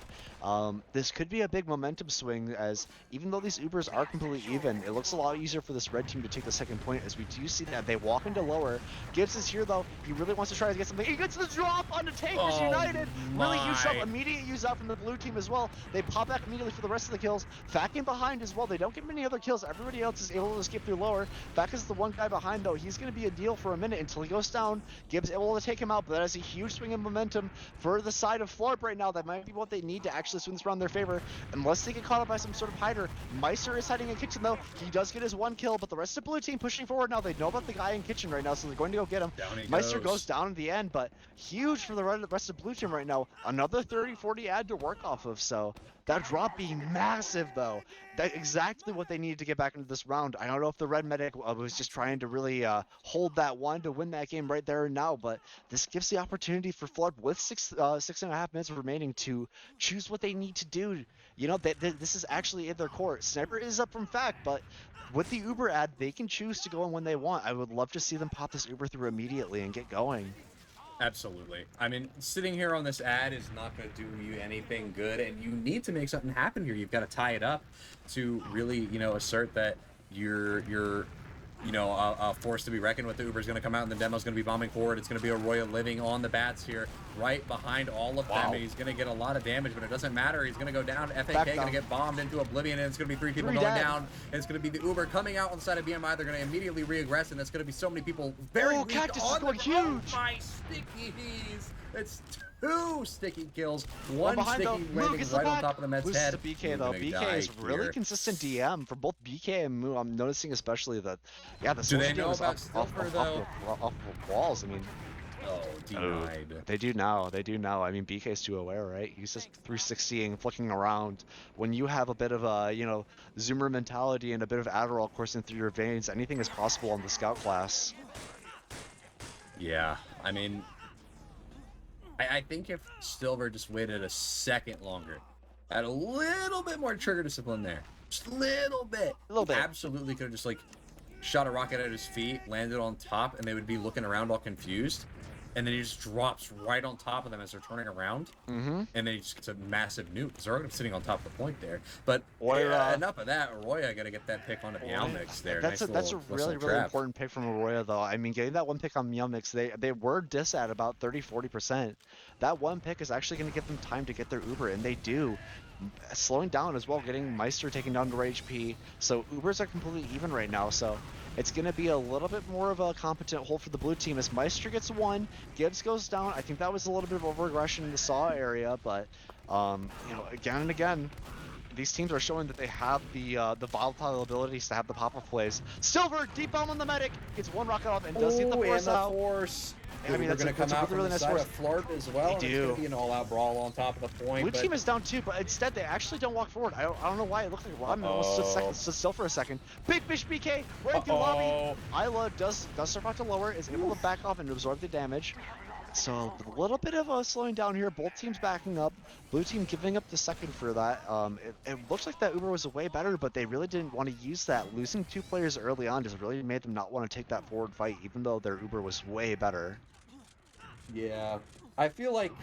this could be a big momentum swing, as even though these Ubers are completely even, it looks a lot easier for this red team to take the second point, as we do see that they walk into lower. Gibbs is here though, though. He really wants to try to get something. He gets the drop onto Tankers United. Really huge drop. Immediate use out from the blue team as well. They pop back immediately for the rest of the kills. Fack in behind as well. They don't get many other kills. Everybody else is able to escape through lower. Fack is the one guy behind though. He's going to be a deal for a minute until he goes down. Gibbs able to take him out, but that is a huge swing in momentum for the side of Florp right now. That might be what they need to actually swing this around in their favor. Unless they get caught up by some sort of hider. Meister is hiding in kitchen though. He does get his one kill, but the rest of the blue team pushing forward now. They know about the guy in kitchen right now, so they're going to go get him. Meister goes down in the end, but huge for the rest of blue team right now. Another 30-40 ad to work off of, so that drop being massive though. That's exactly what they needed to get back into this round. I don't know if the red medic was just trying to really hold that one to win that game right there and now, but this gives the opportunity for Florp with 6.5 minutes remaining to choose what they need to do. You know, this is actually in their court. Sniper is up from Fact, but with the Uber ad, they can choose to go in when they want. I would love to see them pop this Uber through immediately and get going. Absolutely. I mean, sitting here on this ad is not going to do you anything good, and you need to make something happen here. You've got to tie it up to really, you know, assert that you're you know, a force to be reckoned with. The Uber's going to come out, and the demo's going to be bombing forward. It's going to be Arroyo living on the bats here, right behind all of them. He's going to get a lot of damage, but it doesn't matter. He's going to go down. FAK going to get bombed into oblivion, and it's going to be three people going down. And it's going to be the Uber coming out on the side of BMI. They're going to immediately re-aggress, and it's going to be so many people very weak Cactus on is going huge. Oh my stickies! It's 2 sticky kills, 1 sticky though. landing right on top of the Mets' head. The BK though. BK is really consistent DM for both BK and Moo. I'm noticing especially that, yeah, the do they know about Silver though? Off the walls. I mean, denied. They do now. They do now. I mean, BK's too aware, right? He's just 360ing, flicking around. When you have a bit of a, you know, Zoomer mentality and a bit of Adderall coursing through your veins, anything is possible on the scout class. Yeah, I mean, I think if Silver just waited a second longer, had a little bit more trigger discipline there, just a little bit, absolutely could have just like shot a rocket at his feet, landed on top, and they would be looking around all confused. And then he just drops right on top of them as they're turning around. And then he just gets a massive nuke because they're already sitting on top of the point there. But enough of that. Arroyo got to get that pick on the Meowmix there. That's a really important pick from Arroyo, though. I mean, getting that one pick on Meowmix, they were dis at about 30-40%. That one pick is actually going to give them time to get their Uber, and they do. Slowing down as well, getting Meister taken down to HP. So Ubers are completely even right now. So it's going to be a little bit more of a competent hold for the blue team as Meister gets 1, Gibbs goes down. I think that was a little bit of over-aggression in the Saw area, but you know, again and again, these teams are showing that they have the volatile abilities to have the pop-up plays. Silver, deep bomb on the medic, gets 1 rocket off and does get the force out. I mean, they're going to come out from the side of Florp as well. They do. It's going to be an all-out brawl on top of the point. Blue team is down 2, but instead they actually don't walk forward. I don't know why. It looked like Rodman almost stood still for a second. Big Fish BK right through lobby. Isla does start out to lower, is able to back off and absorb the damage. So a little bit of a slowing down here. Both teams backing up. Blue team giving up the second for that. It looks like that Uber was way better, but they really didn't want to use that. Losing 2 players early on just really made them not want to take that forward fight, even though their Uber was way better. Yeah, I feel like,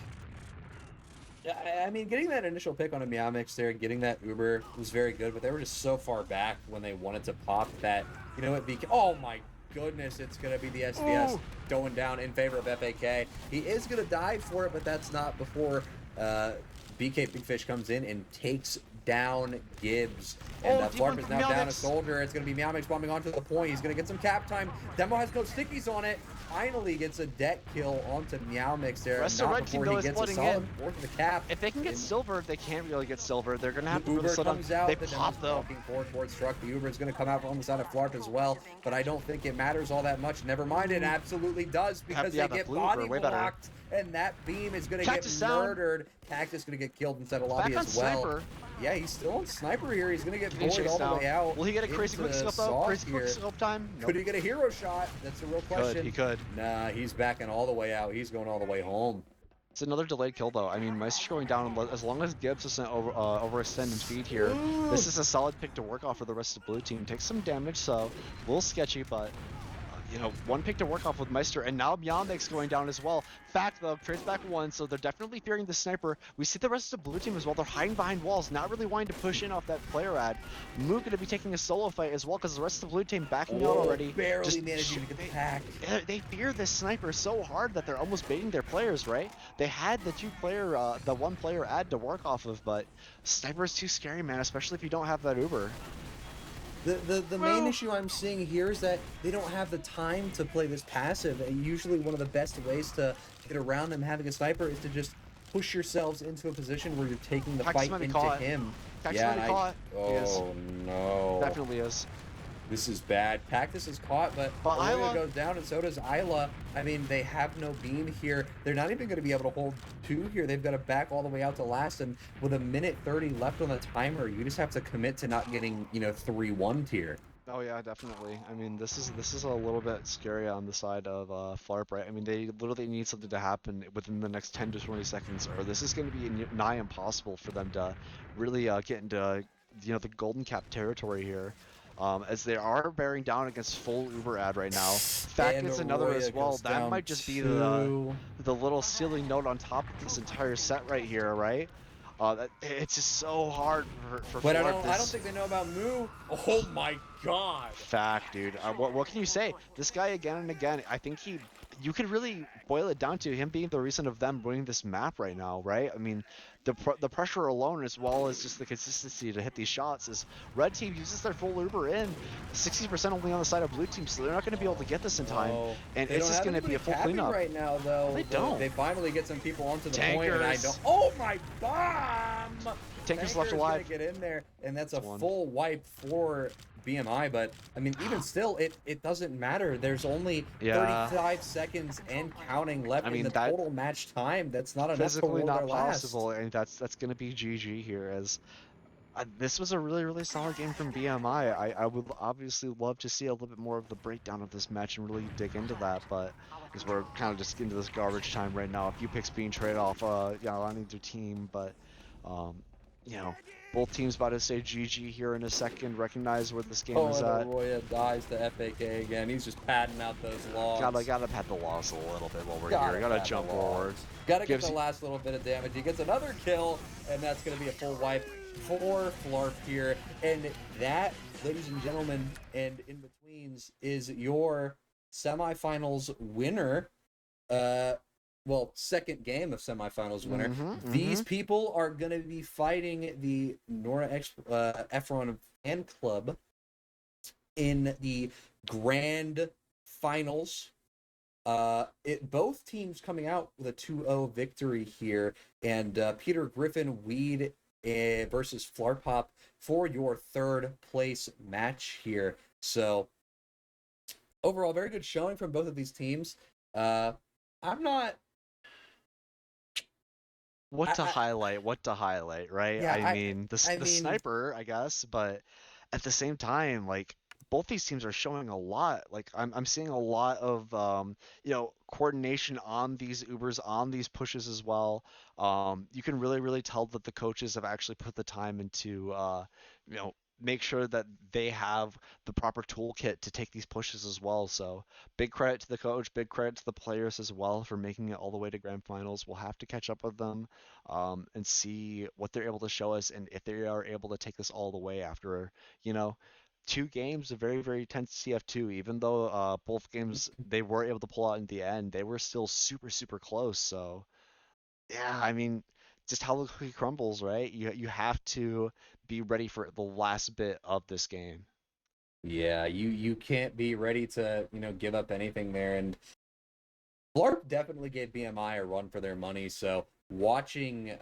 I mean, getting that initial pick on a Meowmix there, getting that Uber was very good, but they were just so far back when they wanted to pop that, you know what, oh my goodness, it's going to be the SDS going down in favor of FAK. He is going to die for it, but that's not before BK Big Fish comes in and takes down Gibbs. And Florp is now down a soldier. It's going to be Meowmix bombing onto the point. He's going to get some cap time. Demo has no stickies on it. Finally gets a deck kill onto Meowmix there. Rest of red team though is flooding in. Fourth of the cap. If they can get silver, they can't really get silver. They're going to have to really slow down. Out, they pop though. Forward struck. The Uber is going to come out on the side of Florp as well, but I don't think it matters all that much. Never mind, it absolutely does because they get body blocked, and that beam is going to get murdered. Cactus is going to get killed inside of lobby as well. Sniper. Yeah, he's still on sniper here. He's going to get bullied all the way out. Will he get a crazy quick scope though? Crazy quick scope time? Nope. Could he get a hero shot? That's the real question. He could. Nah, he's backing all the way out. He's going all the way home. It's another delayed kill though. I mean, Meister's going down as long as Gibbs doesn't overextend in speed here. This is a solid pick to work off for the rest of the blue team. Takes some damage, so a little sketchy, but one pick to work off with Meister, and now Mjolnir's going down as well. Fact, though, trades back one, so they're definitely fearing the sniper. We see the rest of the blue team as well. They're hiding behind walls, not really wanting to push in off that player ad. Moo going to be taking a solo fight as well, because the rest of the blue team backing out already. Barely managing to get back. They fear this sniper so hard that they're almost baiting their players, right? They had the one player ad to work off of, but sniper is too scary, man, especially if you don't have that Uber. The main issue I'm seeing here is that they don't have the time to play this passive, and usually one of the best ways to get around them having a sniper is to just push yourselves into a position where you're taking the Cactus fight might be into caught. him. Cactus Yeah, might be caught. He is. Oh no. Definitely is. This is bad. Cactus is caught, but Isla Olivia goes down, and so does Isla. I mean, they have no beam here. They're not even going to be able to hold two here. They've got to back all the way out to last, and with a minute 30 left on the timer, you just have to commit to not getting, 3-1 here. Oh yeah, definitely. I mean, this is a little bit scary on the side of Flarp, right? I mean, they literally need something to happen within the next 10 to 20 seconds, or this is going to be nigh impossible for them to really get into the golden cap territory here. As they are bearing down against full Uber ad right now. Fact gets another as well. That might just be the little ceiling note on top of this entire set right here, right? It's just so hard for But I Flarp. don't think they know about Moo. Oh my god. Fact, dude. What can you say? This guy again and again. I think you could really boil it down to him being the reason of them winning this map right now, right? I mean, the pressure alone, as well as just the consistency to hit these shots, is red team uses their full Uber in, 60% only on the side of blue team, so they're not going to be able to get this in time, and it's just going to be a full cleanup. Right now, though, they don't. They finally get some people onto the Tankers. point, and I don't. Oh my bomb! Tankers left alive. Gonna get in there, and that's a full wipe for BMI. But I mean, even still, it doesn't matter. There's only 35 seconds and counting left in the total match time. That's not enough to hold not their last. possible, and that's going to be GG here. As this was a really solid game from BMI. I would obviously love to see a little bit more of the breakdown of this match and really dig into that, but because we're kind of just into this garbage time right now. A few picks being traded off, on either team, but both teams about to say GG here in a second. Recognize where this game is at. Roya dies to FAK again. He's just padding out those logs. Gotta pad the logs a little bit while we're here. Gotta jump forward. Gotta get the last little bit of damage. He gets another kill, and that's gonna be a full wipe for Flarp here. And that, ladies and gentlemen, and in betweens, is your semifinals winner. Second game of semifinals winner. These people are going to be fighting the Nora Ephron fan club in the grand finals. Both teams coming out with a 2-0 victory here, and Peter Griffin Weed versus Flarpop for your third place match here. So overall, very good showing from both of these teams. I'm not. What to highlight, right? Yeah, I mean, the sniper, I guess, but at the same time, like, both these teams are showing a lot. Like, I'm seeing a lot of, coordination on these Ubers, on these pushes as well. You can really tell that the coaches have actually put the time into, make sure that they have the proper toolkit to take these pushes as well. So big credit to the coach, big credit to the players as well for making it all the way to grand finals. We'll have to catch up with them and see what they're able to show us, and if they are able to take this all the way after, 2 games of very tense TF2. Even though both games they were able to pull out in the end, they were still super close. So yeah, I mean, just how the cookie crumbles, right? You have to be ready for the last bit of this game. Yeah, you can't be ready to, give up anything there. And Flarp definitely gave BMI a run for their money. So watching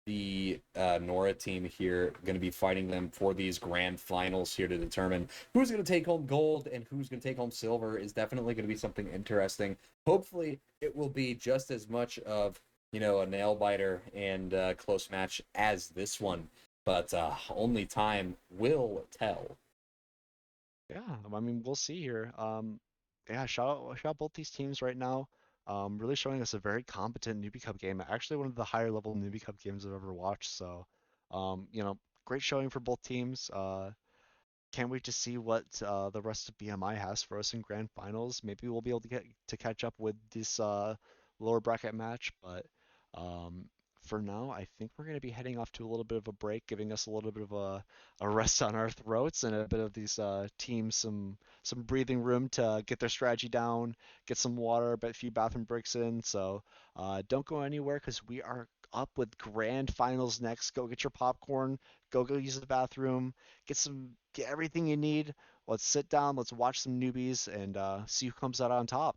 the Nora team here going to be fighting them for these grand finals here to determine who's going to take home gold and who's going to take home silver is definitely going to be something interesting. Hopefully it will be just as much of, a nail biter and close match as this one, but only time will tell. Yeah, I mean, we'll see here. Yeah, shout out both these teams right now. Really showing us a very competent Newbie Cup game. Actually, one of the higher level Newbie Cup games I've ever watched. So, great showing for both teams. Can't wait to see what the rest of BMI has for us in grand finals. Maybe we'll be able to get to catch up with this lower bracket match, but um, for now, I think we're going to be heading off to a little bit of a break, giving us a little bit of a rest on our throats and a bit of these teams some breathing room to get their strategy down, get some water, a few bathroom breaks in. So don't go anywhere because we are up with grand finals next. Go get your popcorn. Go use the bathroom. Get everything you need. Let's sit down. Let's watch some newbies and see who comes out on top.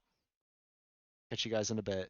Catch you guys in a bit.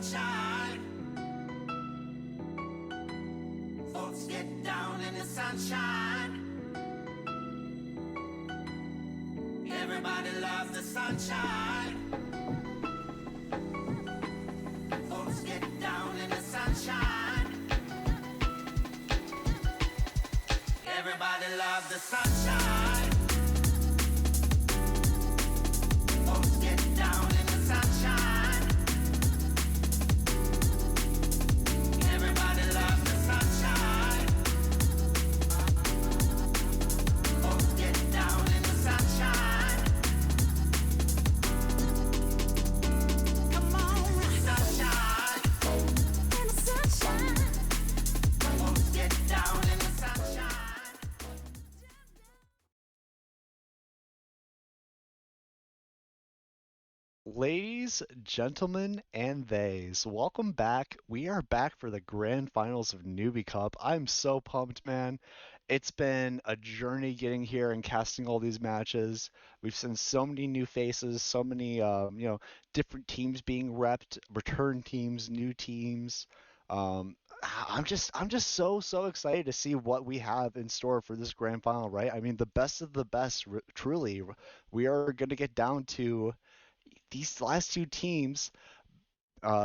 sunshine. Folks get down in the sunshine. Everybody loves the sunshine. Folks get down in the sunshine. Everybody loves the sunshine. Folks get down in the sunshine. Everybody loves the sunshine. Folks get down in the sunshine. Come on, sunshine. In the sunshine. Folks get down in the sunshine. Ladies, gentlemen, and theys, welcome back. We are back for the grand finals of Newbie Cup. I'm so pumped, man. It's been a journey getting here and casting all these matches. We've seen so many new faces, so many, different teams being repped, return teams, new teams. Um, I'm just so excited to see what we have in store for this grand final, right? I mean, the best of the best, truly. We are going to get down to these last two teams,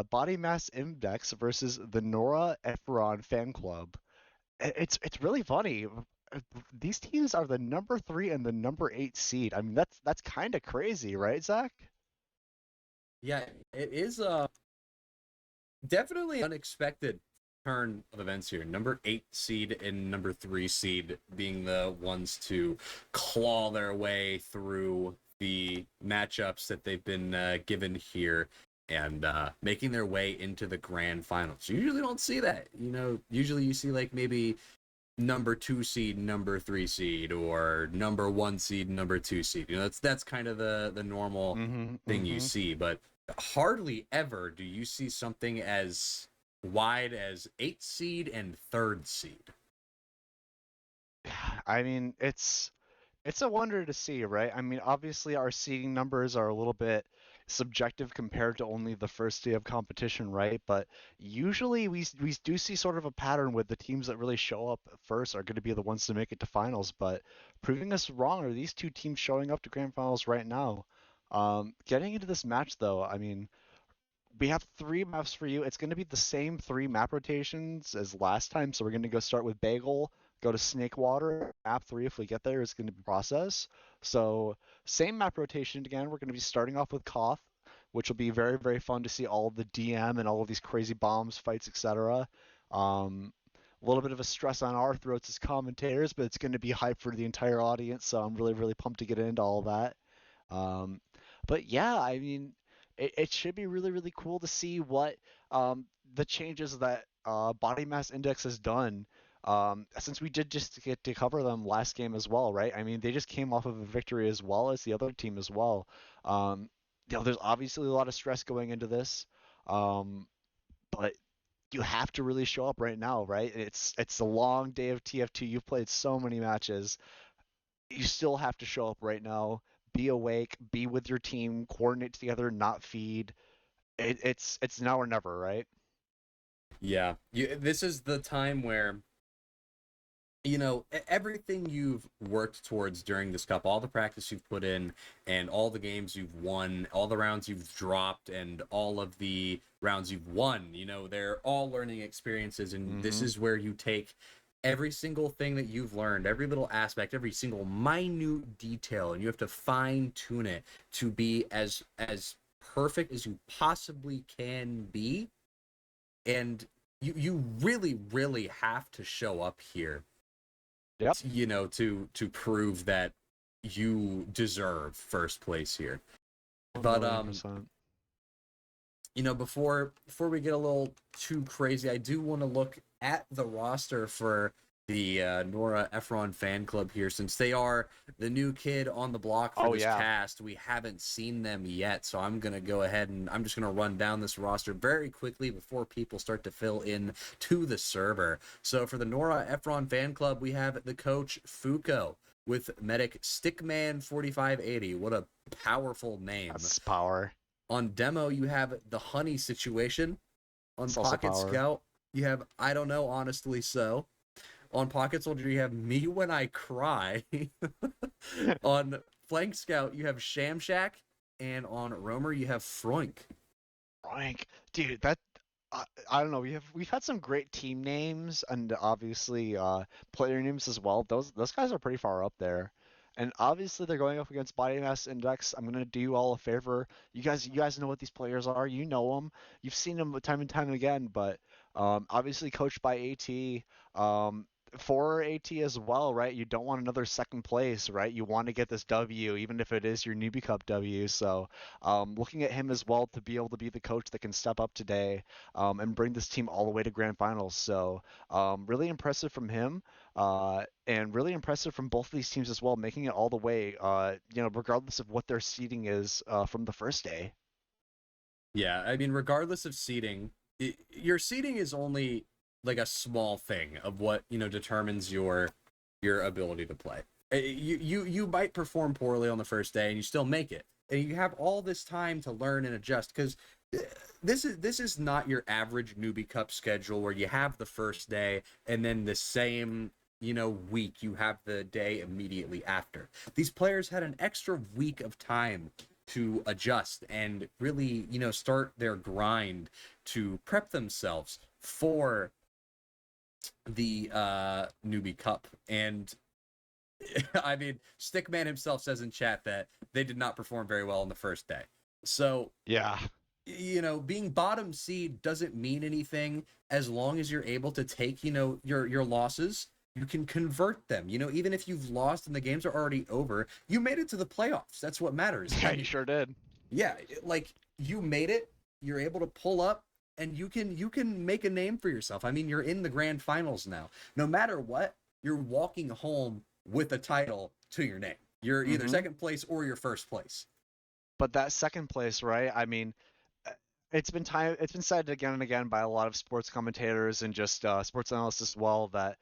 Body Mass Index versus the Nora Ephron Fan Club. It's really funny. These teams are the number 3 and the number 8 seed. I mean, that's kind of crazy, right, Zach? Yeah, it is definitely unexpected turn of events here. Number 8 seed and number 3 seed being the ones to claw their way through the matchups that they've been given here and making their way into the grand finals. You usually don't see that. Usually you see like maybe number 2 seed, number 3 seed, or number 1 seed, number 2 seed. That's kind of the normal thing you see, but hardly ever do you see something as wide as 8 seed and 3rd seed. I mean, it's a wonder to see, right? I mean, obviously our seeding numbers are a little bit subjective compared to only the first day of competition, right? But usually we do see sort of a pattern with the teams that really show up first are going to be the ones to make it to finals. But proving us wrong are these two teams showing up to grand finals right now. Getting into this match, though, I mean, we have 3 maps for you. It's going to be the same 3 map rotations as last time. So we're going to go start with Bagel, go to Snakewater. Map 3, if we get there, is going to be Process. So same map rotation again. We're going to be starting off with Koth, which will be very, very fun to see all of the DM and all of these crazy bombs, fights, etc. A little bit of a stress on our throats as commentators, but it's going to be hype for the entire audience. So I'm really, really pumped to get into all that. But yeah, I mean, it should be really, really cool to see what the changes that Body Mass Index has done. Since we did just get to cover them last game as well, right? I mean, they just came off of a victory as well as the other team as well. There's obviously a lot of stress going into this, but you have to really show up right now, right? It's a long day of TF2. You've played so many matches. You still have to show up right now. Be awake, be with your team, coordinate together, not feed. It's now or never, right? Yeah, this is the time where everything you've worked towards during this cup, all the practice you've put in, and all the games you've won, all the rounds you've dropped, and all of the rounds you've won, they're all learning experiences, and this is where you take every single thing that you've learned, every little aspect, every single minute detail, and you have to fine tune it to be as perfect as you possibly can be. And you really, really have to show up here. Yep. To prove that you deserve first place here. But 100%. before we get a little too crazy, I do want to look at the roster for the Nora Ephron fan club here, since they are the new kid on the block for this cast. We haven't seen them yet, so I'm gonna go ahead and I'm just gonna run down this roster very quickly before people start to fill in to the server. So for the Nora Ephron fan club, we have the coach Fuko with medic Stickman 4580. What a powerful name. That's power. On demo, you have the honey situation. On Salsa Pocket Power. Scout, you have I don't know, honestly so. On Pocket Soldier, you have me when I cry. On Flank Scout, you have Sham Shack, and on Roamer, you have Froink. Frank, dude, that I don't know. We've had some great team names and obviously player names as well. Those guys are pretty far up there. And obviously they're going up against Body Mass Index. I'm gonna do you all a favor. You guys know what these players are. You know them. You've seen them time and time again. But obviously coached by AT. Um, for AT as well, right? You don't want another second place, right? You want to get this W, even if it is your newbie cup W. So looking at him as well to be able to be the coach that can step up today and bring this team all the way to grand finals. So really impressive from him, and really impressive from both of these teams as well, making it all the way, regardless of what their seeding is from the first day. Yeah, I mean, regardless of seeding, your seeding is only like a small thing of what determines your ability to play. You might perform poorly on the first day and you still make it, and you have all this time to learn and adjust because this is not your average newbie cup schedule where you have the first day and then the same week you have the day immediately after. These players had an extra week of time to adjust and really start their grind to prep themselves for the newbie cup. And I mean, Stickman himself says in chat that they did not perform very well on the first day. So Yeah. being bottom seed doesn't mean anything as long as you're able to take your losses. You can convert them. Even if you've lost and the games are already over, you made it to the playoffs. That's what matters. Yeah, And you sure did. yeah, like you made it. You're able to pull up, and you can make a name for yourself. I mean, you're in the grand finals now. No matter what, you're walking home with a title to your name. You're either second place or you're first place. But that second place, right? I mean, uh, it's been said again and again by a lot of sports commentators and just sports analysts as well that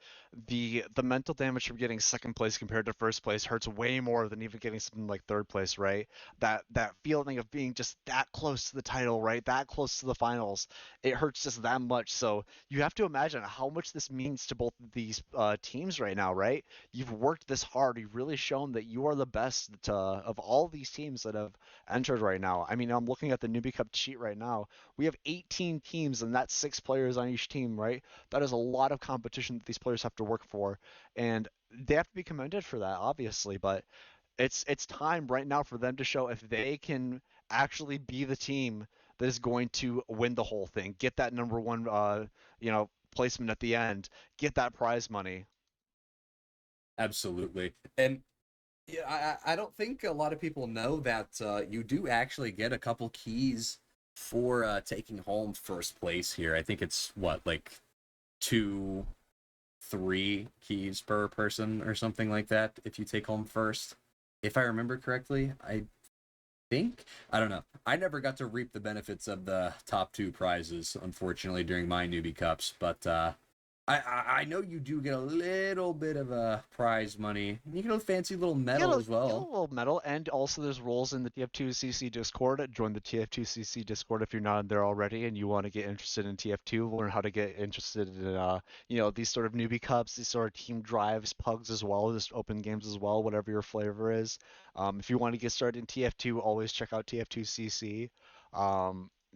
the mental damage from getting second place compared to first place hurts way more than even getting something like third place, right? That feeling of being just that close to the title, right? That close to the finals, it hurts just that much. So you have to imagine how much this means to both of these teams right now, right? You've worked this hard. You've really shown that you are the best of all these teams that have entered right now. I mean, I'm looking at the Newbie Cup sheet right now. We have 18 teams, and that's 6 players on each team, right? That is a lot of competition that these players have to work for, and they have to be commended for that, obviously. But it's time right now for them to show if they can actually be the team that is going to win the whole thing, get that number one, placement at the end, get that prize money. Absolutely. And yeah, I don't think a lot of people know that you do actually get a couple keys for taking home first place here. I think it's like 2, 3 keys per person or something like that if you take home first. If I remember correctly, I don't know. I never got to reap the benefits of the top 2 prizes, unfortunately, during my newbie cups, but I know you do get a little bit of a prize money. You get a fancy little medal as Get a well. little medal, and also there's roles in the TF2 CC Discord. Join the TF2 CC Discord if you're not in there already and you want to get interested in TF2, learn how to get interested in these sort of newbie cups, these sort of team drives, pugs as well, just open games as well, whatever your flavor is. If you want to get started in TF2, always check out TF2 CC.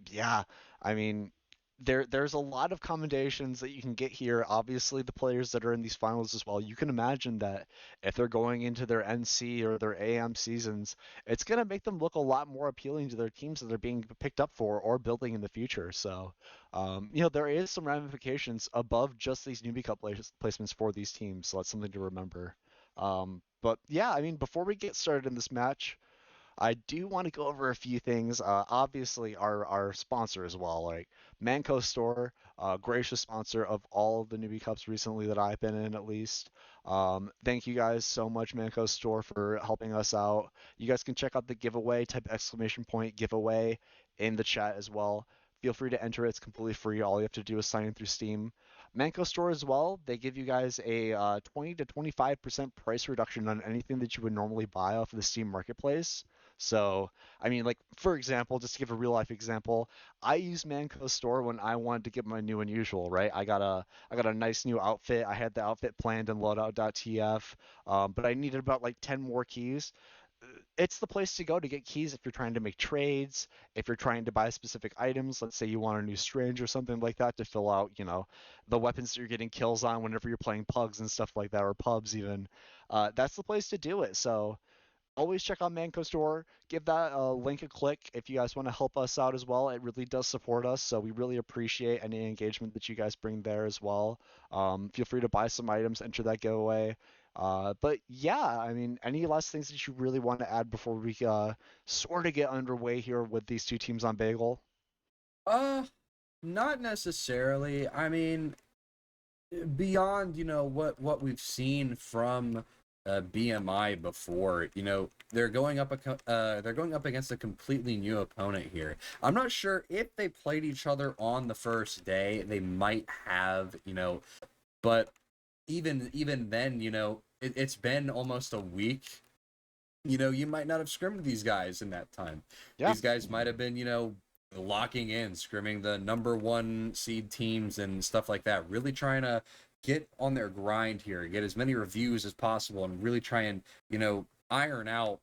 Yeah, I mean, there's a lot of commendations that you can get here. Obviously, the players that are in these finals as well. You can imagine that if they're going into their NC or their AM seasons, it's going to make them look a lot more appealing to their teams that they're being picked up for or building in the future. So, there is some ramifications above just these newbie cup placements for these teams. So that's something to remember. But yeah, I mean, before we get started in this match, I do want to go over a few things. Obviously, our sponsor as well, like Manco Store, gracious sponsor of all of the newbie cups recently that I've been in, at least. Thank you guys so much, Manco Store, for helping us out. You guys can check out the giveaway, type exclamation point giveaway in the chat as well. Feel free to enter it. It's completely free. All you have to do is sign in through Steam. Manco Store as well, they give you guys a 20 to 25% price reduction on anything that you would normally buy off of the Steam Marketplace. So, I mean, like for example, just to give a real life example, I use Manco Store when I wanted to get my new unusual, right? I got a nice new outfit. I had the outfit planned in loadout.tf, but I needed about like 10 more keys. It's the place to go to get keys if you're trying to make trades, if you're trying to buy specific items. Let's say you want a new strange or something like that to fill out, the weapons that you're getting kills on whenever you're playing pugs and stuff like that, or pubs even. That's the place to do it. So always check out Manco Store. Give that link a click if you guys want to help us out as well. It really does support us, so we really appreciate any engagement that you guys bring there as well. Feel free to buy some items, enter that giveaway. But yeah, I mean, any last things that you really want to add before we sort of get underway here with these two teams on Bagel? Uh, Not necessarily. I mean, beyond what we've seen from BMI before, they're going up against a completely new opponent here. I'm not sure if they played each other on the first day. They might have, but even then, it's been almost a week. You might not have scrimmed these guys in that time. Yeah. These guys might have been, locking in, scrimming the number one seed teams and stuff like that, really trying to get on their grind here, get as many reviews as possible, and really try and, iron out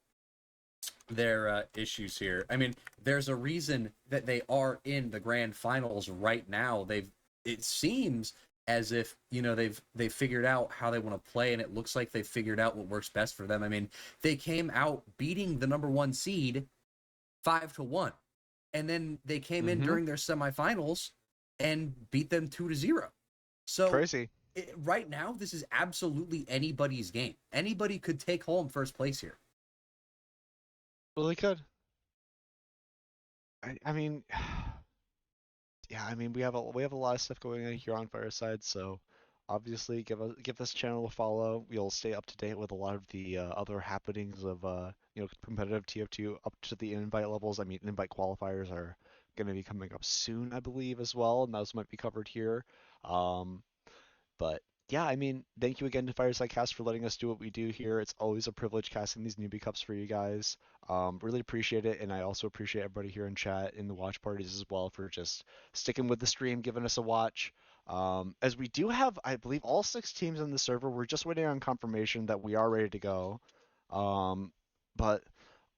their issues here. I mean, there's a reason that they are in the grand finals right now. It seems as if they've figured out how they want to play, and it looks like they figured out what works best for them. I mean, they came out beating the number one seed 5-1, and then they came in during their semifinals and beat them 2-0. So Crazy. Right now, this is absolutely anybody's game. Anybody could take home first place here. Really good. I mean, yeah, I mean we have a lot of stuff going on here on Fireside, so obviously give this channel a follow. You'll stay up to date with a lot of the other happenings of competitive TF2 up to the invite levels. I mean, invite qualifiers are going to be coming up soon, I believe, as well, and those might be covered here. Um, but yeah, I mean, thank you again to Fireside Cast for letting us do what we do here. It's always a privilege casting these newbie cups for you guys. Really appreciate it, and I also appreciate everybody here in chat in the watch parties as well for just sticking with the stream, giving us a watch. As we do have, I believe, all 6 teams on the server. We're just waiting on confirmation that we are ready to go. But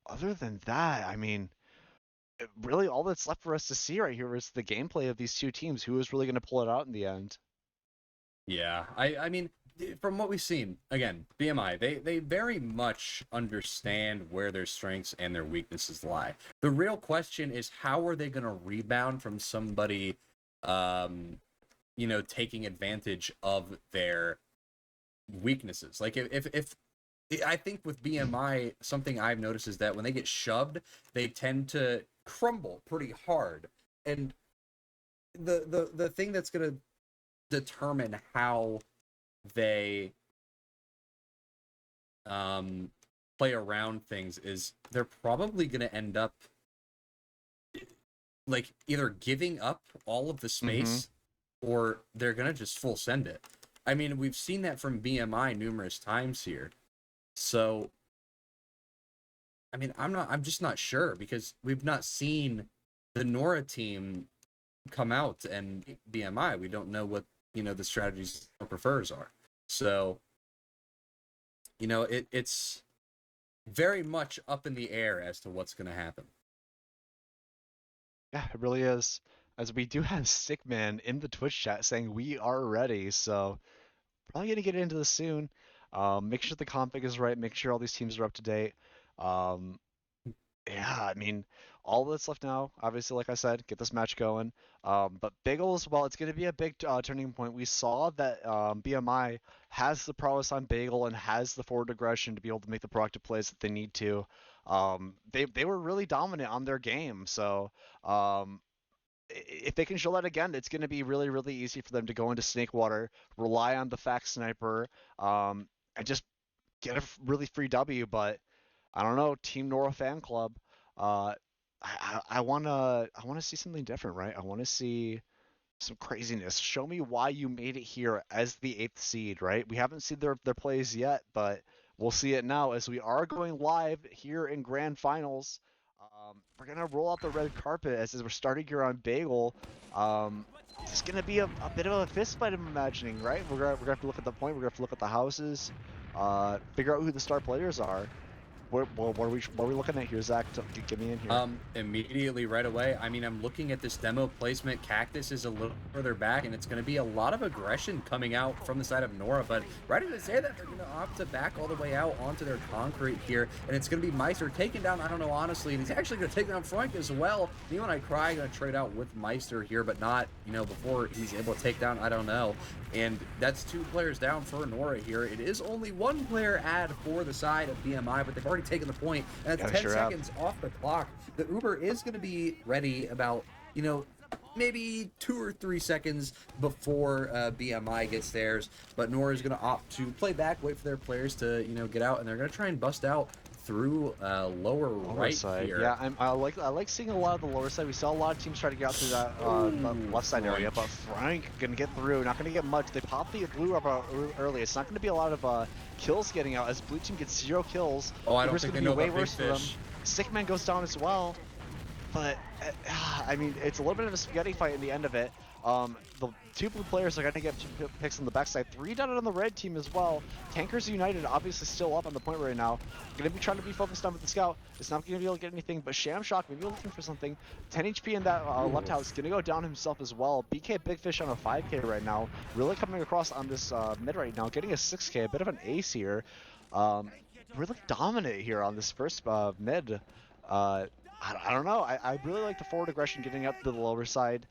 other than that, I mean, really all that's left for us to see right here is the gameplay of these two teams. Who is really going to pull it out in the end? Yeah, I mean, from what we've seen, again, BMI, they very much understand where their strengths and their weaknesses lie. The real question is, how are they going to rebound from somebody, taking advantage of their weaknesses? Like if I think with BMI, something I've noticed is that when they get shoved, they tend to crumble pretty hard. And the thing that's going to determine how they play around things is they're probably going to end up like either giving up all of the space or they're going to just full send it. I mean, we've seen that from BMI numerous times here. So I mean, I'm just not sure because we've not seen the Nora team come out and BMI. We don't know what the strategies or prefers are. So it's very much up in the air as to what's going to happen. Yeah, it really is. As we do have Stickman in the Twitch chat saying we are ready, so probably gonna get into this soon. Make sure the config is right. Make sure all these teams are up to date. Um, yeah, I mean, all that's left now, obviously, like I said, get this match going. But Bagel as well, it's going to be a big turning point. We saw that BMI has the prowess on Bagel and has the forward aggression to be able to make the proactive plays that they need to. They were really dominant on their game, so if they can show that again, it's going to be really, really easy for them to go into Snakewater, rely on the fact sniper, and just get a really free W. But I don't know, Team Nora fan club. I wanna see something different, right? I wanna see some craziness. Show me why you made it here as the 8th seed, right? We haven't seen their plays yet, but We'll see it now as we are going live here in Grand Finals. We're going to roll out the red carpet as we're starting here on Bagel. It's going to be a bit of a fist fight, I'm imagining, right? We're going to have to look at the point. We're going to have to look at the houses, figure out who the star players are. What are we looking at here, Zach? Get me in here. Immediately right away. I mean, I'm looking at this demo placement. Cactus is a little further back, and it's going to be a lot of aggression coming out from the side of Nora. But right as I say that, they're going to opt to back all the way out onto their concrete here, and it's going to be Meister taking down. I don't know honestly, and he's actually going to take down Frank as well. Me when I cry, going to trade out with Meister here, but not before he's able to take down. I don't know. And that's 2 players down for Nora here. It is only 1 player add for the side of BMI, but they've already taken the point, and that's 10 seconds off the clock. The Uber is going to be ready about, maybe 2 or 3 seconds before BMI gets theirs, but Nora is going to opt to play back, wait for their players to, get out, and they're going to try and bust out through lower right side. here. Yeah, I like seeing a lot of the lower side. We saw a lot of teams try to get out through that left side area, but Frank gonna get through. Not gonna get much. They popped the blue up early. It's not gonna be a lot of kills getting out as blue team gets 0 kills. Oh, I don't think they know way about worse for them. Stickman goes down as well. But I mean, it's a little bit of a spaghetti fight in the end of it. The 2 blue players are going to get 2 picks on the backside, 3 down on the red team as well. Tankers United obviously still up on the point right now. Going to be trying to be focused on with the scout. It's not going to be able to get anything, but Sham Shock maybe looking for something. 10 HP in that left house, going to go down himself as well. BK Big Fish on a 5k right now. Really coming across on this mid right now, getting a 6k, a bit of an ace here. Really dominant here on this first mid. I don't know. I really like the forward aggression getting up to the lower side.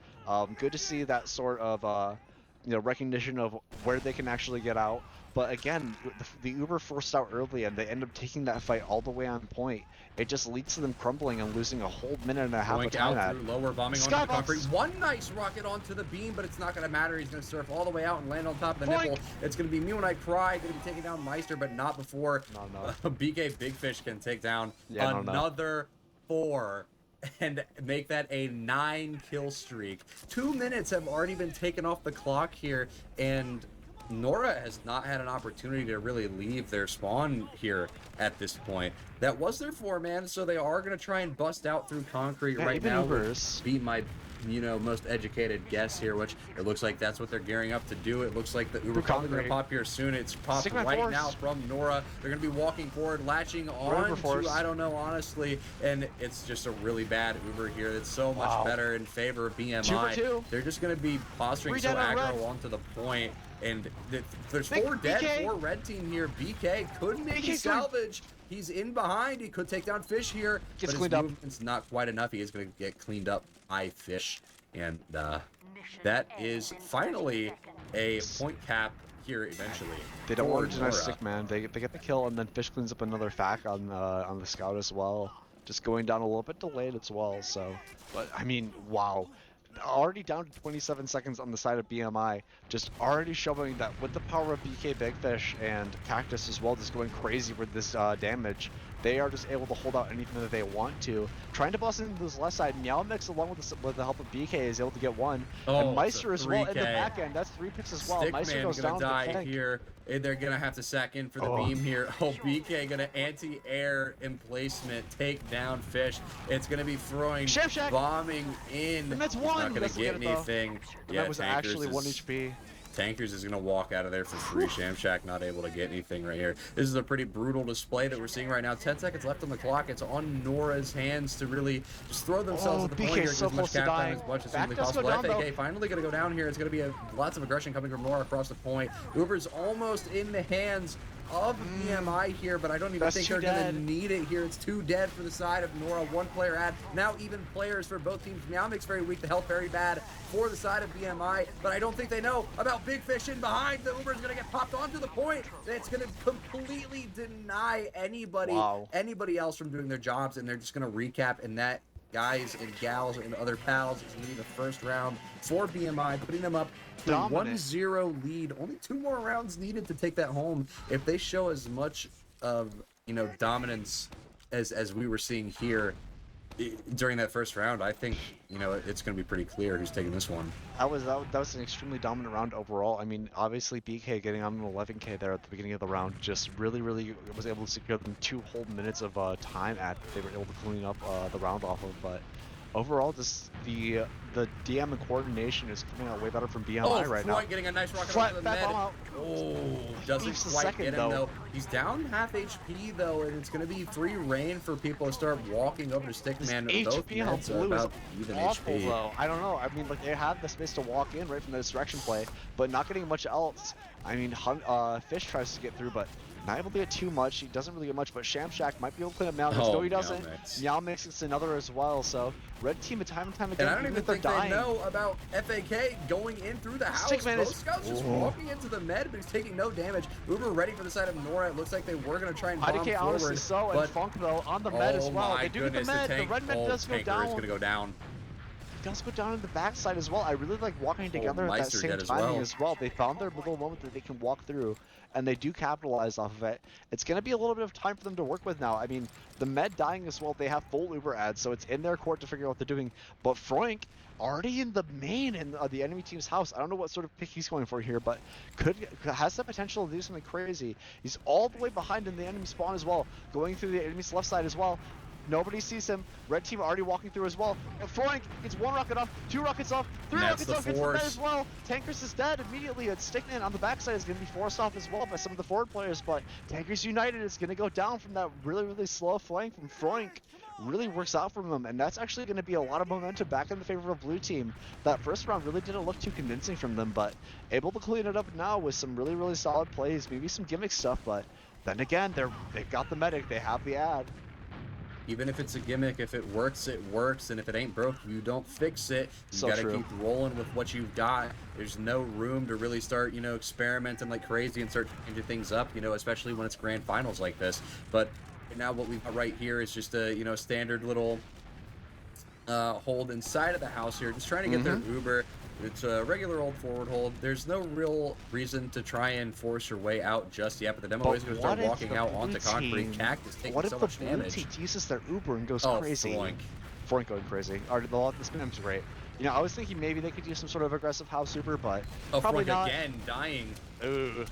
Good to see that sort of recognition of where they can actually get out. But again, the Uber forced out early and they end up taking that fight all the way on point. It just leads to them crumbling and losing a whole minute and a half of time. Out through lower, bombing onto the concrete. One nice rocket onto the beam, but it's not going to matter. He's going to surf all the way out and land on top of the nipple. It's going to be Me When I Cry, going to be taking down Meister, but not before BK Big Fish can take down another 4 and make that a 9 kill streak. 2 minutes have already been taken off the clock here, and Nora has not had an opportunity to really leave their spawn here at this point. That was their 4-man, so they are going to try and bust out through concrete right now. Be my most educated guess here, which it looks like that's what they're gearing up to do. It looks like the Uber probably going to pop here soon. It's popped right now from Nora. They're going to be walking forward, latching on to, I don't know, honestly, and it's just a really bad Uber here. It's so much better in favor of BMI. They're just going to be posturing so aggro onto the point, and there's 4 dead, BK. 4 red team here. BK could maybe salvage. He's in behind. He could take down Fish here, but his movement's not quite enough. He is going to get cleaned up by Fish, and that is finally a point cap here eventually. They don't want to deny Stickman. They get the kill, and then Fish cleans up another fac on the scout as well. Just going down a little bit delayed as well. So, but I mean, wow. Already down to 27 seconds on the side of BMI, just already showing that with the power of BK Big Fish and Cactus as well, just going crazy with this damage, they are just able to hold out anything that they want to. Trying to bust into this left side, Meow Mix along with the help of BK is able to get 1. And Meister as well in the back end, that's 3 picks as well. Stickman Meister goes gonna down die here. They're gonna have to sack in for the beam here. BK gonna anti-air emplacement, take down Fish. It's gonna be throwing, bombing in. And that's 1. Not gonna get anything. Yeah, that was actually 1 HP. Tankers is going to walk out of there for free. Shamshack not able to get anything right here. This is a pretty brutal display that we're seeing right now. 10 seconds left on the clock. It's on Nora's hands to really just throw themselves at the point here. So as much cap time as much as humanly possible. FAK finally going to go down here. It's going to be lots of aggression coming from Nora across the point. Uber's almost in the hands of BMI here, but I don't even think they're going to need it here. It's 2 dead for the side of Nora. 1 player add. Now even players for both teams. Meowmix very weak. The health very bad for the side of BMI, but I don't think they know about Big Fish in behind. The Uber's going to get popped onto the point. It's going to completely deny anybody else from doing their jobs, and they're just going to recap, and that guys and gals and other pals is leading the first round for BMI, putting them up to 1-0 lead. Only 2 more rounds needed to take that home. If they show as much of dominance as we were seeing here, during that first round, I think, you know, it's going to be pretty clear who's taking this one. That was an extremely dominant round overall. I mean, obviously BK getting on an 11K there at the beginning of the round just really was able to secure them 2 whole minutes of time at they were able to clean up the round off of. But overall, just the DM and coordination is coming out way better from BMI right now. Getting a nice rocket Flat onto the back med. bomb out. Oh, doesn't Keeps the quite second, get him though. though. He's down half HP though, and it's gonna be free reign for people to start walking over to Stickman. Both HP on meds are blue is about even awful HP. though. I don't know. I mean, like they have the space to walk in right from the distraction play, but not getting much else. I mean, Fish tries to get through, but not able to get too much. He doesn't really get much, but Shamshack might be able to clean up Meow Mix. Oh, No, he doesn't. Meow Meow Mix gets another as well. So red team time and time again. And I don't even if they're think they dying. know about FAK going in through the house. Stickman Both is- scouts just walking into the med, but he's taking no damage. Uber ready for the side of Nora. It looks like they were going to try and bomb IDK honestly forward. so, and but Funk though on the med as well. my They do get the goodness, med. The tank, red med does go tanker down. is going to go down. Does go down in the backside as well. I really like walking together at that Meister same dead as timing well. as well. They found their little moment that they can walk through, and they do capitalize off of it. It's going to be a little bit of time for them to work with now. I mean, the med dying as well, they have full Uber ads, so it's in their court to figure out what they're doing. But Froink, already in the main in the enemy team's house. I don't know what sort of pick he's going for here, but has the potential to do something crazy. He's all the way behind in the enemy spawn as well, going through the enemy's left side as well. Nobody sees him. Red team already walking through as well. And Froink gets 1 rocket off, 2 rockets off, 3 And rockets that's off, the gets the med force. as well. Tankers is dead immediately. And Stickman on the backside is going to be forced off as well by some of the forward players. But Tankers United is going to go down from that really slow flank from Froink. Really works out for them, and that's actually going to be a lot of momentum back in the favor of blue team. That first round really didn't look too convincing from them, but able to clean it up now with some really solid plays, maybe some gimmick stuff. But then again, they've got the medic, they have the ad. Even if it's a gimmick, if it works, and if it ain't broke, you don't fix it. You So gotta true. keep rolling with what you've got. There's no room to really start, you know, experimenting like crazy and start changing things up, you know, especially when it's grand finals like this. But now what we've got right here is just a, you know, standard little hold inside of the house here, just trying to get their Uber. It's a regular old forward hold. There's no real reason to try and force your way out just yet, but the demo But is going to start what if walking the out blue onto concrete. team- Cactus taking What if so the much blue damage. team uses their Uber and goes Oh, crazy? Floink. Froink going crazy. Alright, the spam's great. You know, I was thinking maybe they could use some sort of aggressive house Uber, but Oh, probably Floink not. again, dying. Ooh,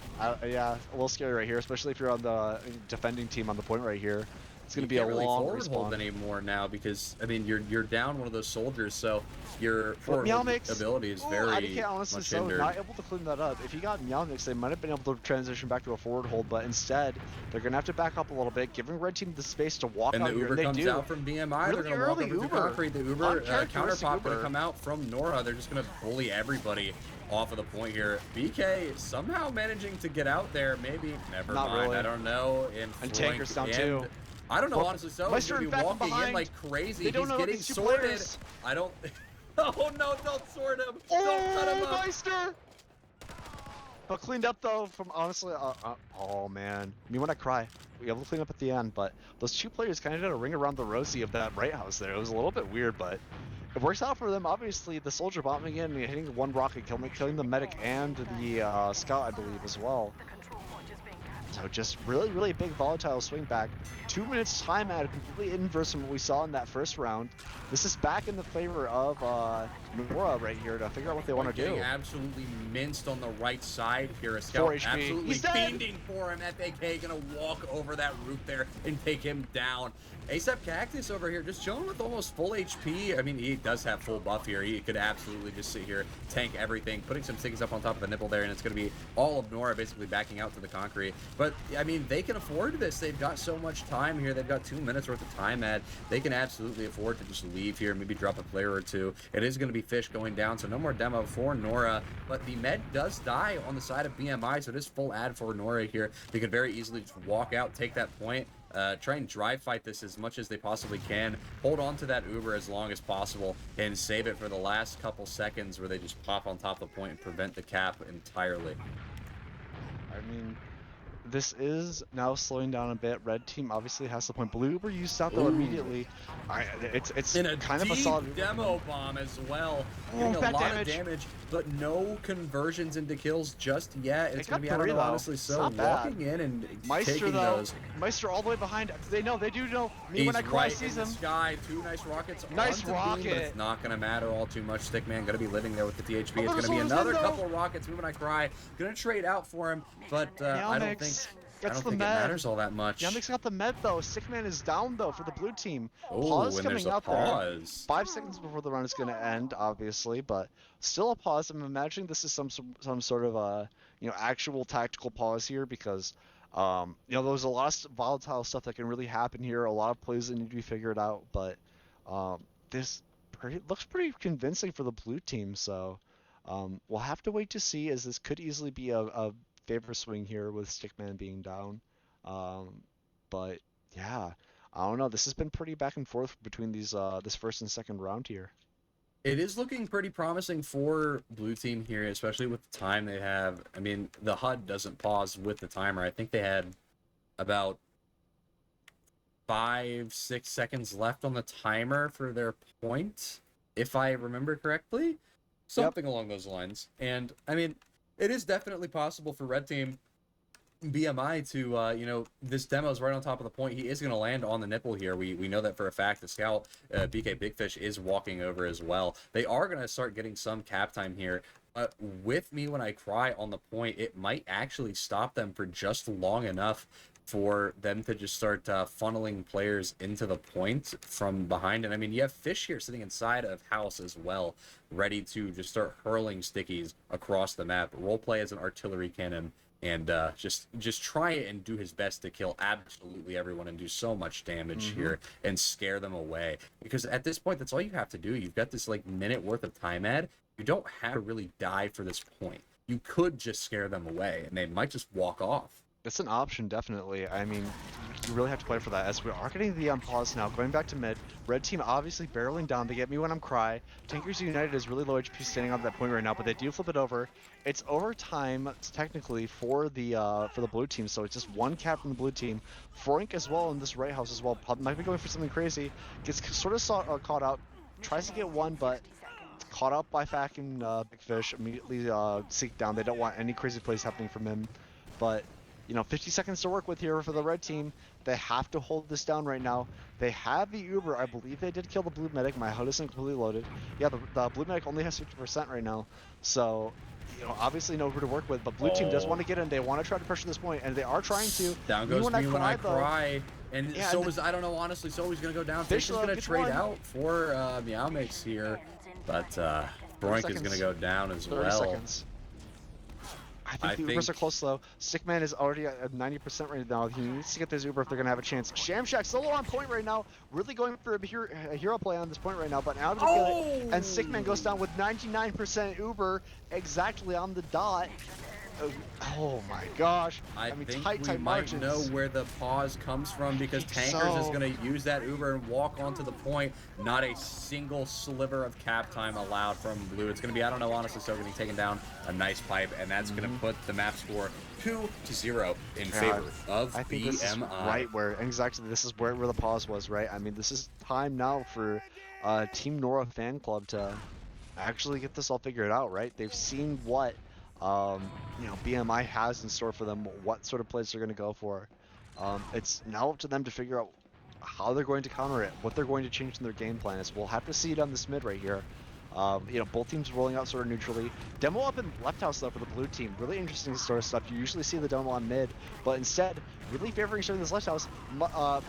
yeah, a little scary right here, especially if you're on the defending team on the point right here. It's going to be You a can't really long forward hold respawn. anymore now because I mean you're down one of those soldiers, so your forward Meow hold Mix. ability is Ooh, very IDK honestly much so hindered. not able to clean that up. If he got Meow Mix, they might have been able to transition back to a forward hold, but instead they're going to have to back up a little bit, giving red team the space to walk And out the here. Uber They comes do. out from BMI. Really They're going to walk early over to Uber. concrete. The Uber Uncharacteristic counterpop going Uber. to come out from Nora. They're just going to bully everybody off of the point here. BK somehow managing to get out there. Maybe. Never Not mind. really. I don't know. And Floink Tanker's down too. I don't know, Well, honestly. So he's Meister going in to be fact walking in behind. like crazy. They don't He's know getting these two sorted. players. I don't. Oh no! Don't sort him. Don't cut him Oh, up. Meister! But cleaned up though from honestly, oh man, me when I cry. We able to clean up at the end, but those two players kind of did a ring around the rosy of that right house there. It was a little bit weird, but it works out for them. Obviously, the soldier bombing in, hitting one rocket, killing the medic and the scout, I believe, as well. So just really big volatile swing back. 2 minutes time at completely inverse from what we saw in that first round. This is back in the favor of Nora right here to figure out what they want to do. Getting absolutely minced on the right side here. A 4 scout HP. absolutely He's dead. fiending for him. FAK gonna walk over that roof there and take him down. ASAP Cactus over here just chilling with almost full HP. I mean, he does have full buff here. He could absolutely just sit here, tank everything, putting some things up on top of the nipple there, and it's going to be all of Nora basically backing out to the concrete. But, I mean, they can afford this. They've got so much time here. They've got 2 minutes worth of time at. They can absolutely afford to just leave here, maybe drop a player or two. It is going to be Fish going down, so no more demo for Nora. But the med does die on the side of BMI, so it is full ad for Nora here. They could very easily just walk out, take that point. Try and drive fight this as much as they possibly can. Hold on to that Uber as long as possible and save it for the last couple seconds where they just pop on top of the point and prevent the cap entirely. I mean, This is now slowing down a bit. Red team obviously has the point. Blue Uber used out though Ooh. immediately. It's In a kind of a deep solid demo bomb as well. Oh, Getting a bad lot damage. of damage, but no conversions into kills just yet. It's got going to be, I don't three, know, though. honestly, It's so not bad. walking in and Meister taking though. those. Meister all the way behind. They do know. Me He's when I cry right sees in the him. sky. 2 nice rockets. Nice onto Beam, but rocket. it's not going to matter all too much. Stickman going to be living there with the THP. It's Oh, going to be there's another one, though. couple rockets. Me when I cry. Going to trade out for him, but I don't think Gets the it med. matters all that much. Yamik's got the med though. Stickman is down though for the blue team. Oh, Pause and coming there's a out there. pause. 5 seconds before the run is going to end, obviously, but still a pause. I'm imagining this is some sort of actual tactical pause here because there's a lot of volatile stuff that can really happen here. A lot of plays that need to be figured out, but this looks pretty convincing for the blue team. So we'll have to wait to see, as this could easily be a favor swing here with Stickman being down. But yeah, I don't know. This has been pretty back and forth between these this first and second round here. It is looking pretty promising for blue team here, especially with the time they have. I mean, the HUD doesn't pause with the timer. I think they had about 5-6 seconds left on the timer for their point, if I remember correctly. Something along those lines. And I mean, it is definitely possible for red team BMI to, this demo is right on top of the point. He is going to land on the nipple here. We know that for a fact. The scout, BK Big Fish, is walking over as well. They are going to start getting some cap time here. With me when I cry on the point, it might actually stop them for just long enough for them to just start funneling players into the point from behind. And I mean, you have Fish here sitting inside of House as well, ready to just start hurling stickies across the map. Roleplay as an artillery cannon, and just try it and do his best to kill absolutely everyone and do so much damage here and scare them away. Because at this point, that's all you have to do. You've got this minute worth of time ad. You don't have to really die for this point. You could just scare them away, and they might just walk off. It's an option, definitely. I mean, you really have to play for that. As we are getting the pause now, going back to mid. Red team obviously barreling down. They get me when I'm cry. Tankers United is really low HP standing on that point right now, but they do flip it over. It's overtime technically for the blue team, so it's just one cap from the blue team. Frank as well in this right house as well. Might be going for something crazy. Gets sort of caught out. Tries to get one, but caught up by fucking Big Fish. Immediately seek down. They don't want any crazy plays happening from him, but 50 seconds to work with here for the red team. They have to hold this down right now. They have the Uber. I believe they did kill the blue medic. My HUD isn't completely loaded. Yeah, the blue medic only has 50% right now. So, obviously no Uber to work with, but blue team does want to get in. They want to try to pressure this point, and they are trying to. Down goes me when I cry. And yeah, so I don't know, honestly, so he's going to go down. Fish is going to trade out for Meow Mix here, but Broink is going to go down as 30 well. seconds. I think the Ubers are close though. Stickman is already at 90% right now. He needs to get this Uber if they're going to have a chance. Shamshack solo on point right now. Really going for a hero play on this point right now, but now to get it. And Stickman goes down with 99% Uber exactly on the dot. Oh my gosh. I mean, think tight we might margins. know where the pause comes from, because Tankers is going to use that Uber and walk onto the point. Not a single sliver of cap time allowed from blue. It's going to be, I don't know, honestly, so getting taken down a nice pipe, and that's going to put the map score 2-0 in favor of I think BMI. this is right where, exactly, this is where the pause was, right? I mean, this is time now for Team Nora fan club to actually get this all figured out, right? They've seen what BMI has in store for them, what sort of plays they're going to go for. It's now up to them to figure out how they're going to counter it, what they're going to change in their game plan. We'll have to see it on this mid right here. Both teams rolling out sort of neutrally. Demo up in left house though for the blue team. Really interesting sort of stuff. You usually see the demo on mid, but instead, really favoring showing this left house.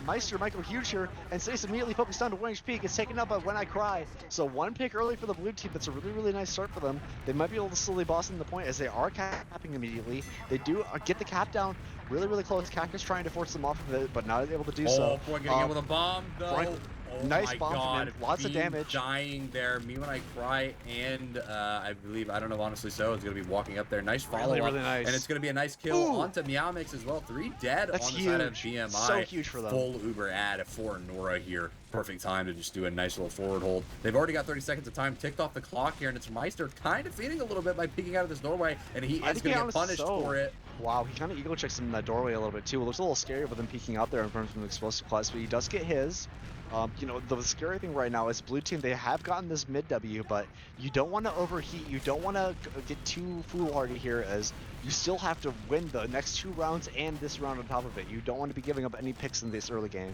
Meister might go huge here, and Stace immediately focused down to 1 HP. Gets taken up by When I Cry. So one pick early for the blue team. That's a really, really nice start for them. They might be able to slowly boss in the point as they are capping immediately. They do get the cap down really, really close. Cactus trying to force them off of it, but not able to do so. Oh, boy, getting in with a bomb though. Frank, Oh nice my bomb from God. him. Lots of Beam damage. Dying there. Me When I Cry, and I believe, I don't know, honestly, so is going to be walking up there. Nice follow up. Really nice. And it's going to be a nice kill onto Meow Mix as well. 3 dead That's on the side of huge. BMI. So huge for them. Full Uber ad for Nora here. Perfect time to just do a nice little forward hold. They've already got 30 seconds of time ticked off the clock here, and it's Meister kind of feeding a little bit by peeking out of this doorway, and he is going to get punished for it. Wow, he kind of ego checks him in that doorway a little bit too. It looks a little scary with him peeking out there in front of an explosive class, but he does get his. You know, the scary thing right now is blue team, they have gotten this mid W, but you don't want to overheat. You don't want to get too foolhardy here, as you still have to win the next 2 rounds and this round on top of it. You don't want to be giving up any picks in this early game.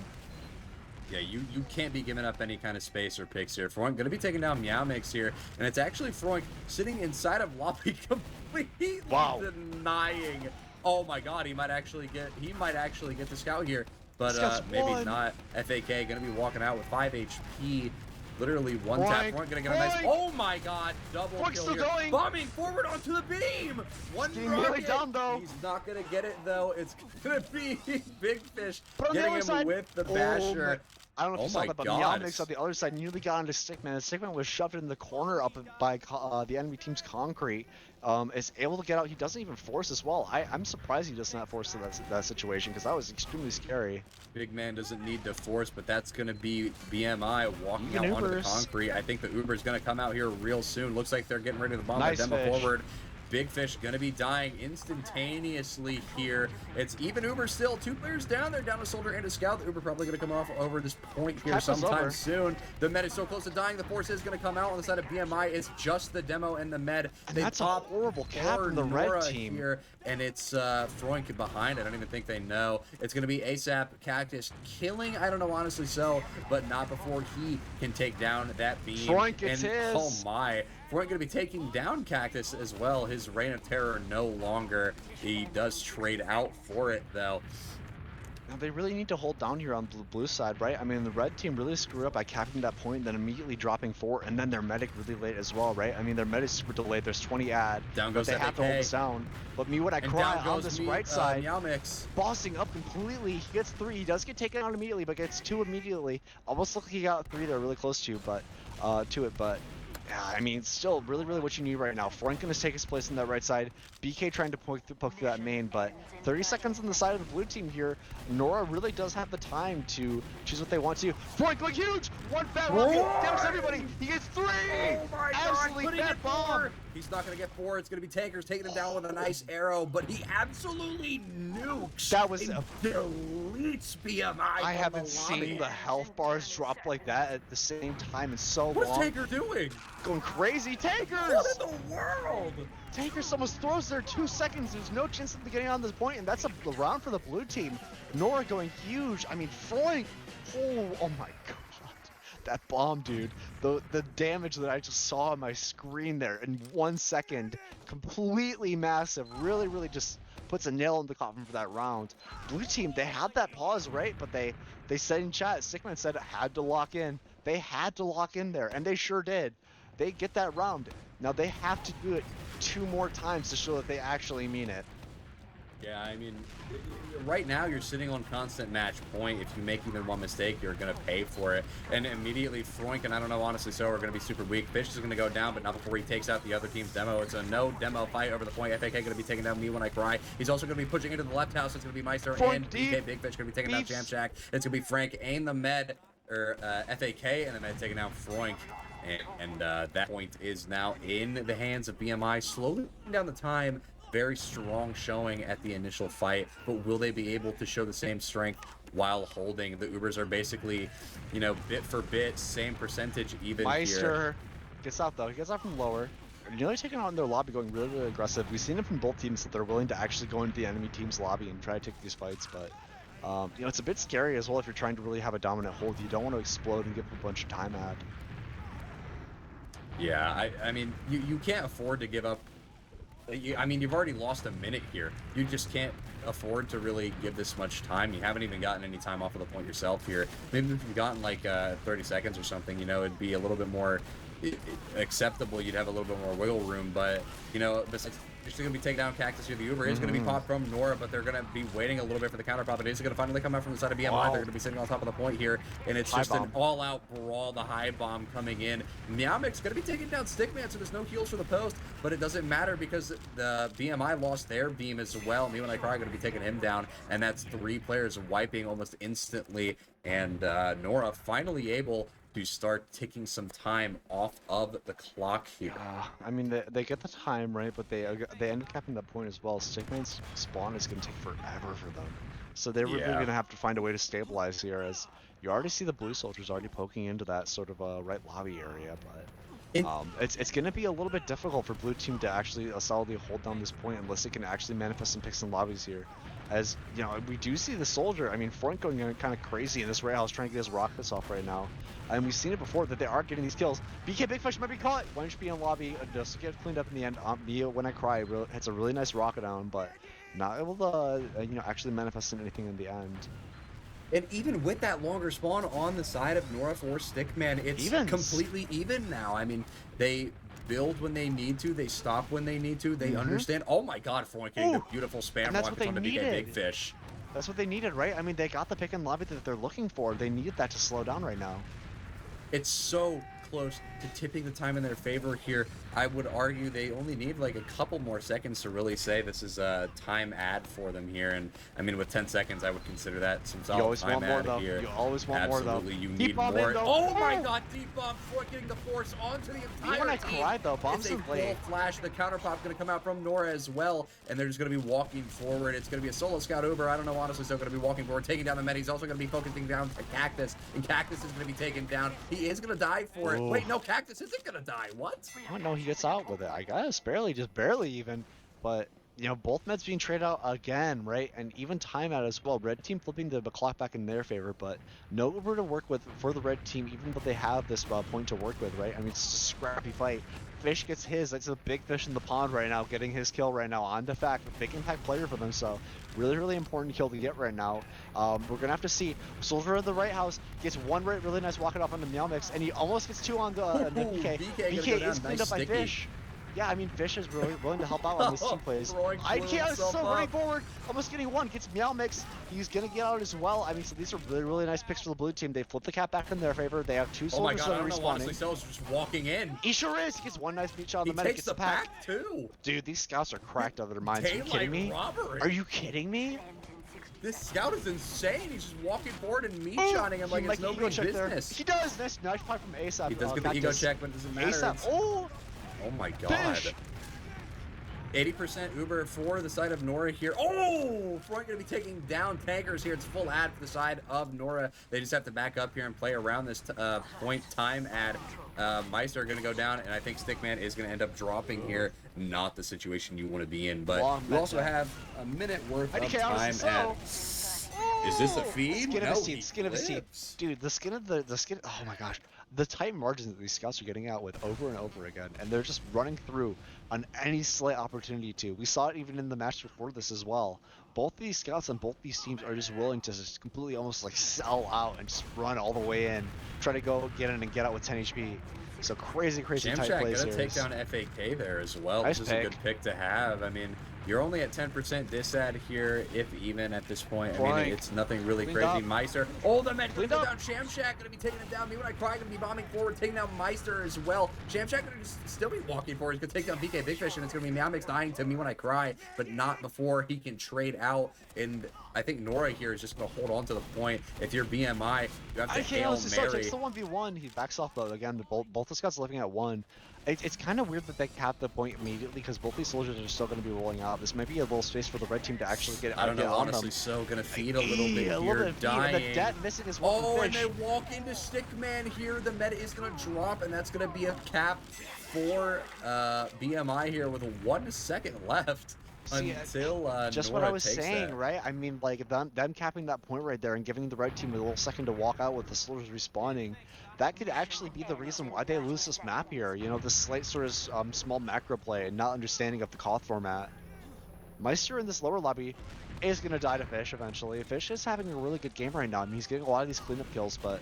Yeah, you can't be giving up any kind of space or picks here. Froink going to be taking down Meow Mix here, and it's actually Froink sitting inside of Lobby completely denying. Oh my God, he might actually get the scout here, but maybe not. FAK going to be walking out with 5 HP. Literally one tap. Froink gonna get a nice. Oh my God! Double kill here. Going. Bombing forward onto the beam. One rocket. Down, though. He's not gonna get it though. It's gonna be Big Fish but getting him side, with the basher. I don't know if you saw that, but Meowmix on the other side nearly got into Stickman. And Stickman was shoved in the corner up by the enemy team's concrete. Is able to get out. He doesn't even force as well. I'm surprised he does not force that situation, because that was extremely scary. Big man doesn't need to force, but that's going to be BMI walking out onto the concrete. I think the Uber's going to come out here real soon. Looks like they're getting ready to bomb the demo forward. Big Fish going to be dying instantaneously here. It's even Uber still. 2 players down. They're down a soldier and a scout. The Uber probably going to come off over this point here sometime soon. The med is so close to dying. The force is going to come out on the side of BMI. It's just the demo and the med. And that's a horrible cap from the red team here, and it's Froink behind. I don't even think they know. It's going to be ASAP Cactus killing. I don't know honestly but not before he can take down that beam. Froink gets his. Oh my. Froink going to be taking down Cactus as well. His reign of terror no longer. He does trade out for it though. Now they really need to hold down here on the blue side, right? I mean, the red team really screwed up by capping that point, then immediately dropping 4, and then their medic really late as well, right? I mean, their medic is super delayed. There's 20 ad. Down goes they have to hold this down. But me when I cry on this right side, bossing up completely. He gets 3. He does get taken out immediately, but gets 2 immediately. Almost like he got 3 there, really close to, but yeah, I mean, still really what you need right now. Froink gonna take his place on that right side. BK trying to poke through that main, but 30 seconds on the side of the blue team here. Nora really does have the time to choose what they want to. Froink going huge! One fat rocket, damages everybody. He gets 3! Oh my Absolutely God, fat bomb! He's not going to get 4. It's going to be Tankers taking him down with a nice arrow, but he absolutely nukes. That was deletes BMI. I haven't seen the health bars drop like that at the same time in so long. What's Tanker doing? Going crazy, Tankers! What in the world? Tankers almost throws there 2 seconds. There's no chance of them getting on this point, and that's a round for the blue team. Nora going huge. I mean, Froink. Oh my God. That bomb, dude. The damage that I just saw on my screen there in 1 second, completely massive. Really just puts a nail in the coffin for that round. Blue team, they had that pause, right? But they said in chat, Stickman said it had to lock in. They had to lock in there, and they sure did. They get that round. Now they have to do it 2 more times to show that they actually mean it. Yeah, I mean, right now you're sitting on constant match point. If you make even one mistake, you're going to pay for it. And immediately Froink, and I don't know honestly, so are going to be super weak. Fish is going to go down, but not before he takes out the other team's demo. It's a no demo fight over the point. FAK going to be taking down Me When I Cry. He's also going to be pushing into the left house. It's going to be Meister and BK Big Fish going to be taking down Jam Shack. It's going to be Frank and the med, or FAK and the med taking down Froink. And that point is now in the hands of BMI, slowly down the time. Very strong showing at the initial fight, but will they be able to show the same strength while holding? The Ubers are basically, you know, bit for bit, same percentage even Meister here. Gets out though. He gets out from lower. Nearly taking on their lobby, going really aggressive. We've seen it from both teams that they're willing to actually go into the enemy team's lobby and try to take these fights, but you know, it's a bit scary as well if you're trying to really have a dominant hold. You don't want to explode and give a bunch of time ad. Yeah, I mean, you can't afford to give up. I mean, you've already lost a minute here. You just can't afford to really give this much time. You haven't even gotten any time off of the point yourself here. Maybe if you've gotten like 30 seconds or something, you know, it'd be a little bit more acceptable. You'd have a little bit more wiggle room, but, you know, besides, they're still going to be taking down Cactus here. The Uber is going to be popped from Nora, but they're going to be waiting a little bit for the counter pop. It is going to finally come out from the side of BMI. Wow. They're going to be sitting on top of the point here, and it's just an all-out brawl. The high bomb coming in. Meowmic's going to be taking down Stickman, so there's no heals for the post, but it doesn't matter because the BMI lost their beam as well. Me When I Cry going to be taking him down, and that's 3 players wiping almost instantly, and Nora finally able to start taking some time off of the clock here. I mean, they get the time, right, but they end up capping that point as well. Stickman's spawn is going to take forever for them. So they're really Yeah. going to have to find a way to stabilize here, as you already see the blue soldiers already poking into that sort of right lobby area, but it's going to be a little bit difficult for blue team to actually solidly hold down this point unless they can actually manifest some picks and lobbies here. As, you know, we do see the soldier, I mean, Front going kind of crazy in this rail, trying to get his rockets off right now. And we've seen it before that they are getting these kills. BK Big Fish might be caught. 1 HP in lobby, just to get cleaned up in the end. Mia, when I cry, hits a really nice rocket down, but not able to, you know, actually manifest in anything in the end. And even with that longer spawn on the side of Nora for Stickman, it's completely even now. I mean, they build when they need to, they stop when they need to, they understand. Oh my god, Floyd getting a beautiful spam rocket on the BK Big Fish. That's what they needed, right? I mean, they got the pick and lobby that they're looking for. They needed that to slow down right now. It's so close to tipping the time in their favor here. I would argue they only need like a couple more seconds to really say this is a time ad for them here. And I mean, with 10 seconds, I would consider that some solid time ad here. You always want more, though. Absolutely, you need more. Oh my god, deep bomb for getting the force onto the entire When I team. cried, though, bombs It's a in play. full flash. The counter pop's going to come out from Nora as well, and they're just going to be walking forward. It's going to be a solo scout over. I don't know, honestly, still going to be walking forward, taking down the med. He's also going to be focusing down to Cactus, and Cactus is going to be taken down. He is going to die for it. Wait, no, Cactus isn't going to die. What? Oh, no, he gets out with it. I guess barely, just barely even. But, you know, both meds being traded out again, right? And even timeout as well. Red team flipping the clock back in their favor, but no Uber to work with for the red team, even though they have this point to work with, right? I mean, it's just a scrappy fight. Fish gets his. That's a big fish in the pond right now, getting his kill right now. On to fact, a big impact player for them, so really, really important kill to get right now. We're gonna have to see. Soldier in the right house gets one really nice rocket off on the Meow Mix, and he almost gets two on the BK. BK is cleaned up by Fish. Yeah, I mean, Fish is really willing to help out on these team plays. IK is still running forward, almost getting one, gets Meow Mix. He's gonna get out as well. I mean, so these are really, really nice picks for the blue team. They flip the cap back in their favor. They have two soldiers that are respawning. Cell's just walking in. He sure is. He gets one nice beat shot on the medic. He takes the pack too. Dude, these scouts are cracked out of their minds. Are you kidding me? Are you kidding me? This scout is insane. He's just walking forward and meat-shotting him like it's nobody's business. He does. Nice fight from ASAP. He does get the ego check, but it doesn't matter. ASAP. Oh my god. Fish. 80% Uber for the side of Nora here. Oh! Front going to be taking down tankers here. It's full ad for the side of Nora. They just have to back up here and play around this point time ad. Meister going to go down, and I think Stickman is going to end up dropping here. Not the situation you want to be in, but you also have a minute worth of time ad. Is this a feed? Skin of a seed. Dude, the skin, oh my gosh. The tight margins that these scouts are getting out with over and over again, and they're just running through on any slight opportunity to. We saw it even in the match before this as well. Both these scouts and both these teams are just willing to just completely almost like sell out and just run all the way in, try to go get in and get out with 10 HP. So crazy tight plays here. Gonna take down FAK there as well, which is a good pick to have. I mean, you're only at 10% disad here, if even at this point. I mean, it's nothing really crazy. Meister. Oh, the med down. Shamshack gonna be taking it down. Me when I cry, gonna be bombing forward, taking down Meister as well. Shamshack gonna still be walking forward. He's gonna take down BK Big Fish, and it's gonna be Meow Mix dying to Me when I cry, but not before he can trade out. And I think Nora here is just gonna hold on to the point. If you're BMI, you have to Hail Mary. It's the 1v1. He backs off though. Again, both the scouts living at one. It's kind of weird that they cap the point immediately because both these soldiers are still going to be rolling out. This might be a little space for the red team to actually get. I don't know, honestly. So going to feed a little bit here, dying. The debt missing is one. Oh, and they walk into Stickman here. The meta is going to drop, and that's going to be a cap for BMI here with 1 second left. Until just Nora what I was takes saying, that. right? I mean, like them capping that point right there and giving the red team a little second to walk out with the soldiers respawning. That could actually be the reason why they lose this map here. You know, this slight sort of small macro play and not understanding of the Koth format. Meister in this lower lobby is going to die to Fish eventually. Fish is having a really good game right now. I mean, he's getting a lot of these cleanup kills, but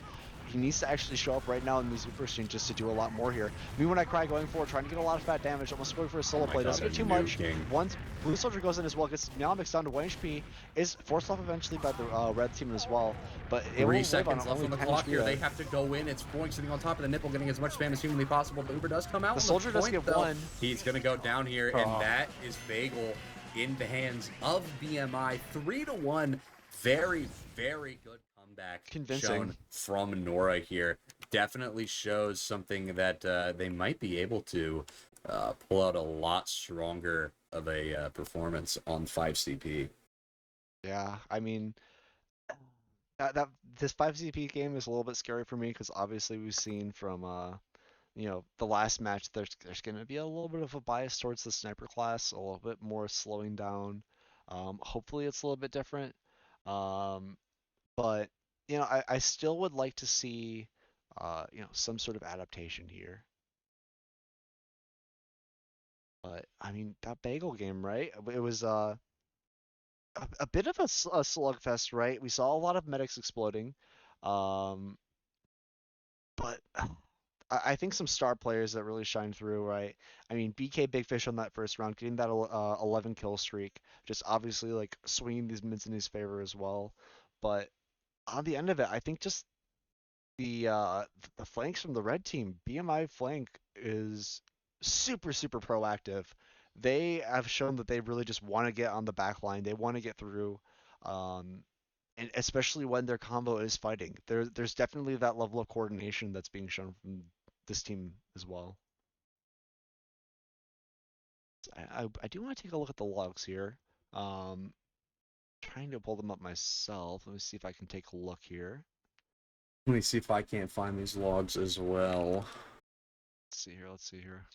he needs to actually show up right now in these Super just to do a lot more here. Me when I cry going forward, trying to get a lot of fat damage, almost going for a solo play. Doesn't get too much. Once Blue Soldier goes in as well, gets Meow Mix down to 1 HP, is forced off eventually by the red team as well. But it 3 will seconds live left on the clock here. They have to go in. It's Boink sitting on top of the nipple, getting as much spam as humanly possible. But Uber does come out. The soldier does get one. He's going to go down here, and that is Bagel in the hands of BMI. 3-1. Very, very good comeback shown from Nora here. definitely shows something that they might be able to pull out a lot stronger of a performance on 5CP. Yeah, I mean, that this 5CP game is a little bit scary for me because obviously we've seen from the last match there's going to be a little bit of a bias towards the sniper class, a little bit more slowing down. Hopefully it's a little bit different. Um, but I still would like to see some sort of adaptation here. But I mean that bagel game, right? It was a bit of a slugfest, right? We saw a lot of medics exploding, um, but I think some star players that really shine through, right? I mean, BK Big Fish on that first round, getting that 11 kill streak, just obviously like swinging these mids in his favor as well. But on the end of it, I think just the flanks from the red team, BMI flank is super proactive. They have shown that they really just want to get on the back line. They want to get through, um, and especially when their combo is fighting. There's definitely that level of coordination that's being shown from this team as well. I do want to take a look at the logs here. Um, Trying to pull them up myself. Let me see if I can take a look here. Let me see if I can't find these logs as well. Let's see here.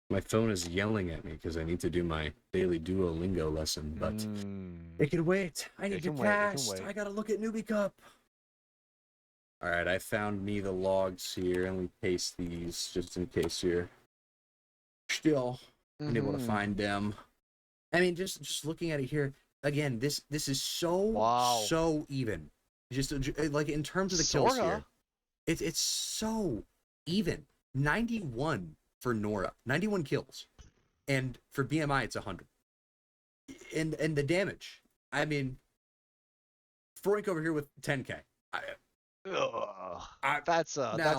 My phone is yelling at me because I need to do my daily Duolingo lesson, but it can wait. I need to cast. I gotta look at Newbie Cup. All right, I found me the logs here. Let me paste these just in case you're still unable to find them. I mean, just looking at it here again, this is so even. Just like in terms of the kills here, it's so even. 91 for Nora, 91 kills, and for BMI it's 100. And the damage, I mean, Frank over here with 10k. That's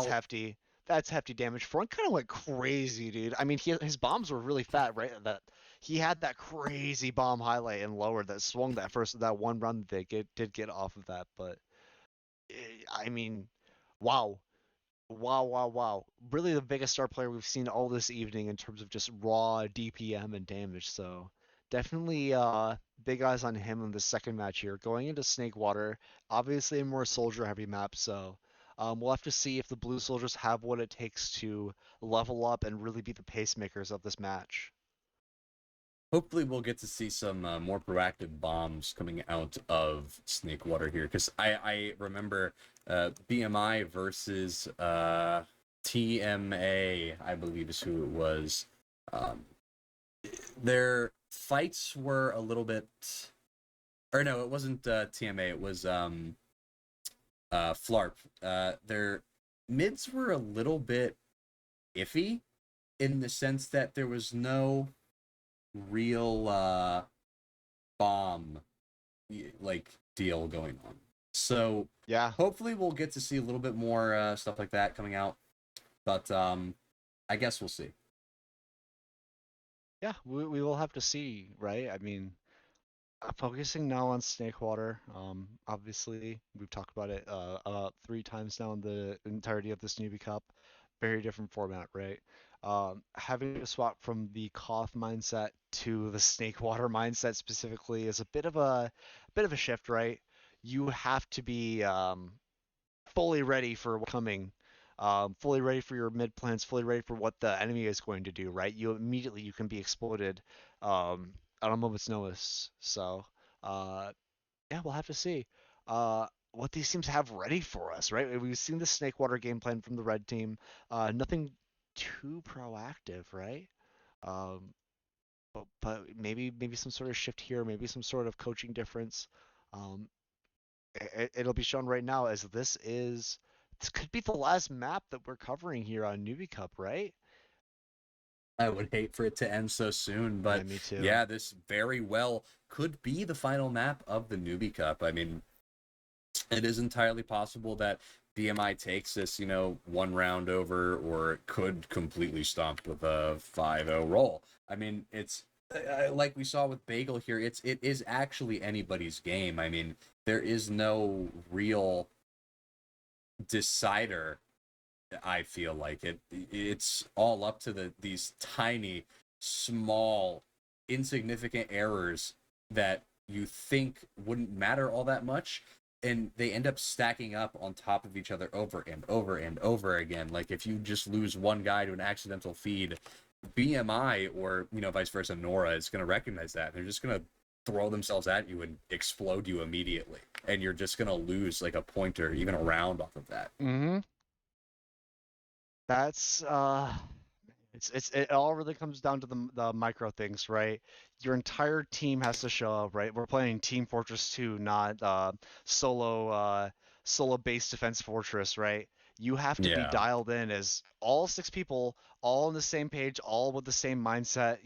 hefty. That's hefty damage. Front kind of went crazy, dude. I mean, his bombs were really fat, right? That he had that crazy bomb highlight and lower that swung that one run that they did get off of that. But I mean, wow. Wow. Really the biggest star player we've seen all this evening in terms of just raw DPM and damage. So definitely big eyes on him in the second match here. Going into Snakewater, obviously a more soldier heavy map, so we'll have to see if the blue soldiers have what it takes to level up and really be the pacemakers of this match. Hopefully we'll get to see some more proactive bombs coming out of Snakewater here, because I remember BMI versus TMA, I believe is who it was. Their fights were a little bit, or no, it wasn't TMA, it was Flarp. Their mids were a little bit iffy in the sense that there was no real bomb like deal going on. So yeah, hopefully we'll get to see a little bit more stuff like that coming out. But I guess we'll see. Yeah, we will have to see, right? I mean, focusing now on Snakewater. Obviously, we've talked about it about 3 times now in the entirety of this Newbie Cup. Very different format, right? Having to swap from the Koth mindset to the Snakewater mindset specifically is a bit of a shift, right? You have to be fully ready for what's coming, fully ready for your mid plans, fully ready for what the enemy is going to do, right? You can be exploded on a moment's notice. So, yeah, we'll have to see what these teams have ready for us, right? We've seen the Snakewater game plan from the red team. Nothing too proactive, right? Um, but maybe some sort of shift here, maybe some sort of coaching difference. Um, it'll be shown right now as this could be the last map that we're covering here on Newbie Cup, right? I would hate for it to end so soon, but me too. Yeah, this very well could be the final map of the Newbie Cup. I mean, it is entirely possible that BMI takes this, one round over, or it could completely stomp with a 5-0 roll. I mean, it's like we saw with Bagel here. It is actually anybody's game. I mean, there is no real decider I feel like it's all up to these tiny, small, insignificant errors that you think wouldn't matter all that much, and they end up stacking up on top of each other over and over and over again. Like if you just lose one guy to an accidental feed, BMI or vice versa, Nora is going to recognize that. They're just going to throw themselves at you and explode you immediately, and you're just going to lose like a point or even a round off of that. Mm-hmm. That's it all really comes down to the micro things, right? Your entire team has to show up, right? We're playing Team Fortress 2, not solo base defense fortress, right? You have to be Yeah, dialed in as all 6 people, all on the same page, all with the same mindset,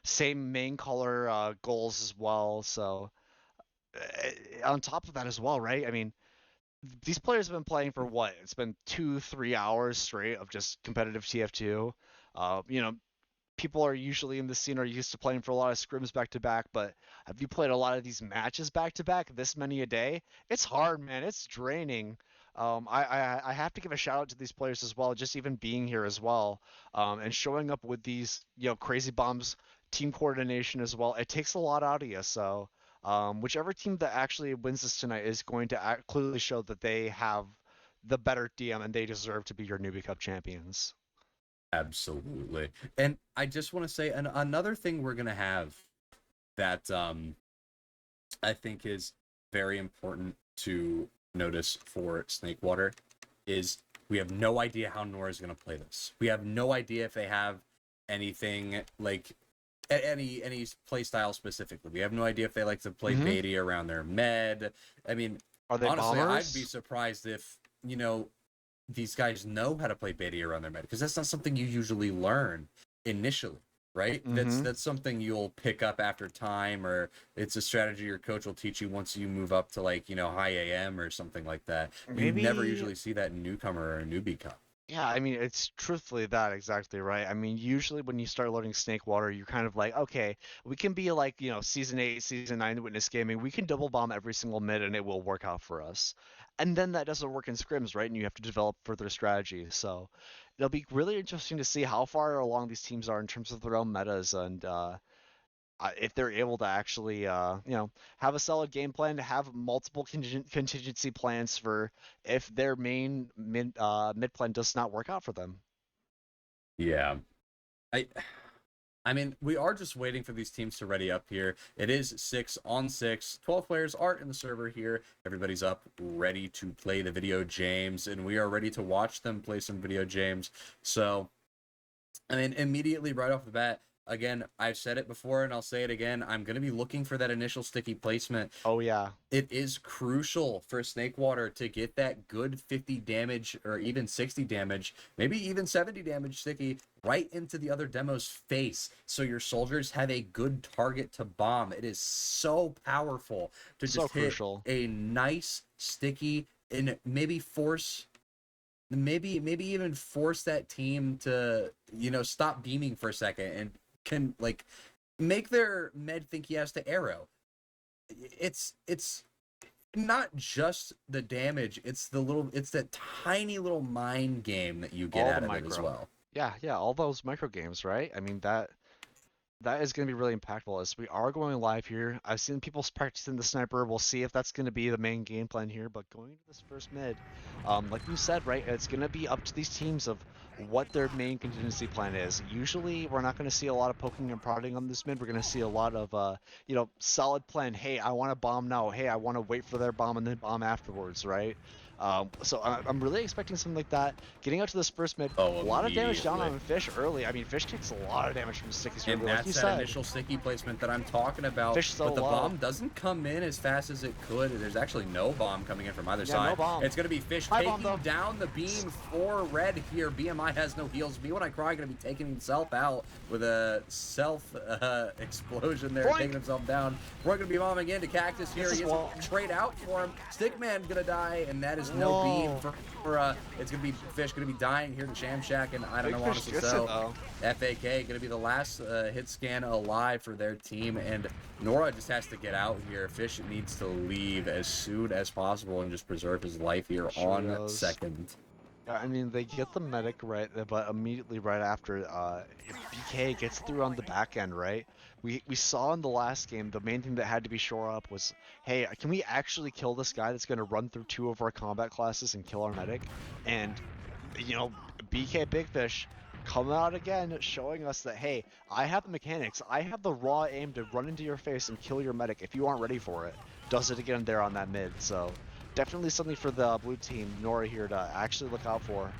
same main color goals as well. So on top of that as well, right? I mean, these players have been playing for what? It's been 2-3 hours straight of just competitive TF2. You know, people are usually in the scene are used to playing for a lot of scrims back to back, but have you played a lot of these matches back to back this many a day? It's hard, man. It's draining. I have to give a shout out to these players as well, just even being here as well, and showing up with these crazy bombs, team coordination as well. It takes a lot out of you. So whichever team that actually wins this tonight is going to clearly show that they have the better DM and they deserve to be your Newbie Cup champions. absolutely. And I just want to say another thing we're going to have that I think is very important to notice for Snakewater is we have no idea how Nora's going to play this. We have no idea if they have anything like any play style specifically. We have no idea if they like to play Beatty around their med. I mean, Are they honestly, bombers? I'd be surprised if these guys know how to play Beatty around their med, because that's not something you usually learn initially, right? That's something you'll pick up after time, or it's a strategy your coach will teach you once you move up to high AM or something like that. Maybe... You never usually see that in newcomer or newbie cup. Yeah, I mean, it's truthfully that exactly right. I mean, usually when you start learning Snakewater, you're kind of like, okay, we can be like, Season 8, Season 9 Witness Gaming. We can double bomb every single mid and it will work out for us. And then that doesn't work in scrims, right? And you have to develop further strategy. So it'll be really interesting to see how far along these teams are in terms of their own metas and if they're able to actually, have a solid game plan, to have multiple contingency plans for if their main mid plan does not work out for them. Yeah, I mean, we are just waiting for these teams to ready up here. It is 6-on-6. 12 players are in the server here. Everybody's up, ready to play the video games, and we are ready to watch them play some video games. So, I mean, immediately right off the bat, again, I've said it before and I'll say it again, I'm going to be looking for that initial sticky placement. Oh, yeah. It is crucial for Snakewater to get that good 50 damage or even 60 damage, maybe even 70 damage sticky right into the other demo's face, so your soldiers have a good target to bomb. It is so powerful to just hit a nice sticky and maybe even force that team to stop beaming for a second and can make their med think he has to arrow. It's not just the damage, it's that tiny little mind game that you get out of it as well. Yeah, all those micro games, right? I mean, that is going to be really impactful as we are going live here. I've seen people practicing the sniper. We'll see if that's going to be the main game plan here, but going to this first mid, like you said, right, it's going to be up to these teams of what their main contingency plan is. Usually we're not going to see a lot of poking and prodding on this mid. We're going to see a lot of solid plan. Hey, I want to bomb now. Hey, I want to wait for their bomb and then bomb afterwards, right? So I'm really expecting something like that. Getting out to this first mid, a lot of damage down on Fish early. I mean, Fish takes a lot of damage from stickies. And that's like that initial sticky placement that I'm talking about. Fish so but the low. bomb doesn't come in as fast as it could. There's actually no bomb coming in from either side. No bomb. It's going to be Fish taking down the beam for red here. BMI has no heals. Me When I Cry going to be taking himself out with a self explosion there, taking himself down. We're going to be bombing into Cactus here. He has a trade out for him. Stickman going to die, and that is no beam for it's gonna be Fish gonna be dying here in Sham Shack, and I don't know honestly. So FAK gonna be the last hit scan alive for their team, and Nora just has to get out here. Fish needs to leave as soon as possible and just preserve his life here on second. I mean, they get the medic right, but immediately right after, BK gets through on the back end, right? We saw in the last game the main thing that had to be shore up was, hey, can we actually kill this guy that's going to run through 2 of our combat classes and kill our medic? And you know, BK Big Fish come out again, showing us that, hey, I have the mechanics, I have the raw aim to run into your face and kill your medic if you aren't ready for it. Does it again there on that mid, so definitely something for the blue team, Nora here, to actually look out for.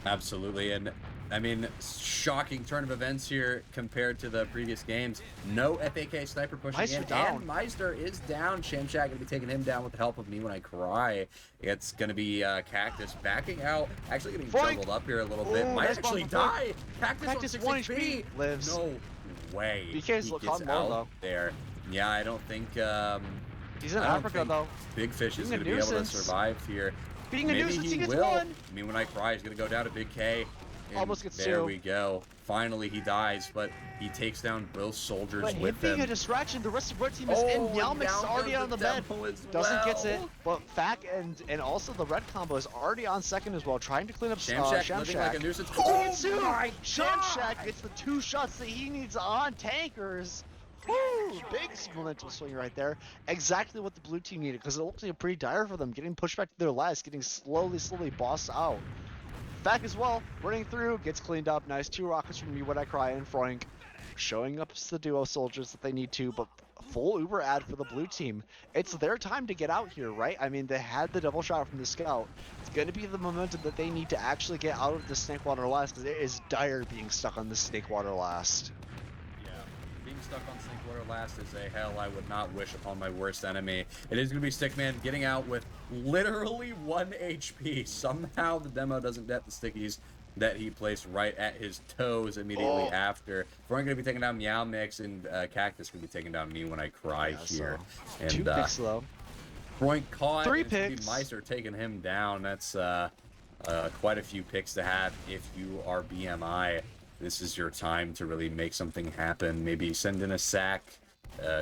Absolutely, and I mean, shocking turn of events here compared to the previous games. No FAK sniper pushing Meister in, down. and Meister is down. Shamshat gonna be taking him down with the help of Me When I Cry. It's gonna be Cactus backing out, actually getting Foink. juggled up here a little bit. Ooh, Might nice actually bomb from Foink. die. Cactus on 6 1 HP. HP. Lives. No way. BK's He look gets on low, out though. there. Yeah, I don't think. He's in I don't Africa, think though. Big Fish is Being a gonna be able to nuisance. survive here. Being a Maybe nuisance, he he gets will. 1. Me When I Cry is gonna go down to Big K. And Almost gets there 2. we go. Finally, he dies, but he takes down both soldiers But him with being him. a distraction, the rest of the red team is Oh, in. and Yalmic's down already goes on the the bed. demo as Doesn't gets it, well. but Fack and also the red combo is already on second as well, trying to clean up Shamshack living like a nuisance. Oh, Oh my Shamshack God! gets the 2 shots that he needs on tankers. Woo! Big momentum swing right there. Exactly what the blue team needed, because it looks like pretty dire for them, getting pushed back to their last, getting slowly bossed out. Fack as well, running through, gets cleaned up. Nice 2 rockets from Me When I Cry and Frank, showing up as the duo soldiers that they need to, but full Uber ad for the blue team. It's their time to get out here, right? I mean, they had the double shot from the scout. It's going to be the momentum that they need to actually get out of the Snakewater last, because it is dire being stuck on the Snakewater last. Yeah, being stuck on Snakewater last is a hell I would not wish upon my worst enemy. It is going to be Stickman getting out with literally 1 HP. Somehow the demo doesn't get the stickies that he placed right at his toes immediately after. We're going to be taking down Meow Mix, and Cactus going to be taking down Me When I Cry here. So, And 2 picks though. Freund caught. 3 and it's gonna be picks. Meister taking him down. That's quite a few picks to have if you are BMI. This is your time to really make something happen. Maybe send in a sack.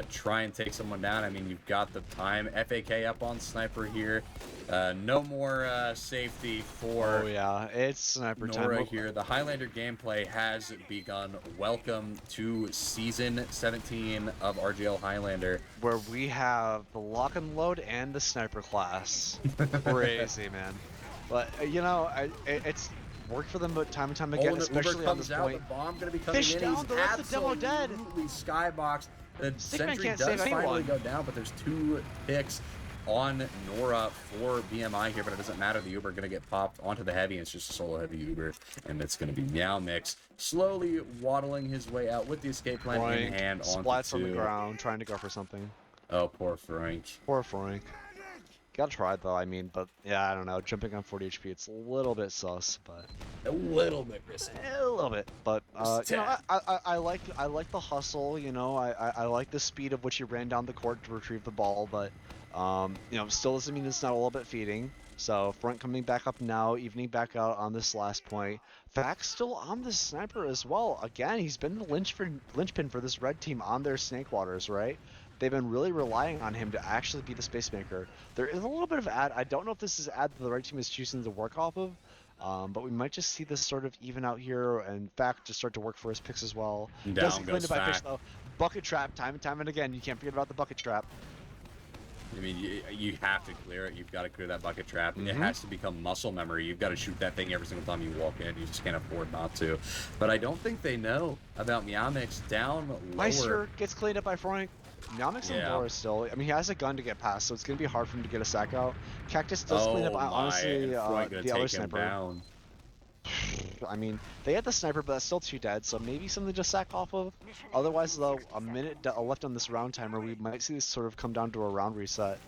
Try and take someone down. I mean, you've got the time. FAK up on Sniper here. No more safety for Oh yeah, it's sniper Nora time. here. The Highlander gameplay has begun. Welcome to Season 17 of RGL Highlander. Where we have the lock and load and the sniper class. Crazy, man. But, you know, it's worked for them but time and time again, Oh, the Uber especially on comes this out, point. the bomb gonna be coming Fish in. down, He's the rest of the demo dead. absolutely skyboxed. The Stickman sentry can't does save finally anyone. go down, but there's 2 picks on Nora for BMI here, but it doesn't matter. The Uber gonna get popped onto the heavy, and it's just a solo heavy Uber, and it's gonna be Meow Mix slowly waddling his way out with the escape plan in Frank hand onto splats on 2. the ground, trying to go for something. Oh, poor Frank. Poor Frank. Gotta try though, I mean, but yeah, I don't know. Jumping on 40 HP, it's a little bit sus, but A little bit risky. a little bit. But Just you know, tad. I like the hustle. You know, I like the speed of which he ran down the court to retrieve the ball, but you know, still doesn't mean it's not a little bit feeding. So Front coming back up now, evening back out on this last point. Fact still on the sniper as well. Again, he's been the linchpin for this red team on their Snakewaters, right? They've been really relying on him to actually be the space maker. There is a little bit of ad. I don't know if this is ad that the right team is choosing to work off of, but we might just see this sort of even out here, and Fact just start to work for his picks as well. Down Doesn't goes by Fish Fact. though. Bucket trap, time and again. You can't forget about the bucket trap. I mean, you have to clear it. You've got to clear that bucket trap. It has to become muscle memory. You've got to shoot that thing every single time you walk in. You just can't afford not to. But I don't think they know about Meowmix down lower. Meister gets cleaned up by Frank. Meowmix on the Yeah. door still. I mean, he has a gun to get past, so it's going to be hard for him to get a sack out. Cactus does clean up, Oh my, honestly, and Freud gonna the other take him sniper. down. I mean, they had the sniper, but that's still 2 dead, so maybe something to sack off of. Otherwise, though, a minute left on this round timer, we might see this sort of come down to a round reset.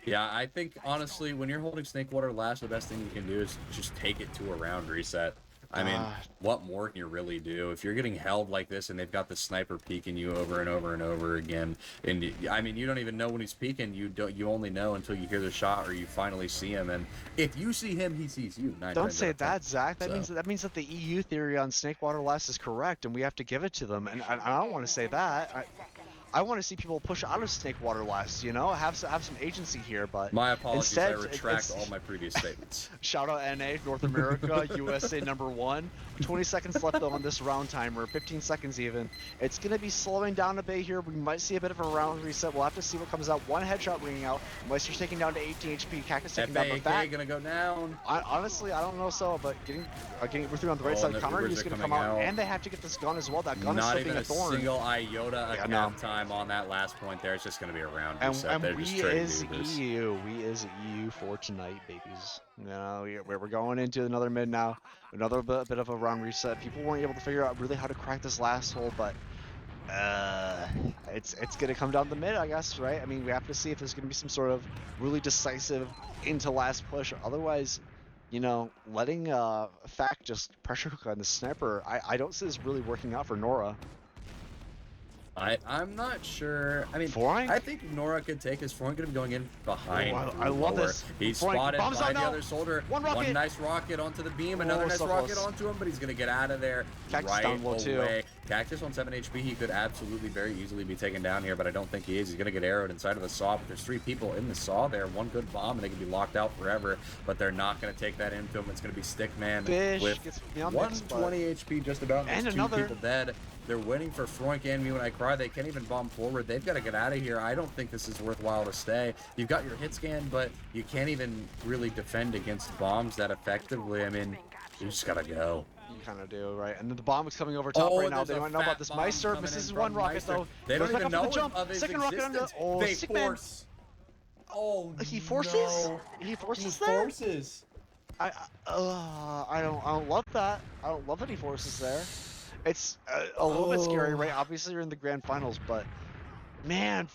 Yeah, I think, honestly, when you're holding Snakewater last, the best thing you can do is just take it to a round reset. I mean, what more can you really do? If you're getting held like this and they've got the sniper peeking you over and over and over again, and I mean, you don't even know when he's peeking. You only know until you hear the shot or you finally see him. And if you see him, he sees you. Don't say that, Zach. That So. means that the EU theory on Snakewater last is correct, and we have to give it to them. And I don't want to say that. I want to see people push out of Snake Water less, you know, have some agency here. But My apologies. instead, I retract it's all my previous statements. shout out NA, North America, USA #1. 20 seconds left though on this round timer, 15 seconds even. It's gonna be slowing down a bit here. We might see a bit of a round reset. We'll have to see what comes out. One headshot ringing out. Meister's taking down to 18 HP. Cactus taking down, but that gonna go down. honestly, I don't know so, but getting we're through on the right side of the counter. He's gonna come out, and they have to get this gun as well. That gun is Not slipping even a a thorn. single iota of Yeah, cap no. time on that last point there. It's just going to be a round And, reset. and They're we just trading is goobers. EU. We is EU for tonight, babies. No, we're going into another mid now. Another bit of a round reset. People weren't able to figure out really how to crack this last hole, but it's gonna come down the mid, I guess, right? I mean, we have to see if there's gonna be some sort of really decisive into last push. Otherwise, you know, letting Fact just pressure hook on the sniper, I don't see this really working out for Nora. I'm not sure. I mean, Froink? I think Nora could take his Froink going to be going in behind. Oh, I love lower. this. He's Froink spotted bombs by out the now. other shoulder. One rocket. nice rocket onto the beam. Another nice so rocket close. onto him, but he's going to get out of there Cactus right down low, away. too. Cactus on 7 HP. He could absolutely very easily be taken down here, but I don't think he is. He's going to get arrowed inside of the saw, but there's 3 people in the saw there. One good bomb, and they can be locked out forever, but they're not going to take that into him. It's going to be Stickman Fish with gets beyond 120 HP just about. And There's another. 2 people dead. They're waiting for Froink and Me When I Cry. They can't even bomb forward. They've got to get out of here. I don't think this is worthwhile to stay. You've got your hit scan, but you can't even really defend against bombs that effectively. I mean, you just got to go. You kind of do, right? And then the bomb is coming over top right now. They don't know about this. Meister misses one rocket though. They Goes don't back even up for know the jump. of his Second rocket under. existence. Oh, They Stickman. force. Oh, He forces. No. He forces He there. forces. I don't love that. I don't love that he forces there. It's a little bit scary, right? Obviously, you're in the grand finals, but man,